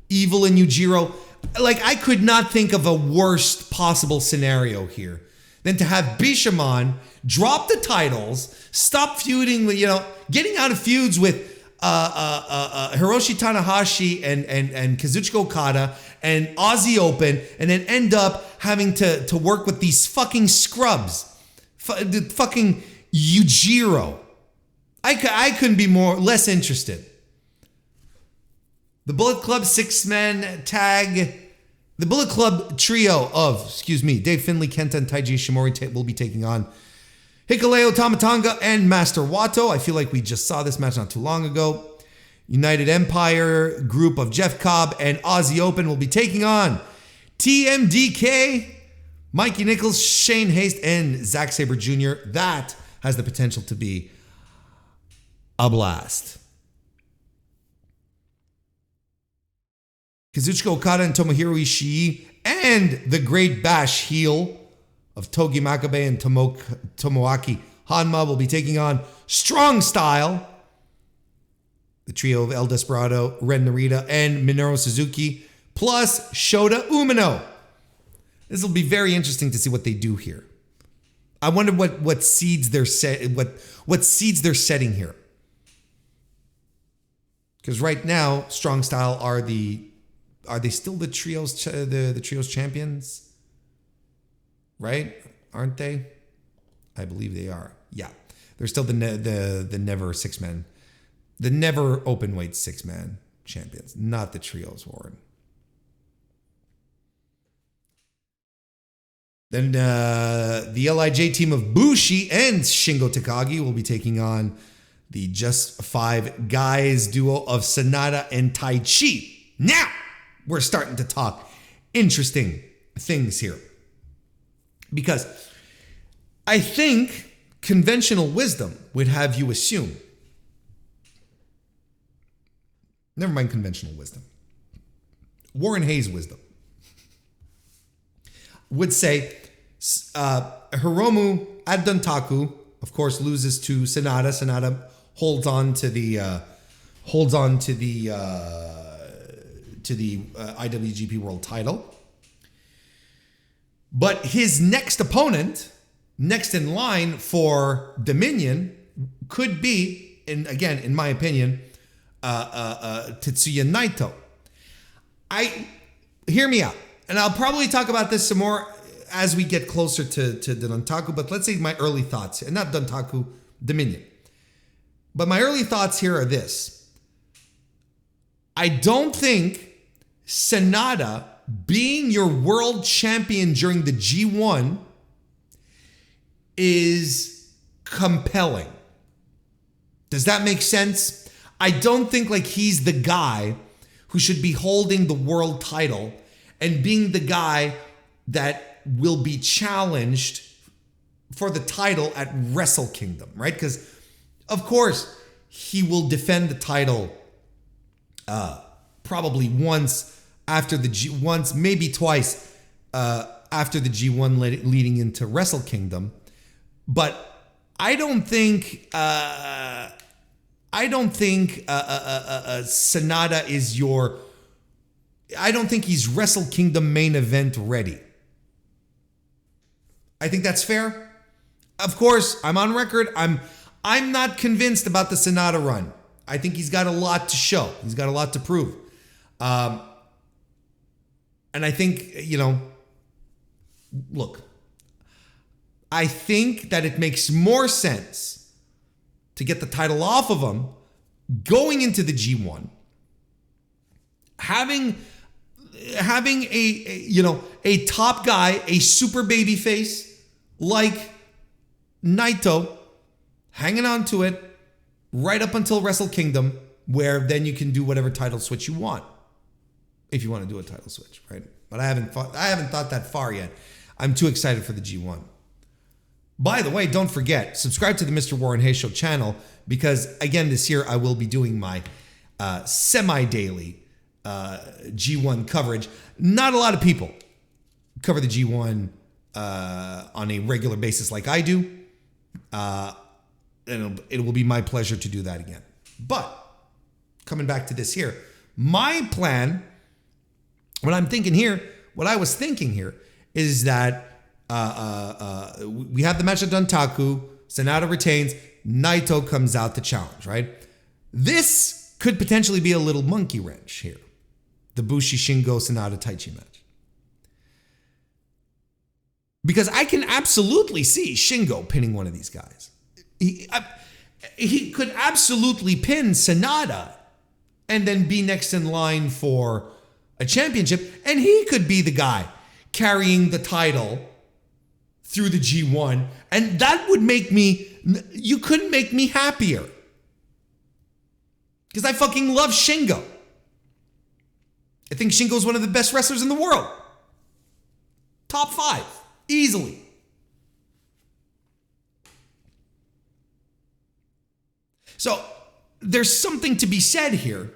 Evil and Yujiro. Like, I could not think of a worst possible scenario here than to have Bishamon drop the titles, stop feuding with, getting out of feuds with Hiroshi Tanahashi and Kazuchika Okada and Aussie Open, and then end up having to work with these fucking scrubs. Fucking Yujiro. I couldn't be less interested. The Bullet Club 6-man tag. The Bullet Club trio of, Dave Finlay, Kenta, and Taiji Ishimori will be taking on Hikuleo Tamatanga and Master Wato. I feel like we just saw this match not too long ago. United Empire group of Jeff Cobb and Aussie Open will be taking on TMDK, Mikey Nichols, Shane Haste, and Zack Sabre Jr. That has the potential to be a blast. Kazuchika Okada and Tomohiro Ishii and the Great Bash heel of Togi Makabe and Tomoaki Hanma will be taking on Strong Style, the trio of El Desperado, Ren Narita, and Minoru Suzuki, plus Shota Umino. This will be very interesting to see what they do here. I wonder what seeds they're setting here. Because right now, Strong Style are they still the trios the trios champions? Right? Aren't they? I believe they are. Yeah. They're still the never 6-man. The never open weight 6-man champions, not the trios, Warren. Then the LIJ team of Bushi and Shingo Takagi will be taking on the Just 5 Guys duo of Sanada and Tai Chi. Now, we're starting to talk interesting things here. Because I think conventional wisdom would have you assume, never mind conventional wisdom, Warren Hayes wisdom would say Hiromu at Dontaku, of course, loses to Sanada. Sanada holds on to the IWGP World Title. But his next opponent, next in line for Dominion, could be, and again, in my opinion, Tetsuya Naito. Hear me out, and I'll probably talk about this some more as we get closer to the Dontaku, but let's say my early thoughts, and not Dontaku, Dominion. But my early thoughts here are this. I don't think Sanada being your world champion during the G1 is compelling. Does that make sense? I don't think like he's the guy who should be holding the world title and being the guy that will be challenged for the title at Wrestle Kingdom, right? Because of course he will defend the title probably once after once, maybe twice after the G1 leading into Wrestle Kingdom. But I don't think Sanada is your. I don't think he's Wrestle Kingdom main event ready. I think that's fair. Of course, I'm on record. I'm not convinced about the Sanada run. I think he's got a lot to show. He's got a lot to prove. And I think, look, I think that it makes more sense to get the title off of him going into the G1, having a top guy, a super baby face like Naito hanging on to it right up until Wrestle Kingdom, where then you can do whatever title switch you want. If you want to do a title switch, right? But I haven't thought that far yet. I'm too excited for the G1. By the way, don't forget, subscribe to the Mr. Warren Hayes Show channel, because again, this year I will be doing my semi-daily G1 coverage. Not a lot of people cover the G1 on a regular basis like I do. And it will be my pleasure to do that again. But coming back to this here, my plan, what I was thinking here is that we have the match at Dontaku, Sanada retains, Naito comes out to challenge, right? This could potentially be a little monkey wrench here. The Bushi Shingo Sanada Taichi match. Because I can absolutely see Shingo pinning one of these guys. He could absolutely pin Sanada and then be next in line for a championship, and he could be the guy carrying the title through the G1, and that would you couldn't make me happier. Because I fucking love Shingo. I think Shingo's one of the best wrestlers in the world. Top 5, easily. So there's something to be said here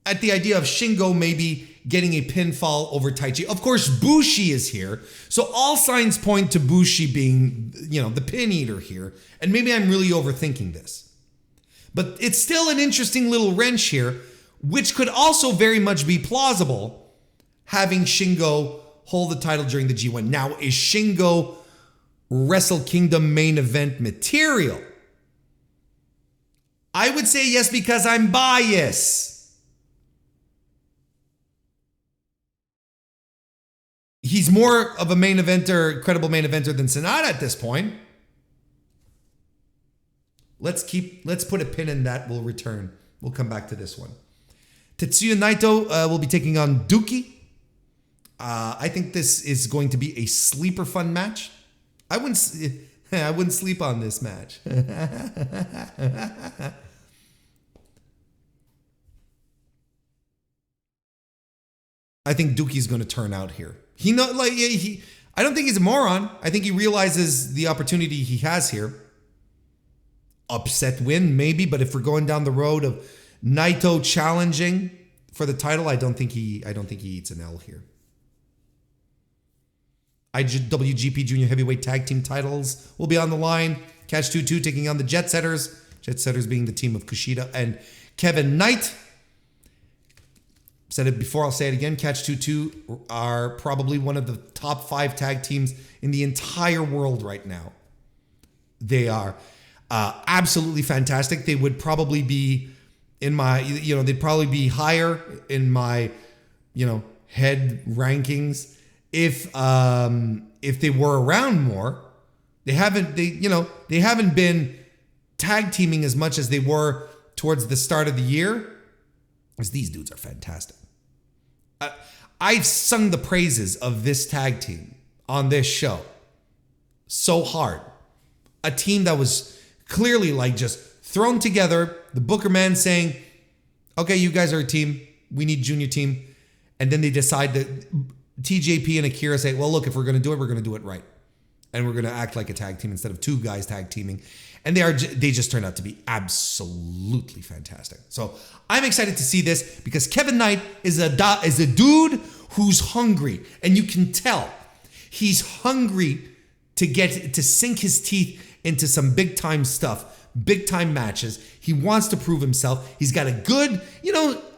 at the idea of Shingo maybe getting a pinfall over Taichi. Of course, Bushi is here. So all signs point to Bushi being, the pin eater here. And maybe I'm really overthinking this. But it's still an interesting little wrench here, which could also very much be plausible, having Shingo hold the title during the G1. Now, is Shingo Wrestle Kingdom main event material? I would say yes, because I'm biased. He's more of a main eventer, credible main eventer than Sanada at this point. Let's put a pin in that. We'll return. We'll come back to this one. Tetsuya Naito will be taking on Dookie. I think this is going to be a sleeper fun match. I wouldn't sleep on this match. I think Dookie's going to turn out here. I don't think he's a moron. I think he realizes the opportunity he has here. Upset win, maybe, but if we're going down the road of Naito challenging for the title, I don't think he eats an L here. IWGP Junior Heavyweight Tag Team titles will be on the line. Catch 2-2 taking on the Jet Setters. Jet Setters being the team of Kushida and Kevin Knight. Said it before, I'll say it again. Catch 2-2 are probably one of the top 5 tag teams in the entire world right now. They are absolutely fantastic. They would probably be in my, they'd probably be higher in my, head rankings if they were around more. They haven't been tag teaming as much as they were towards the start of the year. Because these dudes are fantastic. I've sung the praises of this tag team on this show so hard. A team that was clearly like just thrown together. The Booker man saying, okay, you guys are a team. We need junior team. And then they decide that TJP and Akira say, well, look, if we're going to do it, we're going to do it right. And we're going to act like a tag team instead of two guys tag teaming. And they just turned out to be absolutely fantastic. So I'm excited to see this because Kevin Knight is a dude who's hungry. And you can tell he's hungry to sink his teeth into some big time stuff, big time matches. He wants to prove himself. He's got a good,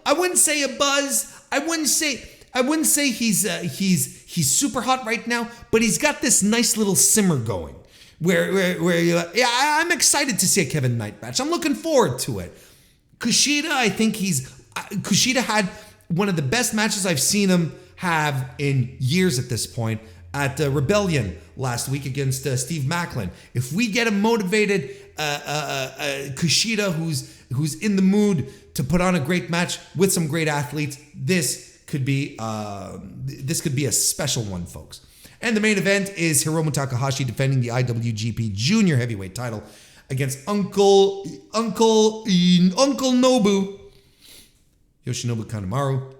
I wouldn't say a buzz. I wouldn't say he's super hot right now, but he's got this nice little simmer going where you're like, yeah, I'm excited to see a Kevin Knight match. I'm looking forward to it. Kushida, I think Kushida had one of the best matches I've seen him have in years at this point at Rebellion last week against Steve Maclin. If we get a motivated Kushida who's in the mood to put on a great match with some great athletes, this could be a special one, folks. And the main event is Hiromu Takahashi defending the IWGP Junior Heavyweight title against Uncle Nobu, Yoshinobu Kanemaru.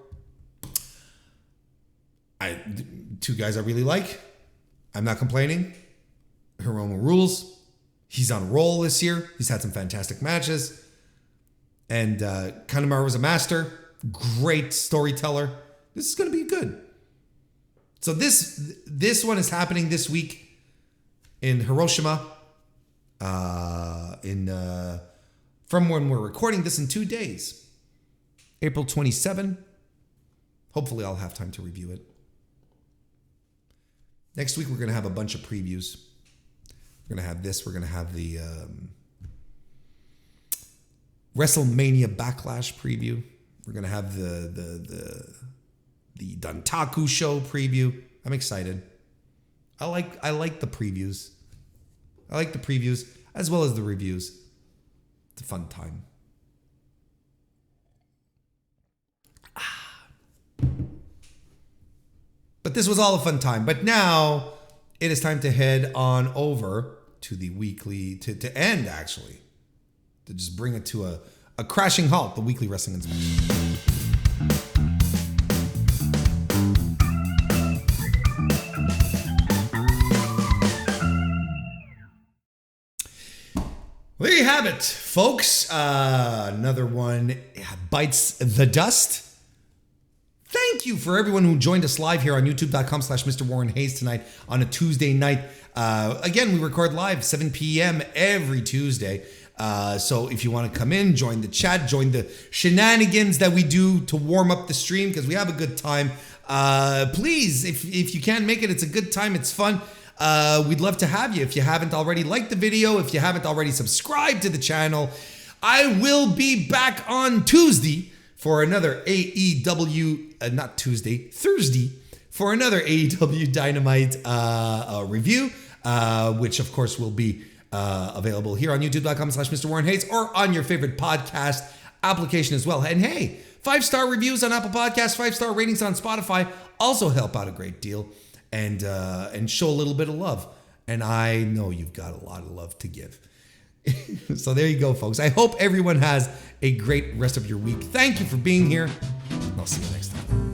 Two guys I really like. I'm not complaining. Hiromu rules. He's on a roll this year. He's had some fantastic matches. And Kanemaru was a master. Great storyteller. This is going to be good. So this one is happening this week in Hiroshima. From when we're recording this in 2 days. April 27. Hopefully I'll have time to review it. Next week we're going to have a bunch of previews. We're going to have this. We're going to have the WrestleMania Backlash preview. We're going to have the Dontaku show preview. I'm excited. I like the previews. I like the previews as well as the reviews. It's a fun time. But this was all a fun time. But now it is time to head on over to the weekly, to end actually. To just bring it to a crashing halt, the weekly wrestling inspection. There you have it, folks. Another one bites the dust. Thank you for everyone who joined us live here on youtube.com/MrWarrenHayes tonight on a Tuesday night. Again, we record live 7 p.m. every Tuesday. So if you want to come in, join the chat, join the shenanigans that we do to warm up the stream because we have a good time. Please, if you can't make it, it's a good time. It's fun. We'd love to have you. If you haven't already liked the video, if you haven't already subscribed to the channel, I will be back on Tuesday for another Thursday for another AEW Dynamite review, which of course will be available here on youtube.com/MrWarrenHayes or on your favorite podcast application as well. And hey, 5-star reviews on Apple Podcasts, 5-star ratings on Spotify also help out a great deal and show a little bit of love. And I know you've got a lot of love to give. So there you go, folks. I hope everyone has a great rest of your week. Thank you for being here. I'll see you next time.